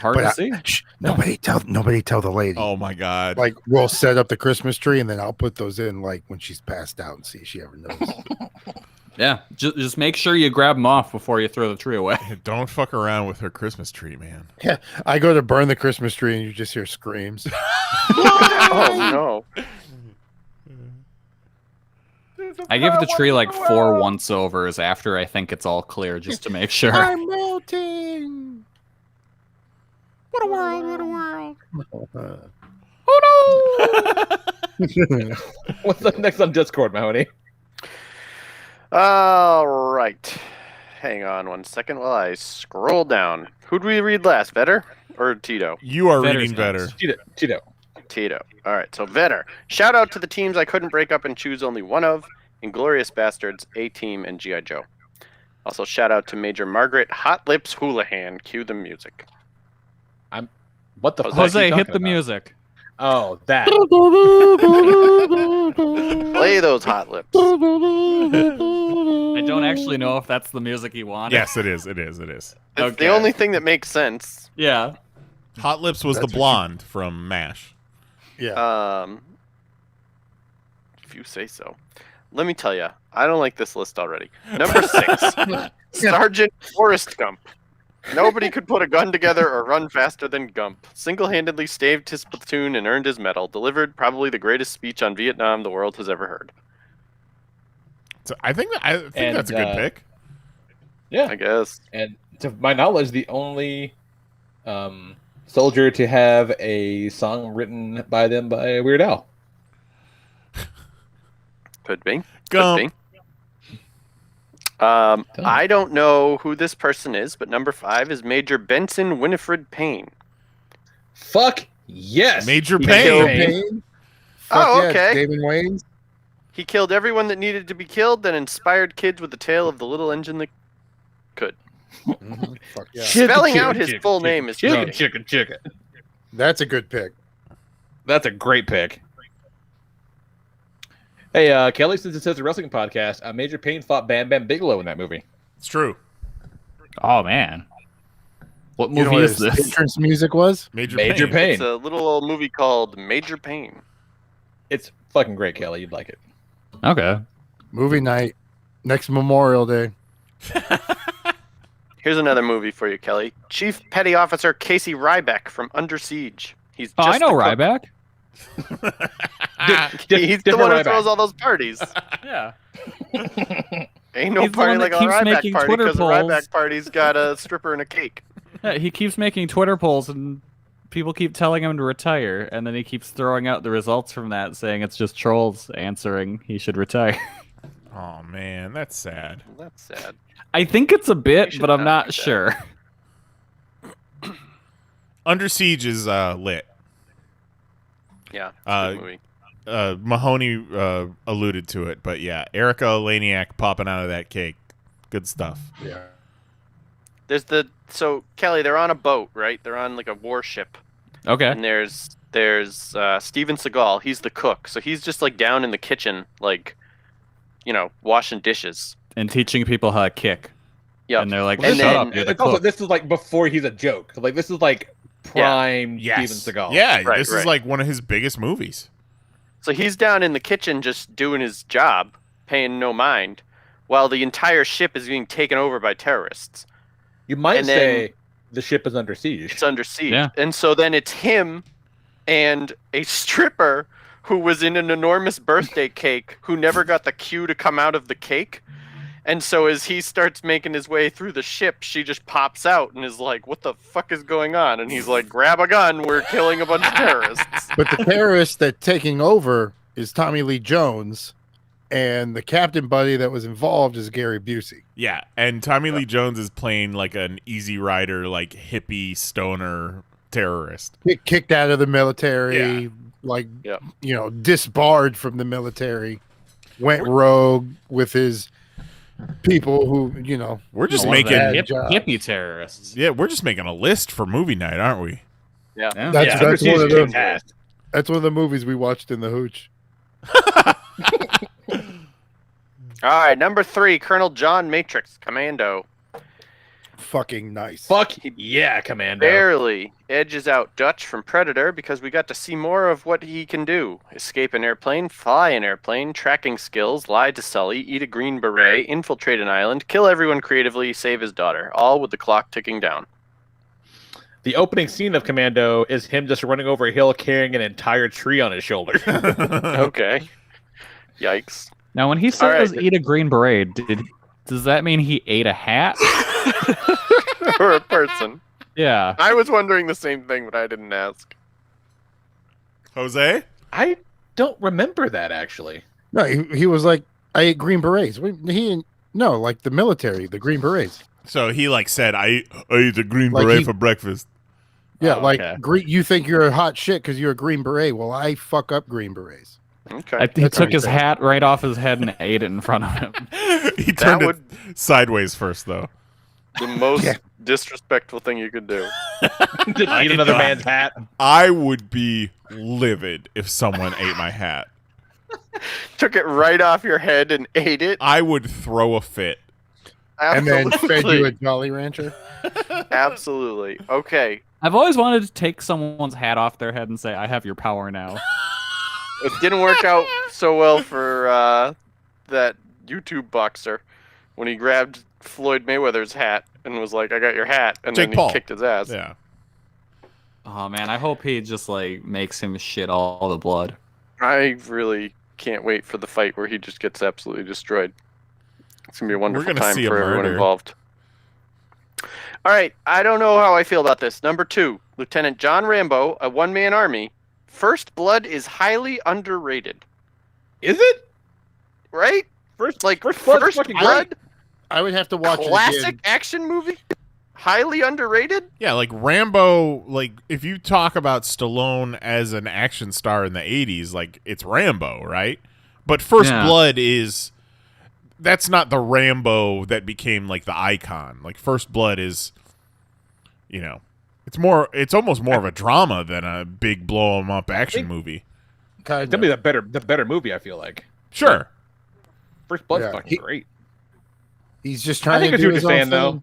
hard to see. Nobody tell the lady. Oh my God! Like we'll set up the Christmas tree and then I'll put those in like when she's passed out and see if she ever knows. Yeah, just make sure you grab them off before you throw the tree away. Don't fuck around with her Christmas tree, man. Yeah, I go to burn the Christmas tree and you just hear screams. Oh no! I give the tree like 4 once-overs after I think it's all clear, just to make sure. I'm melting. What a world! What a world! Oh no! What's up next on Discord, Mahoney? All right. Hang on 1 second while I scroll down. Who'd we read last, Vetter or Tito? You are Vetter's reading better. Tito. Tito. All right, so Vetter. Shout out to the teams I couldn't break up and choose only one of: Inglorious Bastards, A-Team, and G.I. Joe. Also, shout out to Major Margaret Hot Lips Houlihan. Cue the music. What the fuck? Jose, hit the music. Oh, that. Play those hot lips. I don't actually know if that's the music he wanted. Yes, it is. It is. It is. It's the only thing that makes sense. Yeah. Hot Lips was the blonde from MASH. Yeah. If you say so. Let me tell you, I don't like this list already. Number 6, Sergeant Forrest Gump. Nobody could put a gun together or run faster than Gump. Single-handedly staved his platoon and earned his medal. Delivered probably the greatest speech on Vietnam the world has ever heard. So I think that's a good pick. Yeah, I guess. And to my knowledge, the only soldier to have a song written by them by Weird Al. Could be. Gump. Could be. I don't know who this person is, but number 5 is Major Benson Winifred Payne. Fuck yes. Major He Payne. killed Payne. Oh, Fuck okay. Damon Wayans. He killed everyone that needed to be killed, then inspired kids with the tale of the little engine that could. Fuck yeah. Spelling out his full name is chicken. That's a good pick. That's a great pick. Hey, Kelly, since it says a wrestling podcast, Major Payne fought Bam Bam Bigelow in that movie. It's true. Oh man, what You know movie what is his this? entrance music was? Major Major Payne. Payne. It's a little old movie called Major Payne. It's fucking great, Kelly. You'd like it. Okay. Movie night. Next Memorial Day. Here's another movie for you, Kelly. Chief Petty Officer Casey Ryback from Under Siege. He's Oh, just I know the cook. Ryback. He's the one who throws all those parties. Yeah. Ain't no He's the party one that like a keeps Ryback making party Twitter because a polls. Ryback party's got a stripper and a cake. Yeah, he keeps making Twitter polls and people keep telling him to retire, and then he keeps throwing out the results from that, saying it's just trolls answering he should retire. Oh man, that's sad. That's sad. I think it's a bit, should but I'm not not do that. sure. Under Siege is lit. Yeah, it's a good movie. Mahoney alluded to it, but yeah, Erica Laniak popping out of that cake. Good stuff. Yeah. So Kelly, they're on a boat, right? They're on like a warship, Okay. and there's Steven Seagal. He's the cook, so he's just like down in the kitchen, like, washing dishes. And teaching people how to kick. Yep. And they're like, And shut then- up, you're the It's also, cook. this is like before he's a joke. Like this is like prime Yes. Steven Seagal. Yeah, Right, this is right. like one of his biggest movies. So he's down in the kitchen just doing his job, paying no mind, while the entire ship is being taken over by terrorists. You might And then- say the ship is under siege. It's under siege. Yeah. And so then it's him and a stripper who was in an enormous birthday cake who never got the cue to come out of the cake. And so as he starts making his way through the ship, she just pops out and is like, what the fuck is going on? And he's like, grab a gun, we're killing a bunch of terrorists. But the terrorist that's taking over is Tommy Lee Jones, and the captain buddy that was involved is Gary Busey. Yeah, and Tommy Lee Jones is playing like an Easy Rider, like hippie stoner terrorist. Get kicked out of the military, Yeah. disbarred from the military, went rogue with his people who, We're just One of making bad jobs. hippie terrorists. yeah, we're just making a list for movie night, aren't we? Yeah. That's Under Siege one of is the fantastic. that's one of the movies we watched in the hooch. All right, number 3, Colonel John Matrix, Commando. Fucking nice. Fuck yeah, Commando. Barely edges out Dutch from Predator because we got to see more of what he can do. Escape an airplane, fly an airplane, tracking skills, lie to Sully, eat a green beret, infiltrate an island, kill everyone creatively, save his daughter, all with the clock ticking down. The opening scene of Commando is him just running over a hill carrying an entire tree on his shoulder. Okay. Yikes. Now, when he All says right. eat a green beret, does that mean he ate a hat? Or a person. Yeah. I was wondering the same thing, but I didn't ask. Jose? I don't remember that actually. No, he was like, I ate green berets. Like the military, the green berets. So he like said, I ate a green Like beret he- for breakfast. Yeah, Oh, okay. you think you're a hot shit because you're a green beret. Well, I fuck up green berets. Okay. He That's took what his he said. hat right off his head and ate it in front of him. He turned would- it sideways first, though. The most Yeah. disrespectful thing you could do. Just eat another man's hat. I would be livid if someone ate my hat. Took it right off your head and ate it. I would throw a fit. And then fed Absolutely. you a Jolly Rancher. Absolutely. Okay. I've always wanted to take someone's hat off their head and say, I have your power now. It didn't work out so well for that YouTube boxer when he grabbed Floyd Mayweather's hat and was like, I got your hat. And Jake then he Paul. kicked his ass. Yeah. Oh, man, I hope he just, makes him shit all the blood. I really can't wait for the fight where he just gets absolutely destroyed. It's going to be a wonderful gonna time see a for everyone murder. involved. All right. I don't know how I feel about this. Number 2, Lieutenant John Rambo, a one-man army. First Blood is highly underrated. Is it? Right? First Like, Blood's First fucking Blood, I would have to watch it classic again. action movie? highly underrated. Yeah, like Rambo. Like if you talk about Stallone as an action star in the '80s, like it's Rambo, right? But First Blood is. That's not the Rambo that became like the icon. Like First Blood is, it's almost more of a drama than a big blow 'em up action movie. It's definitely the better movie. I feel like. Sure. First Blood's fucking great. He's just trying to do his own thing. Though.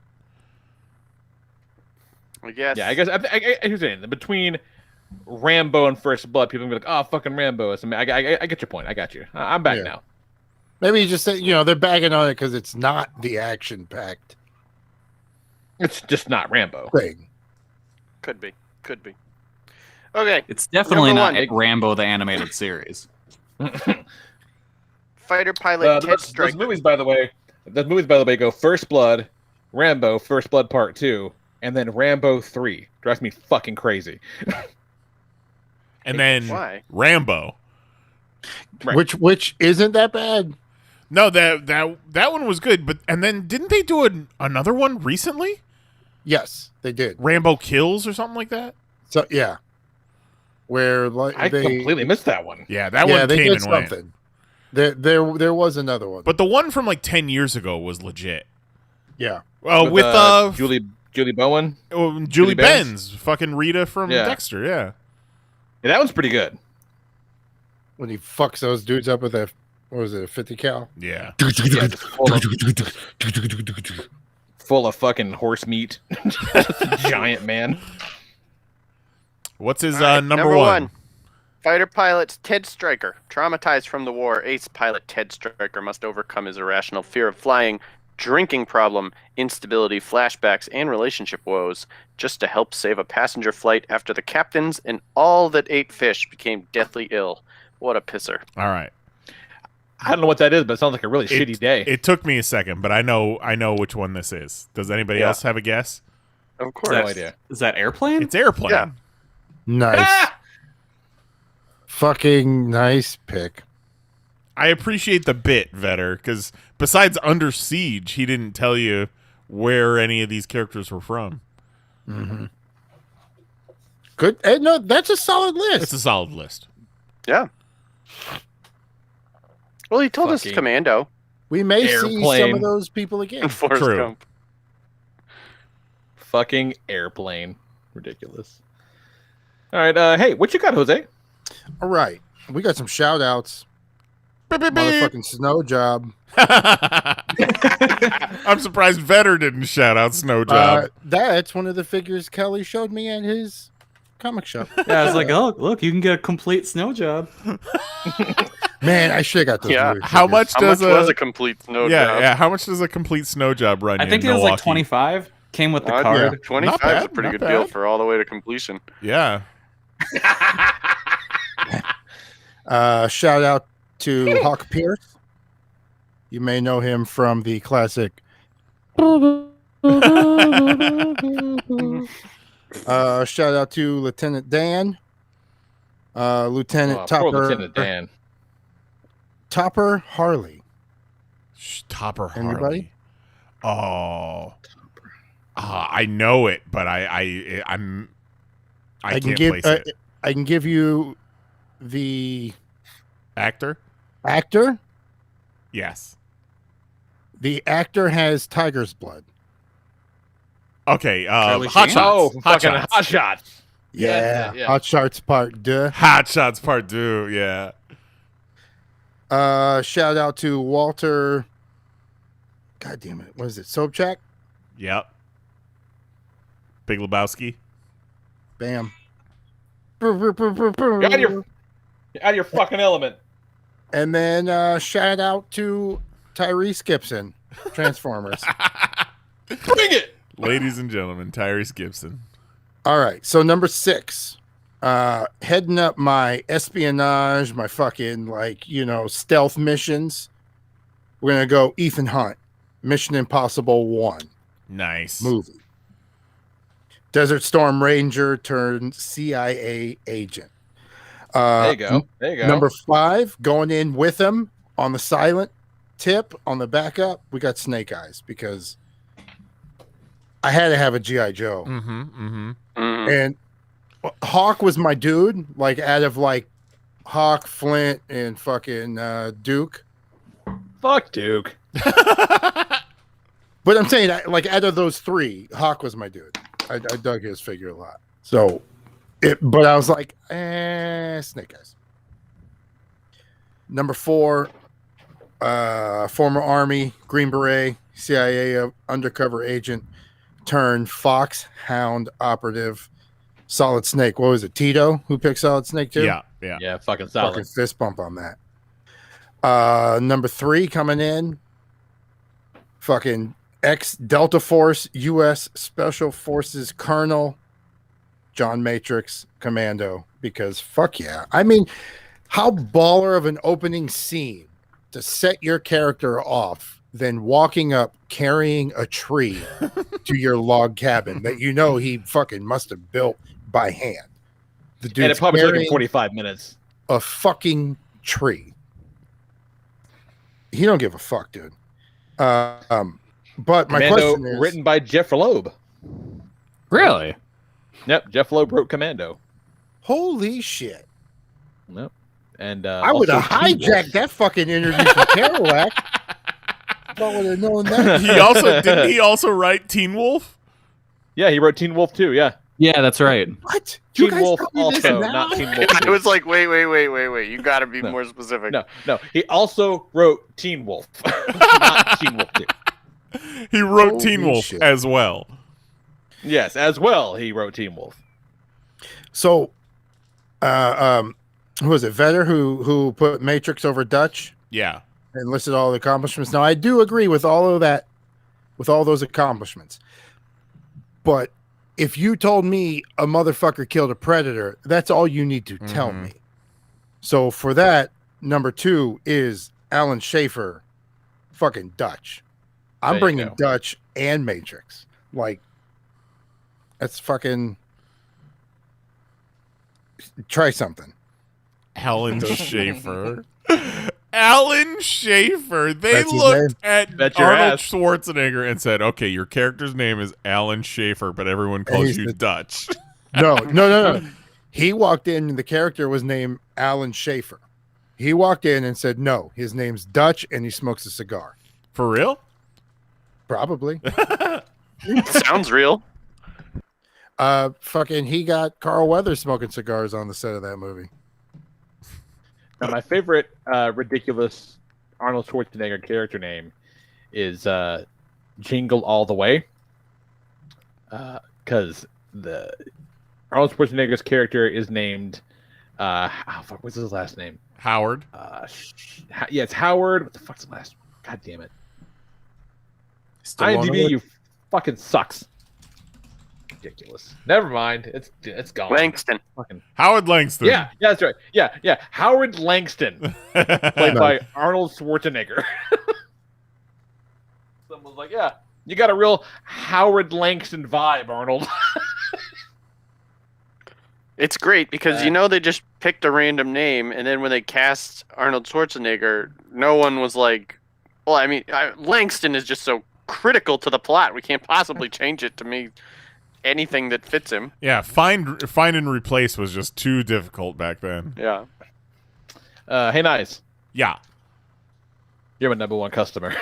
I guess. Yeah, I guess. I here's the thing. Between Rambo and First Blood, people are gonna be like, "Oh, fucking Rambo." I get your point. I got you. I'm back now. Maybe you just say, they're bagging on it because it's not the action-packed. It's just not Rambo. Thing. Could be. Okay. It's definitely not Rambo the animated series. Fighter pilot Ted Stryker. Those movies, by the way, go First Blood, Rambo, First Blood Part 2, and then Rambo 3. Drives me fucking crazy. And then Rambo. Right. Which isn't that bad. No, that one was good, and then didn't they do another one recently? Yes, they did. Rambo Kills or something like that. So yeah, where I completely missed that one. Yeah, that one came and something. Went. There was another one, but the one from like 10 years ago was legit. Yeah. Well, with Julie Bowen, Julie Benz, fucking Rita from Dexter. Yeah, that one's pretty good. When he fucks those dudes up with a 50 cal? Yeah. Full of fucking horse meat. Giant man. What's his number one? Fighter pilot Ted Stryker. Traumatized from the war, ace pilot Ted Stryker must overcome his irrational fear of flying, drinking problem, instability, flashbacks, and relationship woes just to help save a passenger flight after the captains and all that ate fish became deathly ill. What a pisser. All right. I don't know what that is, but it sounds like a really shitty day. It took me a second, but I know which one this is. Does anybody else have a guess? Of course. No idea. Is that Airplane? It's Airplane. Yeah. Nice. Fucking nice pick. I appreciate the bit, Vetter, because besides Under Siege, he didn't tell you where any of these characters were from. Mm-hmm. Good. No, that's a solid list. It's a solid list. Yeah. Well, he told us Commando. We may see some of those people again. Forrest Gump. Fucking Airplane. Ridiculous. All right. Hey, what you got, Jose? All right. We got some shout outs. Motherfucking Snow Job. I'm surprised Vetter didn't shout out Snow Job. That's one of the figures Kelly showed me at his comic shop. Yeah, I was like, oh, look, you can get a complete Snow Job. Man, I should have got those. Yeah. How much was a complete Snow Job? Yeah, how much does a complete Snow Job run? I think it was like 25. Came with the card. Yeah. 25 is a pretty good deal for all the way to completion. Yeah. Shout out to Hawk Pierce. You may know him from the classic. Shout out to Lieutenant Dan. Lieutenant Topper Harley. Topper Harley. Anybody? Oh. I know it, but I can't place it. I can give you the actor. Yes. The actor has tiger's blood. Okay, Hot Shots. Oh, fucking Hot Shots. Yeah. Hot Shots Part 2. Hot Shots Part 2, yeah. Shout out to Walter. God damn it. What is it? Sobchak? Yep. Big Lebowski. Bam. You're out of your fucking element. And then shout out to Tyrese Gibson, Transformers. Bring it! Ladies and gentlemen, Tyrese Gibson. All right, so number 6. Heading up my espionage, my fucking, stealth missions. We're going to go Ethan Hunt, Mission Impossible 1. Nice. Movie. Desert Storm Ranger turned CIA agent. There you go. Number 5, going in with him on the silent tip, on the backup, we got Snake Eyes, because I had to have a GI Joe, and Hawk was my dude. Like out of like Hawk, Flint, and fucking Duke. Fuck Duke. But I'm saying, like, out of those three, Hawk was my dude. I dug his figure a lot. So, but I was like, Snake Eyes. Number 4, former Army, Green Beret, CIA undercover agent, turned Foxhound operative, Solid Snake. What was it, Tito, who picked Solid Snake too? Yeah, fucking solid. Fucking fist bump on that. Number 3 coming in, fucking ex-Delta Force U.S. Special Forces Colonel John Matrix Commando, because fuck yeah. I mean, how baller of an opening scene to set your character off than walking up carrying a tree to your log cabin that you know he fucking must have built by hand. The dude's and it probably took him carrying 45 minutes. a fucking tree. He don't give a fuck, dude. But my Commando, question is, written by Jeff Loeb. Really? Yep, Jeff Loeb wrote Commando. holy shit. Yep. And I would have hijacked that fucking interview from Kerouac. I would have known that. Didn't he also write Teen Wolf? Yeah, he wrote Teen Wolf too, yeah. Yeah, that's right. What? Teen Wolf also, not Teen Wolf 2. I was like, wait. You got to be more specific. No. He also wrote Teen Wolf, not Teen Wolf 2. He wrote Teen Wolf as well. Yes, as well. He wrote Teen Wolf. So, who was it? Vetter who put Matrix over Dutch? Yeah, and listed all the accomplishments. Now, I do agree with all of that, with all those accomplishments. But if you told me a motherfucker killed a predator, that's all you need to tell me. So for that, number 2 is Alan Schaefer, fucking Dutch. I'm bringing Dutch and Matrix. Like, that's fucking. Try something. Alan Schaefer. Alan Schaefer. They That's his looked name? at Bet your Arnold ass. Schwarzenegger and said, okay, your character's name is Alan Schaefer, but everyone calls he's you the- Dutch. No. He walked in and the character was named Alan Schaefer. He walked in and said, no, his name's Dutch and he smokes a cigar. For real? Probably. Sounds real. Fucking, he got Carl Weathers smoking cigars on the set of that movie. Now, my favorite ridiculous Arnold Schwarzenegger character name is Jingle All the Way. Because the Arnold Schwarzenegger's character is named what's his last name? Howard. Yeah, it's Howard. What the fuck's his last? God damn it! Stallone IMDb, Award? you fucking sucks. Ridiculous. Never mind. It's gone. Langston. Fucking Howard Langston. yeah, that's right. Yeah. Howard Langston, played by Arnold Schwarzenegger. Someone was like, "Yeah, you got a real Howard Langston vibe, Arnold." It's great because they just picked a random name, and then when they cast Arnold Schwarzenegger, no one was like, "Well, I mean, Langston is just so critical to the plot. We can't possibly change it to me anything that fits him." Yeah, find and replace was just too difficult back then. Yeah. Hey, Knize. Yeah. You're my #1 customer.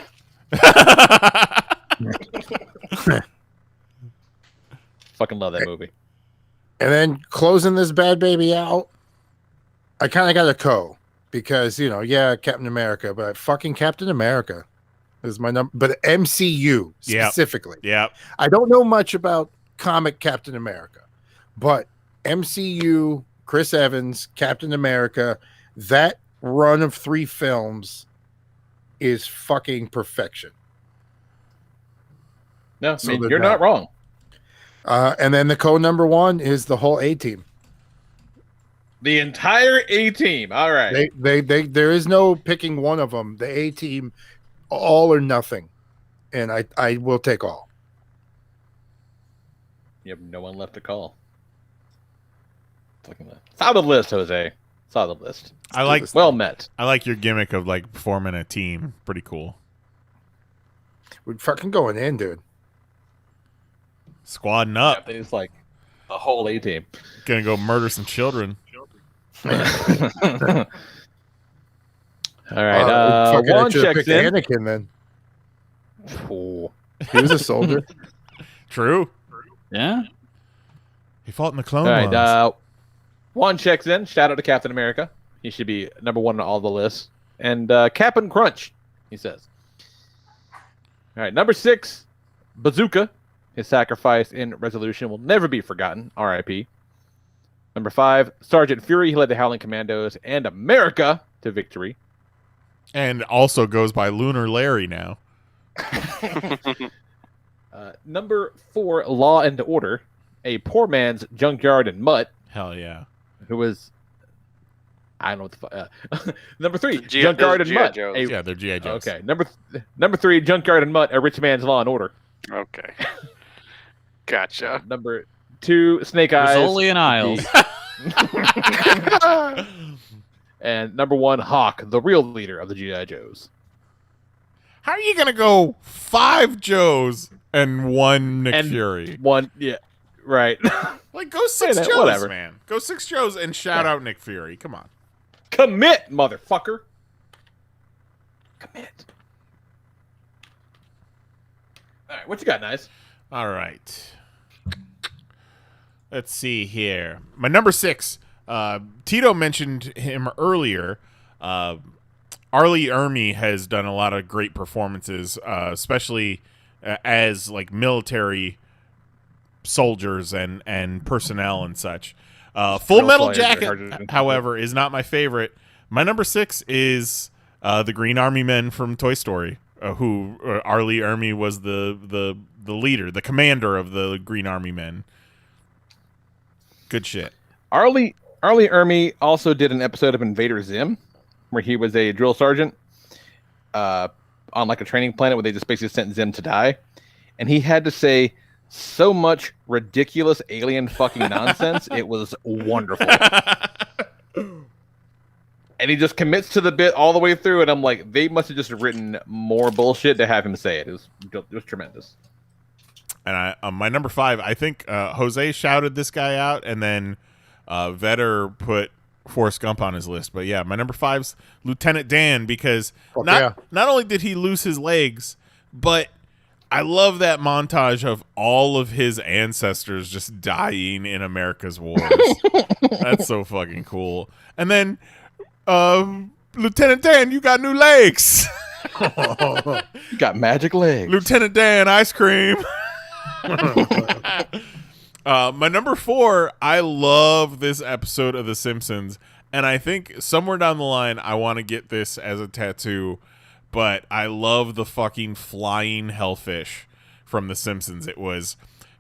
Fucking love that movie. And then closing this bad baby out, I kind of got a because, Captain America, but fucking Captain America is my number. But MCU specifically. Yeah. I don't know much about comic Captain America, but MCU, Chris Evans, Captain America, that run of 3 films is fucking perfection. No, I mean, you're not wrong. And then the number 1 is the whole A-Team. The entire A-Team. All right. There is no picking one of them. The A-Team, all or nothing. And I will take all. You have no one left to call. Solid list, Jose. Solid list. Well met. I like your gimmick of like forming a team. Pretty cool. We're fucking going in, dude. Squadding up. Yeah, it's like the whole A team. Gonna go murder some children. All right. Fucking, I Juan should have checks picked in. Anakin then. Oh. He was a soldier. True. Yeah. He fought in the Clone All right. Wars. Juan checks in. Shout out to Captain America. He should be number one on all the lists. And Cap'n Crunch, he says. All right. Number 6, Bazooka. His sacrifice in Resolution will never be forgotten. R.I.P. Number 5, Sergeant Fury. He led the Howling Commandos and America to victory. And also goes by Lunar Larry now. Number 4, Law and Order. A poor man's Junkyard and Mutt. Hell yeah. Who was... I don't know what the fuck. Number 3, G- Junkyard and G.I. Mutt. Joes. Yeah, they're G.I. Joes. Okay. Number 3, Junkyard and Mutt. A rich man's Law and Order. Okay. Gotcha. Number 2, Snake Eyes. Rizzoli and Isles. And number 1, Hawk, the real leader of the G.I. Joes. How are you gonna go 5 Joes and 1 Nick Fury? One, yeah, right. Like, go 6 Joes, whatever. man. Go 6 Joes and shout out Nick Fury. Come on. Commit, motherfucker. Commit. All right, what you got, Knize? All right. Let's see here. My number 6. Tito mentioned him earlier. Arlie Ermy has done a lot of great performances, especially as like military soldiers and personnel and such. Full Metal Jacket, however, is not my favorite. My number 6 is the Green Army Men from Toy Story, who Arlie Ermy was the leader, the commander of the Green Army Men. Good shit. Arlie Ermy also did an episode of Invader Zim, where he was a drill sergeant on like a training planet where they just basically sent Zim to die, and he had to say so much ridiculous alien fucking nonsense. It was wonderful. And he just commits to the bit all the way through, and I'm like, they must have just written more bullshit to have him say it. It was tremendous. And my number 5, I think Jose shouted this guy out, and then Vetter put Forrest Gump on his list. But yeah, my number 5's Lieutenant Dan, because not only did he lose his legs, but I love that montage of all of his ancestors just dying in America's wars. That's so fucking cool. And then, Lieutenant Dan, you got new legs. You got magic legs. Lieutenant Dan, ice cream. My number 4, I love this episode of The Simpsons, and I think somewhere down the line I want to get this as a tattoo, but I love the fucking flying hellfish from The Simpsons. It was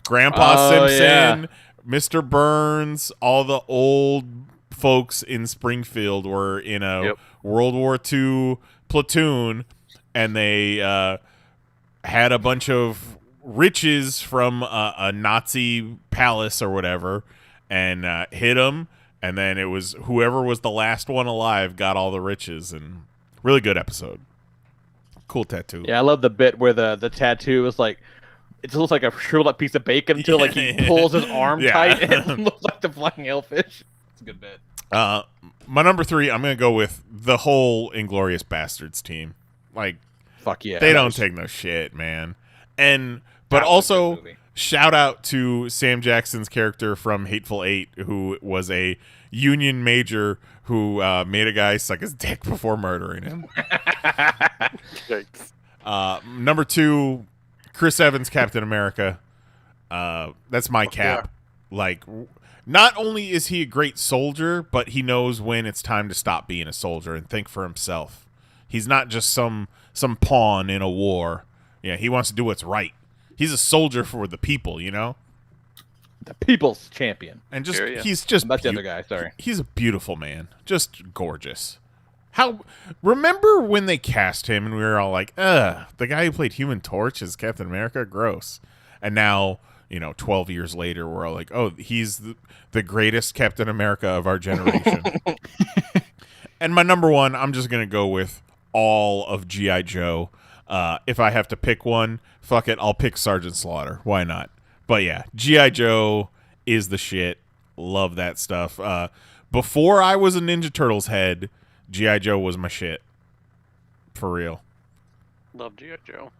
Grandpa Simpson, Mr. Burns, all the old folks in Springfield were in a World War II platoon, and they had a bunch of riches from a Nazi palace or whatever, and hit them, and then it was whoever was the last one alive got all the riches. And really good episode. Cool tattoo. Yeah, I love the bit where the tattoo is like, it looks like a shriveled up piece of bacon until like he pulls his arm tight and it looks like the flying hellfish. It's a good bit. My number 3, I'm gonna go with the whole Inglourious Bastards team. Like, fuck yeah, they don't take no shit, man. But also, shout out to Sam Jackson's character from Hateful Eight, who was a Union major who made a guy suck his dick before murdering him. Number 2, Chris Evans, Captain America. That's my cap. Yeah. Like, not only is he a great soldier, but he knows when it's time to stop being a soldier and think for himself. He's not just some pawn in a war. Yeah, he wants to do what's right. He's a soldier for the people, you know? The people's champion. And just he's just that's the other guy, sorry. He's a beautiful man. Just gorgeous. Remember when they cast him and we were all like, the guy who played Human Torch is Captain America? Gross. And now, 12 years later, we're all like, oh, he's the greatest Captain America of our generation. And my number 1, I'm just going to go with all of G.I. Joe. If I have to pick one, fuck it, I'll pick Sergeant Slaughter. Why not? But yeah, G.I. Joe is the shit. Love that stuff. Before I was a Ninja Turtles head, G.I. Joe was my shit. For real. Love G.I. Joe.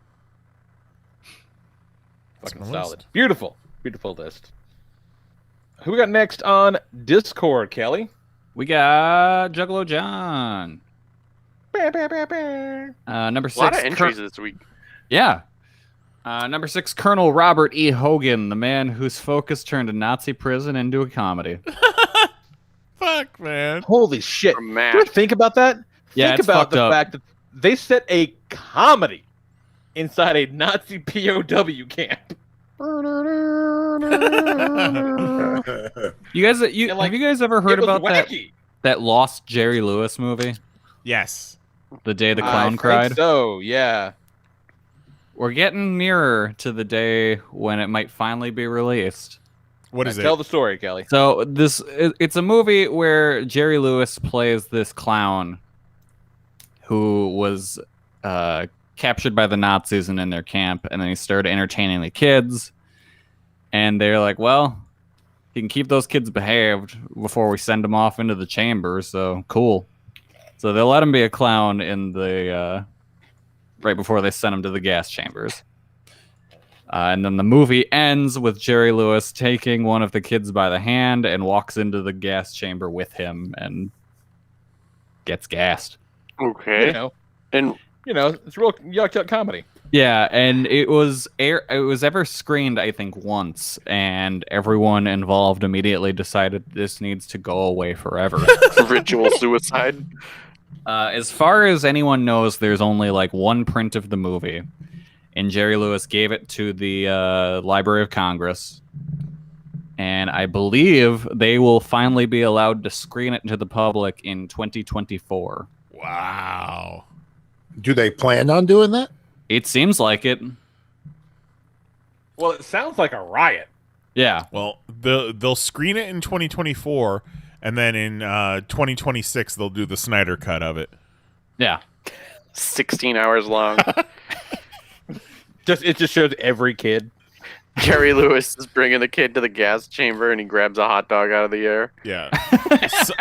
Fucking solid. Beautiful. Beautiful list. Who we got next on Discord, Kelly? We got Juggalo John. Number 6. A lot of entries this week. Yeah. Number 6, Colonel Robert E. Hogan, the man whose focus turned a Nazi prison into a comedy. Fuck, man. Holy shit. From Matt. Do you think about that? Yeah, think it's about fucked the up. fact that they set a comedy inside a Nazi POW camp. You guys, And, have you guys ever heard it was about wacky. that lost Jerry Lewis movie? Yes. The Day the I Clown think Cried? So, yeah. We're getting nearer to the day when it might finally be released. What is it? Tell the story, Kelly. So it's a movie where Jerry Lewis plays this clown who was captured by the Nazis and in their camp, and then he started entertaining the kids. And they're like, well, he can keep those kids behaved before we send them off into the chamber, so cool. So they'll let him be a clown in the right before they send him to the gas chambers. And then the movie ends with Jerry Lewis taking one of the kids by the hand and walks into the gas chamber with him and gets gassed. Okay. You know, And it's real yuck comedy. Yeah, and it was ever screened, I think, once, and everyone involved immediately decided this needs to go away forever. ritual suicide. As far as anyone knows, there's only like one print of the movie, and Jerry Lewis gave it to the Library of Congress, and I believe they will finally be allowed to screen it to the public in 2024. Wow. Do they plan on doing that? It seems like it. Well, it sounds like a riot. Yeah. Well, they'll screen it in 2024, and then in 2026 they'll do the Snyder cut of it. Yeah. 16 hours long. It just shows every kid. Jerry Lewis is bringing the kid to the gas chamber and he grabs a hot dog out of the air. Yeah.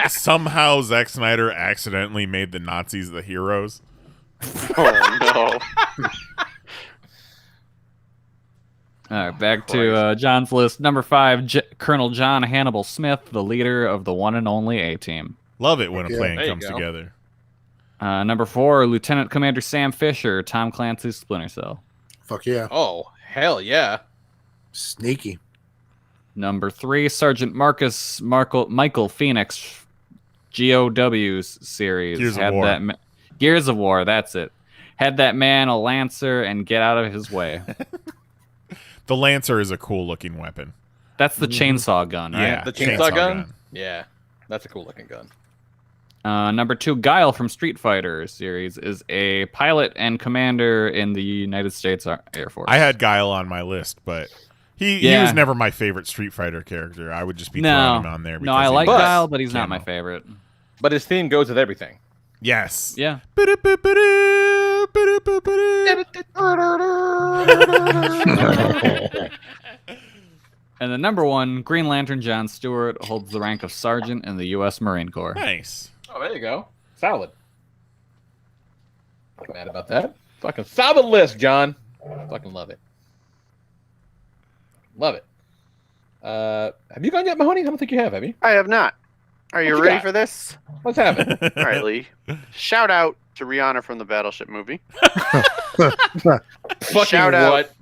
Somehow Zack Snyder accidentally made the Nazis the heroes. Oh, no. All right, back to John's list. Number 5, Colonel John Hannibal Smith, the leader of the one and only A-Team. Love it when a plan There you comes go. together. Number 4, Lieutenant Commander Sam Fisher, Tom Clancy's Splinter Cell. Fuck yeah. Oh, hell yeah. Sneaky. Number 3, Sergeant Michael Phoenix, GOW's series. Gears of War. Gears of War, that's it. Had that man a Lancer and get out of his way. The Lancer is a cool looking weapon. That's the chainsaw gun, right? Yeah, The chainsaw gun? Yeah. That's a cool looking gun. Number 2, Guile from Street Fighter series is a pilot and commander in the United States Air Force. I had Guile on my list, but he was never my favorite Street Fighter character. I would just be throwing him on there. No, I like Guile, but he's not my favorite. But his theme goes with everything. Yes. Yeah. And the number 1, Green Lantern John Stewart, holds the rank of sergeant in the U.S. Marine Corps. Nice. Oh, there you go. Solid. Not mad about that. Fucking solid list, John. Fucking love it. Love it. Have you gone yet, Mahoney? I don't think you have you? I have not. Are you What you ready got? for this? Let's have it. All right, Lee. Shout out to Rihanna from the Battleship movie. Fucking Shout out. what?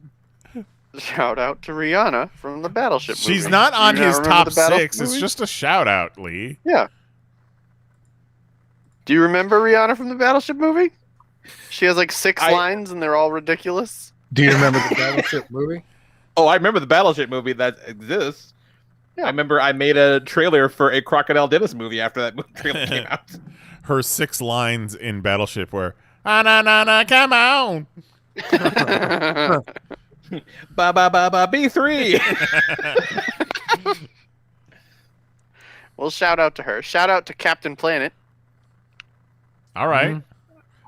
Shout out to Rihanna from the Battleship movie. She's not on Do you his remember top the Battle 6. It's movie? just a shout out, Lee. Yeah. Do you remember Rihanna from the Battleship movie? She has like 6 lines and they're all ridiculous. Do you remember the Battleship movie? Oh, I remember the Battleship movie that exists. Yeah. I remember I made a trailer for a Crocodile Dennis movie after that trailer came out. Her 6 lines in Battleship were, na, come on. Ba ba ba ba B3. Well, shout out to her. Shout out to Captain Planet. All right.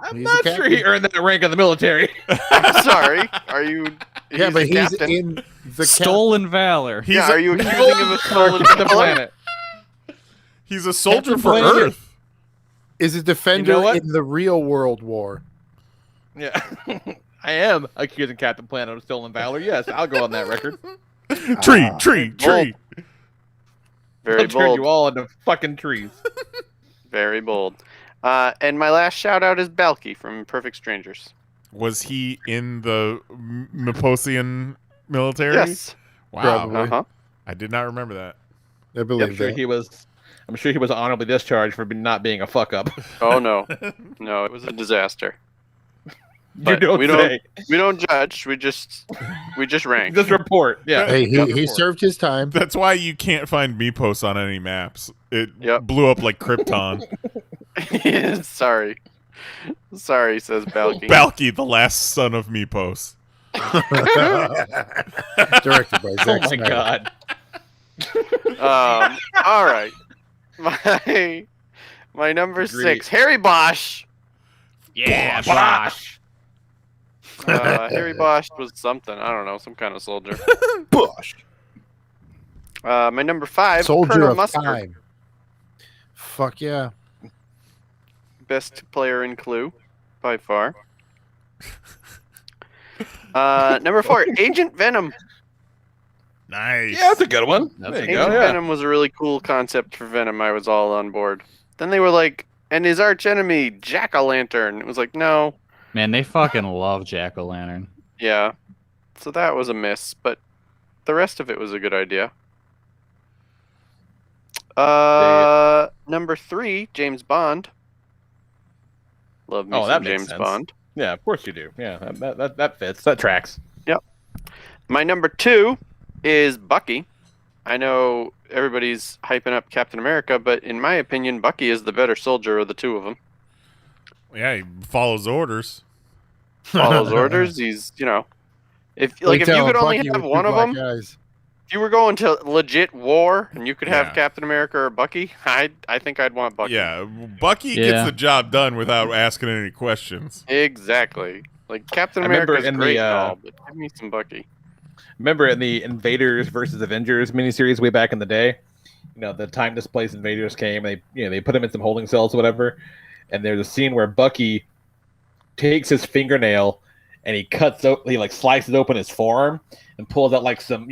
I'm not sure he earned that rank in the military. I'm sorry. Are you Yeah, but the he's captain. in the Stolen valor. Yeah, are you accusing him of stolen the planet. He's a soldier Captain for Planet Earth. is a defender You know what? in the real World War. Yeah, I am accusing Captain Planet of stolen valor. Yes, I'll go on that record. Tree. Very I'll turn bold. you all into fucking trees. Very bold. And my last shout out is Balky from Perfect Strangers. Was he in the Miposian military? Yes. Wow. Probably. Uh-huh. I did not remember that. I believe that. I'm sure he was honorably discharged for not being a fuck up. Oh no, no, it was a disaster. You But don't we say. don't judge. We just rank. Just report. Yeah. Hey, he Report. served his time. That's why you can't find Mipos on any maps. It Yep. blew up like Krypton. Sorry, says Balky. Balky, the last son of Mipos. Directed by Zack Oh my Snyder. god. All right, my number Agreed. 6, Harry Bosch. Yeah, Bosch. Harry Bosch was something. I don't know, some kind of soldier. Bush. My number 5, Soldier Colonel of Mustard. time. Fuck yeah. Best player in Clue, by far. Number 4, Agent Venom. Nice. Yeah, that's a good one. There you Agent go. Yeah. Venom was a really cool concept for Venom. I was all on board. Then they were like, and his arch enemy, Jack-o'-lantern. It was like, no. Man, they fucking love Jack-o'-lantern. Yeah. So that was a miss, but the rest of it was a good idea. Number 3, James Bond. Love me Oh, some that makes James sense. Bond. Yeah, of course you do. Yeah, that fits. That tracks. Yep. My number 2 is Bucky. I know everybody's hyping up Captain America, but in my opinion, Bucky is the better soldier of the two of them. Yeah, he follows orders. Follows orders. He's, if you could only have one of them, if you were going to legit war and you could have Captain America or Bucky, I think I'd want Bucky. Yeah, Bucky gets the job done without asking any questions. Exactly. Like Captain I remember America's in great the, and all, but give me some Bucky. Remember in the Invaders versus Avengers miniseries way back in the day, the time displaced invaders came. They put him in some holding cells or whatever, and there's a scene where Bucky takes his fingernail and he slices open his forearm and pulls out like some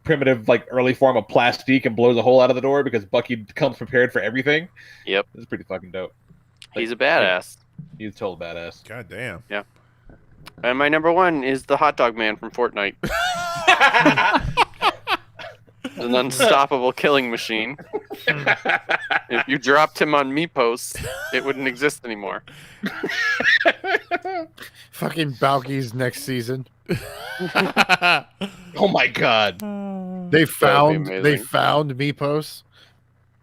primitive early form of plastique and blows a hole out of the door because Bucky comes prepared for everything. Yep, it's pretty fucking dope. He's a badass. He's a total badass. God damn. Yeah. And my number 1 is the hot dog man from Fortnite. An unstoppable killing machine. If you dropped him on Meepos, it wouldn't exist anymore. Fucking Balky's next season. Oh my god. They found amazing. Meepos.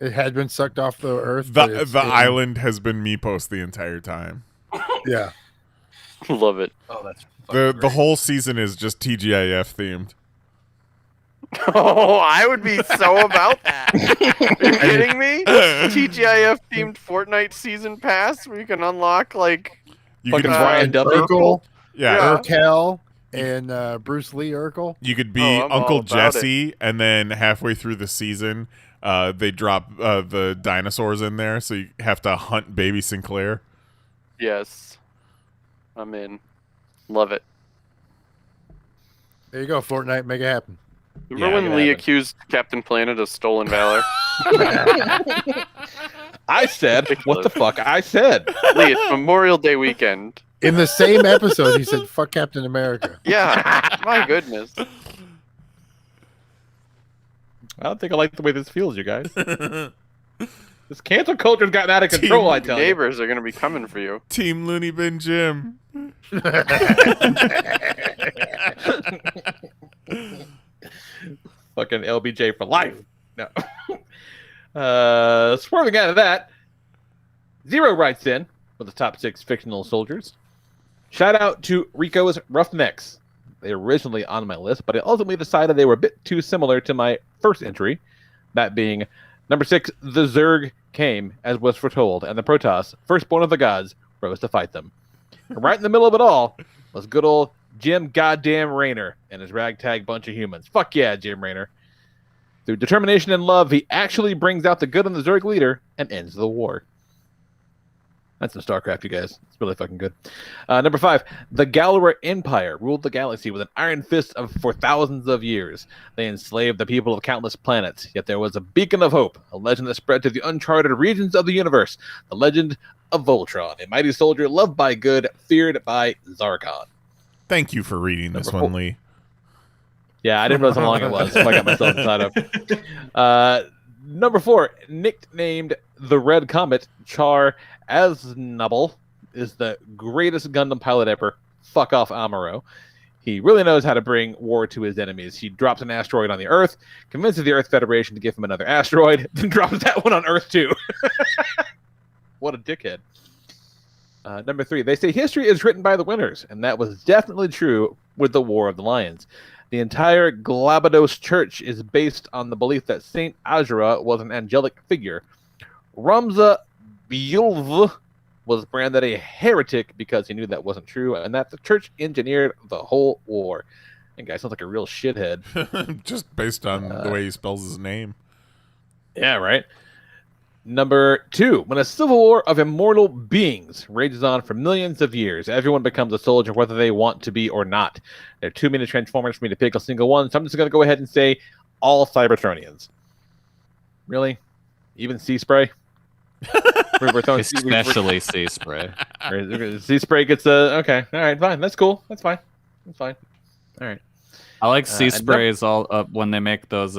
It had been sucked off the earth. The island has been Mipos the entire time. Yeah. Love it. Oh, that's the whole season is just TGIF themed. Oh, I would be so about that. Are you kidding me? TGIF themed Fortnite season pass where you can unlock You fucking could Brian Duffy. Urkel, yeah. Urkel, and Bruce Lee Urkel. You could be I'm all Uncle about Jesse, and then halfway through the season, they drop the dinosaurs in there, so you have to hunt baby Sinclair. Yes. I'm in. Love it. There you go, Fortnite. Make it happen. Remember when Lee accused Captain Planet of stolen valor? I said, what the fuck? I said. Lee, it's Memorial Day weekend. In the same episode, he said, fuck Captain America. Yeah. My goodness. I don't think I like the way this feels, you guys. This cancel culture's gotten out of control, I tell you. Neighbors are going to be coming for you. Team Looney Bin Jim. Fucking LBJ for life. No. Swerving out of that, Zero writes in with the top 6 fictional soldiers. Shout out to Rico's Roughnecks. They were originally on my list, but I ultimately decided they were a bit too similar to my first entry, that being number 6, the Zerg came, as was foretold, and the Protoss, firstborn of the gods, rose to fight them. And right in the middle of it all was good old Jim goddamn Raynor and his ragtag bunch of humans. Fuck yeah, Jim Raynor. Through determination and love, he actually brings out the good in the Zerg leader and ends the war. That's some StarCraft, you guys. It's really fucking good. Number 5, the Galra Empire ruled the galaxy with an iron fist for thousands of years. They enslaved the people of countless planets, yet there was a beacon of hope, a legend that spread to the uncharted regions of the universe, the legend of Voltron, a mighty soldier loved by good, feared by Zarkon. Thank you for reading this one, Lee. Yeah, I didn't realize how long it was, so I got myself tied up. Number 4, nicknamed the Red Comet, Char Aznable is the greatest Gundam pilot ever. Fuck off, Amuro. He really knows how to bring war to his enemies. He drops an asteroid on the Earth, convinces the Earth Federation to give him another asteroid, then drops that one on Earth too. What a dickhead. Number 3, they say history is written by the winners, and that was definitely true with the War of the Lions. The entire Glabados Church is based on the belief that Saint Azura was an angelic figure. Ramza Biulv was branded a heretic because he knew that wasn't true, and that the church engineered the whole war. And guy sounds like a real shithead. Just based on the way he spells his name. Yeah, right. Number 2, when a civil war of immortal beings rages on for millions of years, everyone becomes a soldier whether they want to be or not. There are too many Transformers for me to pick a single one, so I'm just going to go ahead and say all Cybertronians. Really? Even Sea Spray? Especially Sea Spray. Sea Spray gets a... Okay, all right, fine. That's cool. That's fine. That's fine. All right. I like Sea Sprays all up when they make those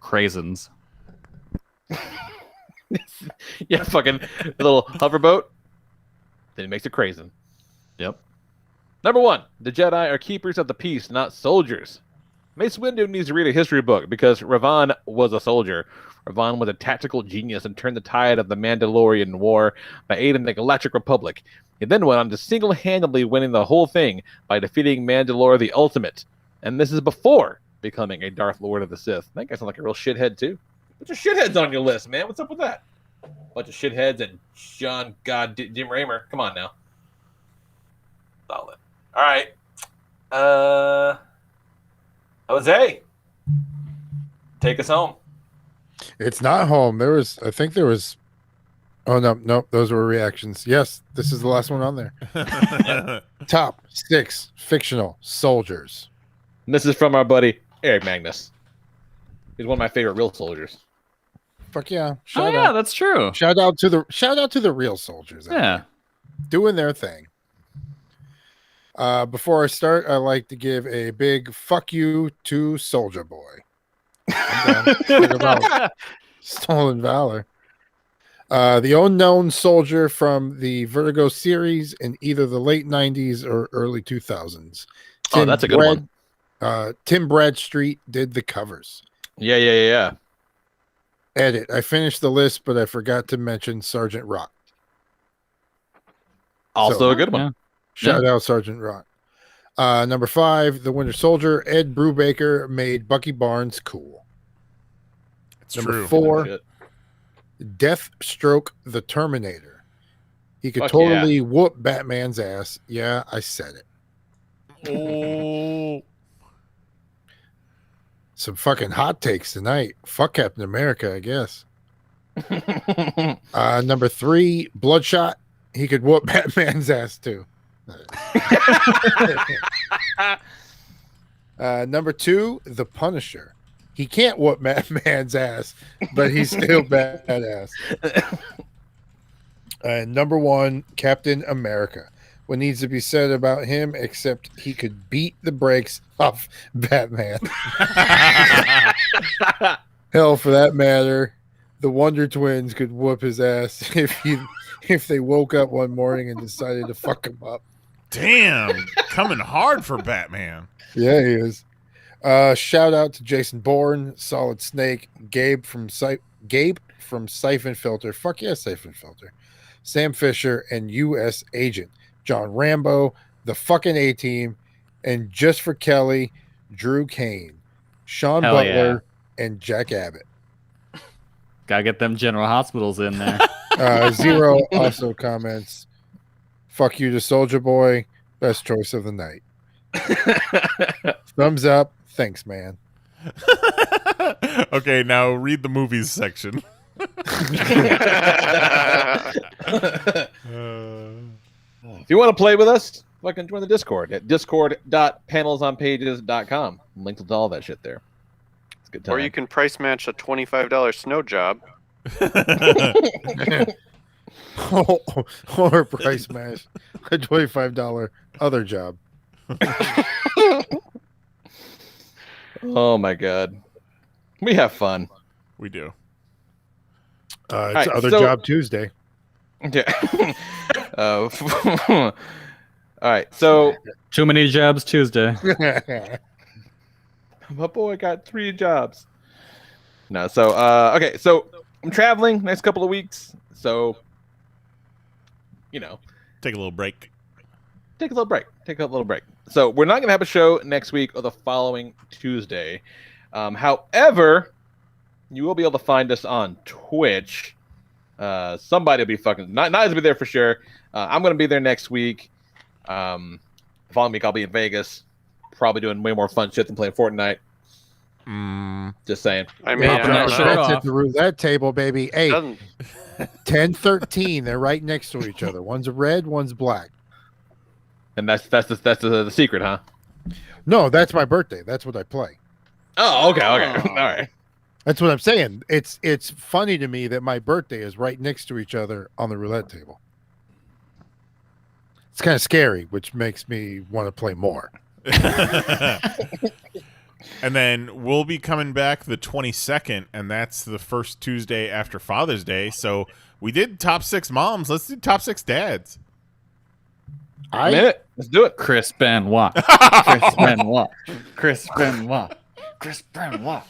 craisins. Yeah, fucking little hoverboat. Then it makes it crazy. Yep. Number 1, the Jedi are keepers of the peace, not soldiers. Mace Windu needs to read a history book because Ravan was a soldier. Ravan was a tactical genius and turned the tide of the Mandalorian War by aiding the Galactic Republic. He then went on to single-handedly winning the whole thing by defeating Mandalore the Ultimate. And this is before becoming a Darth Lord of the Sith. That guy sounds like a real shithead, too. Bunch of shitheads on your list, man. What's up with that? Bunch of shitheads and Jim Raynor. Come on now. Solid. All right. Jose, take us home. It's not home. I think there was. Oh no, those were reactions. Yes, this is the last one on there. Top 6 fictional soldiers. And this is from our buddy Eric Magnus. He's one of my favorite real soldiers. Fuck yeah! Shout out. That's true. Shout out to the real soldiers. Yeah, doing their thing. Before I start, I like to give a big fuck you to Soldier Boy. About stolen valor. The unknown soldier from the Vertigo series in either the late 90s or early 2000s. That's a good one. Tim Bradstreet did the covers. Yeah. Edit. I finished the list, but I forgot to mention Sergeant Rock. Also a good one. Yeah. Shout out Sergeant Rock. Number 5, the Winter Soldier. Ed Brubaker made Bucky Barnes cool. It's Number true. 4, Deathstroke the Terminator. He could totally whoop Batman's ass. Yeah, I said it. Oh. Some fucking hot takes tonight. Fuck Captain America, I guess. Number 3, Bloodshot. He could whoop Batman's ass too. Number 2, the Punisher. He can't whoop Batman's ass, but he's still badass. Number 1, Captain America. What needs to be said about him, except he could beat the brakes off Batman. Hell, for that matter, the Wonder Twins could whoop his ass if they woke up one morning and decided to fuck him up. Damn, coming hard for Batman. Yeah, he is. Shout out to Jason Bourne, Solid Snake, Gabe from Siphon Filter. Fuck yeah, Siphon Filter. Sam Fisher and U.S. Agent. John Rambo, the fucking A-Team, and just for Kelly, Drew Kane, Sean Butler, and Jack Abbott. Gotta get them General Hospitals in there. Zero also comments, fuck you to Soldier Boy. Best choice of the night. Thumbs up. Thanks, man. Okay, now read the movies section. If you want to play with us, fucking join the Discord at discord.panelsonpages.com. Link to all that shit there. It's a good time. Or you can price match a $25 snow job. Or price match a $25 other job. Oh my god. We have fun. We do. It's right, Other so- Job Tuesday. Yeah. All right. So Too many jobs Tuesday. my boy got 3 jobs. No, so okay, so I'm traveling next couple of weeks. So Take a little break. take a little break. So we're not gonna have a show next week or the following Tuesday. However, you will be able to find us on Twitch. Somebody will be fucking Knize will be there for sure. I'm gonna be there next week. The following week I'll be in Vegas, probably doing way more fun shit than playing Fortnite. Just saying. I mean, Popping that shit That's off. at the roulette table, baby. Hey, doesn't 10, 13. They're right next to each other. One's red, one's black. And that's the secret, huh? No, that's my birthday. That's what I play. Oh, okay. All right. That's what I'm saying. It's funny to me that my birthday is right next to each other on the roulette table. It's kind of scary, which makes me want to play more. And then we'll be coming back the 22nd, and that's the first Tuesday after Father's Day. So we did top 6 moms. Let's do top 6 dads. I'm in it. Let's do it. Chris Benoit. Chris Benoit. Chris Benoit. Chris Benoit.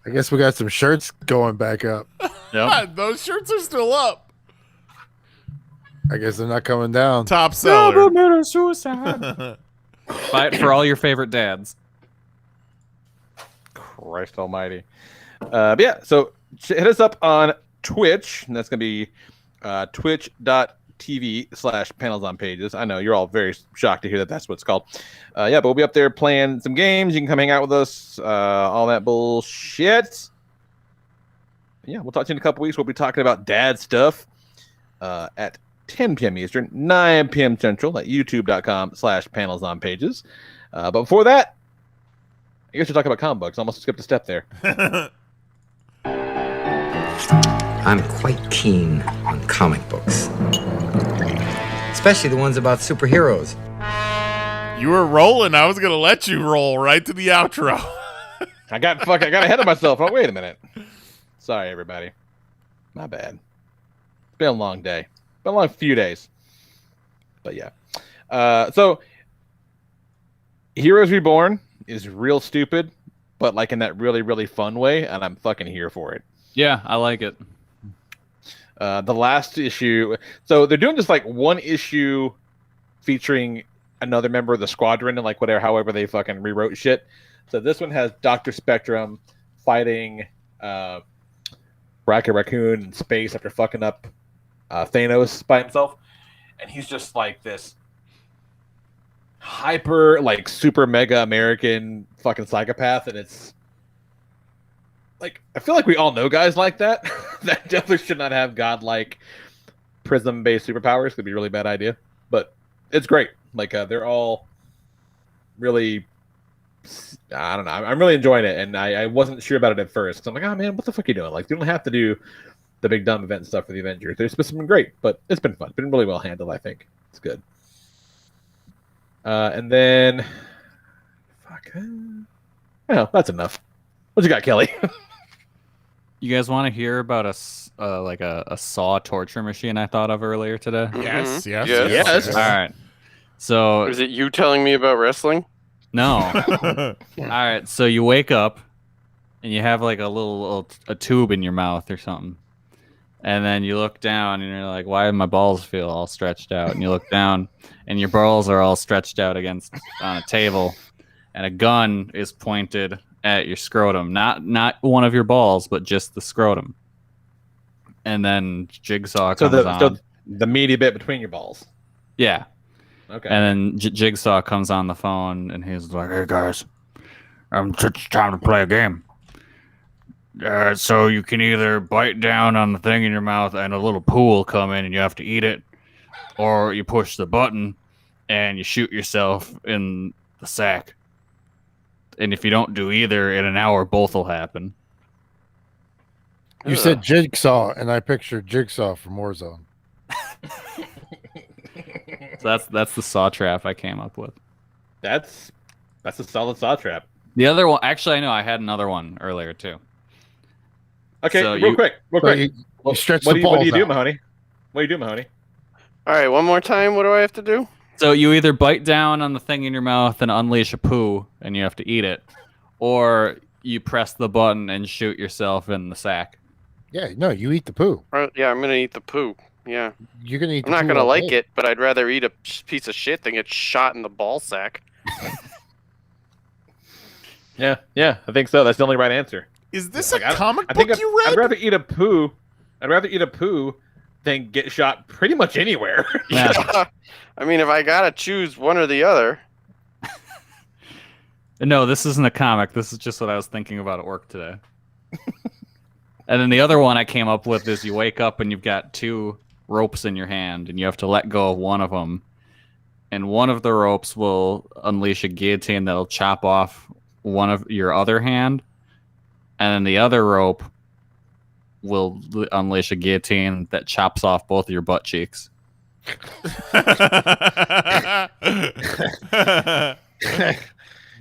I guess we got some shirts going back up. Yep. Those shirts are still up. I guess they're not coming down. Top seller. Fight for all your favorite dads. Christ almighty. But yeah, so hit us up on Twitch, and that's going to be twitch.tv/panelsonpages. I know you're all very shocked to hear that that's what it's called. Yeah, but we'll be up there playing some games. You can come hang out with us, all that bullshit. Yeah, we'll talk to you in a couple weeks. We'll be talking about dad stuff at 10 p.m. Eastern, 9 p.m. Central at youtube.com/panelsonpages. But before that, I guess you're talking about comic books. Almost skipped a step there. I'm quite keen on comic books, especially the ones about superheroes. You were rolling. I was going to let you roll right to the outro. I got ahead of myself. Oh, wait a minute. Sorry, everybody. My bad. It's been a long day. Been a long few days. But yeah. So Heroes Reborn is real stupid, but like in that really, really fun way, and I'm fucking here for it. Yeah, I like it. The last issue, so they're doing just like one issue featuring another member of the squadron and like whatever, however they fucking rewrote shit. So this one has Dr. Spectrum fighting Rocket Raccoon in space after fucking up Thanos by himself, and he's just like this hyper, like super mega American fucking psychopath, and it's like I feel like we all know guys like that. That definitely should not have godlike prism-based superpowers. Could be a really bad idea, but it's great. Like they're all really, I don't know. I'm really enjoying it, and I wasn't sure about it at first. I'm like, oh man, what the fuck are you doing? Like, you don't have to do the big dumb event and stuff for the Avengers. It's been great, but it's been fun. It's been really well handled. I think it's good. And then, well, that's enough. What you got, Kelly? You guys want to hear about a saw torture machine I thought of earlier today? Yes. All right. So is it you telling me about wrestling? No. All right. So you wake up and you have like a tube in your mouth or something. And then you look down and you're like, why do my balls feel all stretched out? And you look down and your balls are all stretched out on a table. And a gun is pointed at your scrotum. Not one of your balls, but just the scrotum. And then Jigsaw comes on. So the meaty bit between your balls. Yeah. Okay. And then Jigsaw comes on the phone and he's like, "Hey guys, it's time to play a game. So you can either bite down on the thing in your mouth and a little poo will come in and you have to eat it, or you push the button and you shoot yourself in the sack. And if you don't do either, in an hour, both will happen." You said Jigsaw, and I pictured Jigsaw from Warzone. So that's the saw trap I came up with. That's a solid saw trap. The other one, actually, I know I had another one earlier too. Okay, So real quick. You stretch the balls what do you do, out. Mahoney? What do you do, Mahoney? All right, one more time. What do I have to do? So you either bite down on the thing in your mouth and unleash a poo, and you have to eat it, or you press the button and shoot yourself in the sack. Yeah, no, you eat the poo. Yeah, I'm gonna eat the poo. Yeah, you're gonna eat. I'm not gonna like it, but I'd rather eat a piece of shit than get shot in the ball sack. Yeah, I think so. That's the only right answer. Is this a comic book you read? I'd rather eat a poo. I'd rather eat a poo than get shot pretty much anywhere. Yeah. I mean, if I gotta choose one or the other. No, this isn't a comic. This is just what I was thinking about at work today. And then the other one I came up with is you wake up and you've got 2 ropes in your hand, and you have to let go of one of them. And one of the ropes will unleash a guillotine that'll chop off one of your other hand. And then the other rope will unleash a guillotine that chops off both of your butt cheeks.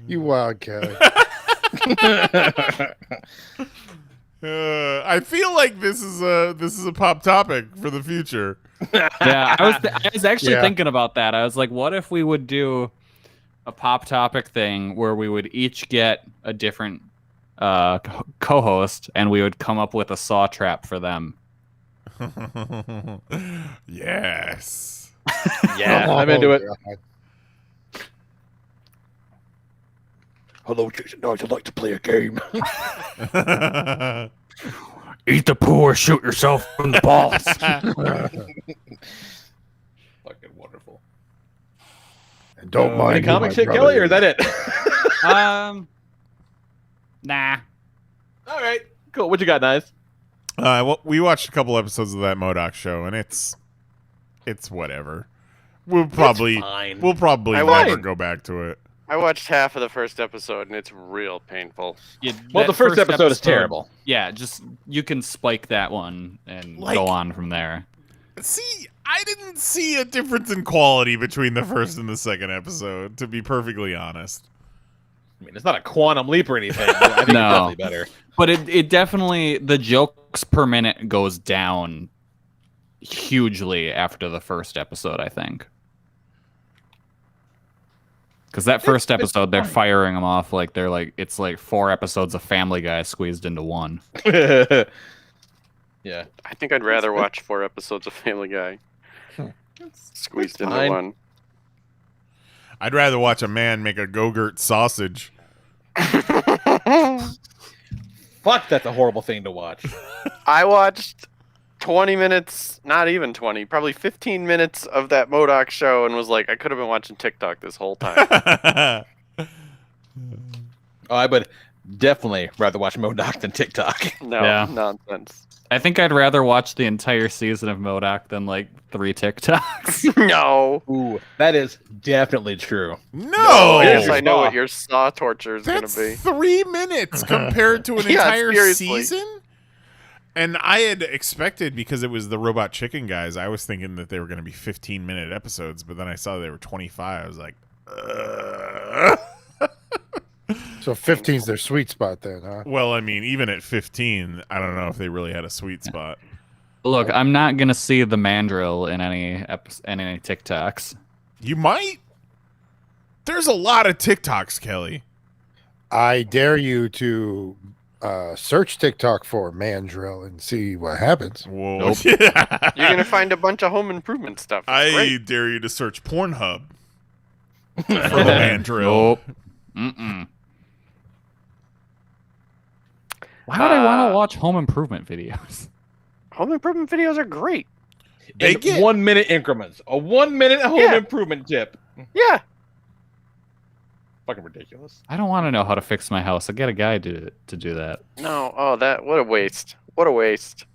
You wild Kelly. I feel like this is a pop topic for the future. Yeah, I was actually thinking about that. I was like, what if we would do a pop topic thing where we would each get a different co-host, and we would come up with a saw trap for them. Yes. Yeah, I'm into it. God. Hello, Jason Knize. I'd like to play a game. Eat the poo or shoot yourself in the balls. Fucking wonderful. And don't mind any comic shit, Kelly, or is that it? Nah. All right, cool. What you got, Knize? Well, we watched a couple episodes of that MODOK show, and it's whatever. We'll probably never go back to it. I watched half of the first episode, and it's real painful. Yeah, well, the first episode is terrible. Yeah, just you can spike that one and go on from there. See, I didn't see a difference in quality between the first and the second episode, to be perfectly honest. I mean, it's not a quantum leap or anything, but I think it's definitely better. But it definitely, the jokes per minute goes down hugely after the first episode, I think. Because that first episode, they're firing them off like they're like, it's like 4 episodes of Family Guy squeezed into one. Yeah. I think I'd rather watch 4 episodes of Family Guy squeezed into one. I'd rather watch a man make a Go-Gurt sausage. Fuck, that's a horrible thing to watch. I watched 20 minutes, not even 20, probably 15 minutes of that MODOK show and was like, I could have been watching TikTok this whole time. I would definitely rather watch MODOK than TikTok. No, nonsense. I think I'd rather watch the entire season of MODOK than like 3 TikToks. No. Ooh, that is definitely true. No! Yes, I know what your saw torture is going to be. 3 minutes compared to an entire season? And I had expected, because it was the Robot Chicken guys, I was thinking that they were going to be 15-minute episodes, but then I saw they were 25. I was like, So 15's their sweet spot then, huh? Well, I mean, even at 15, I don't know if they really had a sweet spot. Look, I'm not going to see the mandrill in any TikToks. You might. There's a lot of TikToks, Kelly. I dare you to search TikTok for mandrill and see what happens. Whoa. Nope. You're going to find a bunch of home improvement stuff. I dare you to search Pornhub for the mandrill. Nope. Mm-mm. Why would I want to watch home improvement videos? Home improvement videos are great. In 1 minute increments. A 1 minute home improvement tip. Yeah. Fucking ridiculous. I don't want to know how to fix my house. I get a guy to do that. No. Oh, what a waste. What a waste.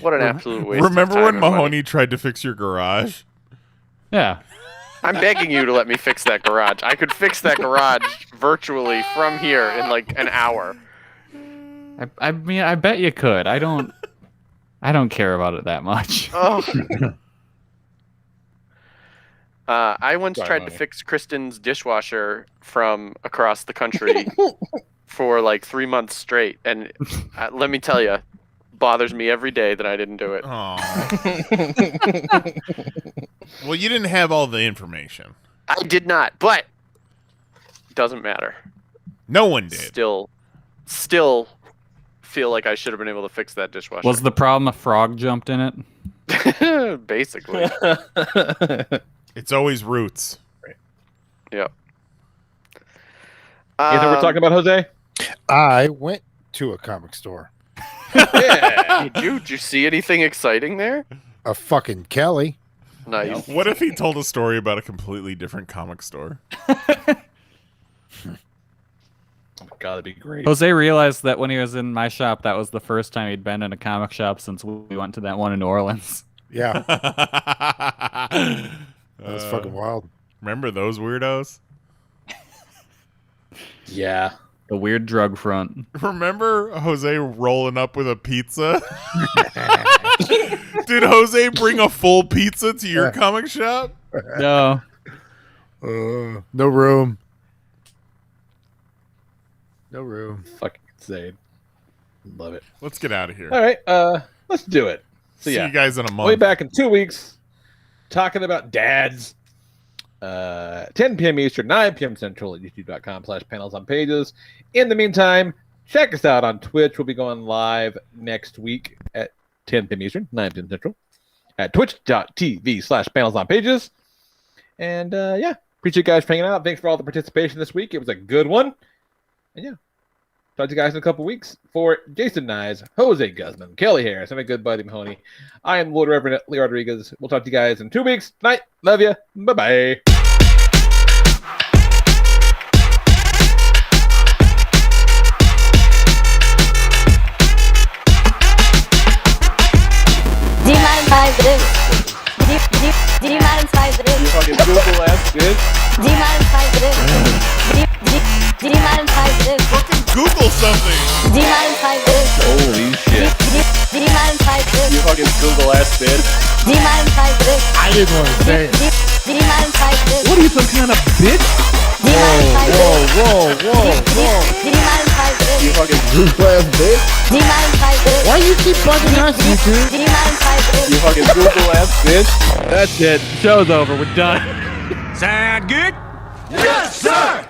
What an absolute waste. Remember of when time and money. Mahoney tried to fix your garage? Yeah. I'm begging you to let me fix that garage. I could fix that garage virtually from here in like an hour. I mean, I bet you could. I don't care about it that much. Oh. I once Sorry, tried to Money. fix Kristen's dishwasher from across the country for like 3 months straight, and let me tell you, bothers me every day that I didn't do it. Well, you didn't have all the information. I did not, but it doesn't matter. No one did. Still feel like I should have been able to fix that dishwasher. Was the problem a frog jumped in it? Basically. It's always roots. Yep. Anything we're talking about, Jose? I went to a comic store. Yeah. Did you see anything exciting there? A fucking Kelly. Nice. What if he told a story about a completely different comic store? Oh my god, that'd be great. Jose realized that when he was in my shop, that was the first time he'd been in a comic shop since we went to that one in New Orleans. Yeah. That's fucking wild. Remember those weirdos? Yeah. The weird drug front. Remember Jose rolling up with a pizza? Did Jose bring a full pizza to your comic shop? No. No room. No room. Fucking insane. Love it. Let's get out of here. All right, let's do it. So See yeah, you guys in a month. We'll be back in 2 weeks talking about dads. 10 p.m. Eastern, 9 p.m. Central at youtube.com/panelsonpages. In the meantime, check us out on Twitch. We'll be going live next week at 10 p.m. Eastern, 9 p.m. Central at twitch.tv/panelsonpages. And yeah, appreciate you guys for hanging out. Thanks for all the participation this week. It was a good one. And yeah, talk to you guys in a couple weeks. For Jason Knize, Jose Guzman, Kelly Harris, and my good buddy Mahoney, I am Lord Reverend Lee Rodriguez. We'll talk to you guys in 2 weeks. Night. Love you. Bye-bye. Die mal in 2 drin. Die mal in 2 drin. You fucking Google ass bitch. Die mal in 2 drin. Die mal in 2 drin. Fucking Google something. Die mal in 2 drin. Holy shit. Die mal in 2 drin. You fucking Google ass bitch. Die mal in 2 drin. I didn't want to say it. Die mal in 2 drin. What are you, some kind of bitch? Die mal in 2 drin. Whoa. Die mal in 2 drin. You fucking Google ass bitch. Die mal in 2 drin. Why you keep bugging us, YouTube? Die mal in 2 drin. You fucking Google ass bitch. That's it. Show's over. We're done. Sound good? Yes, sir!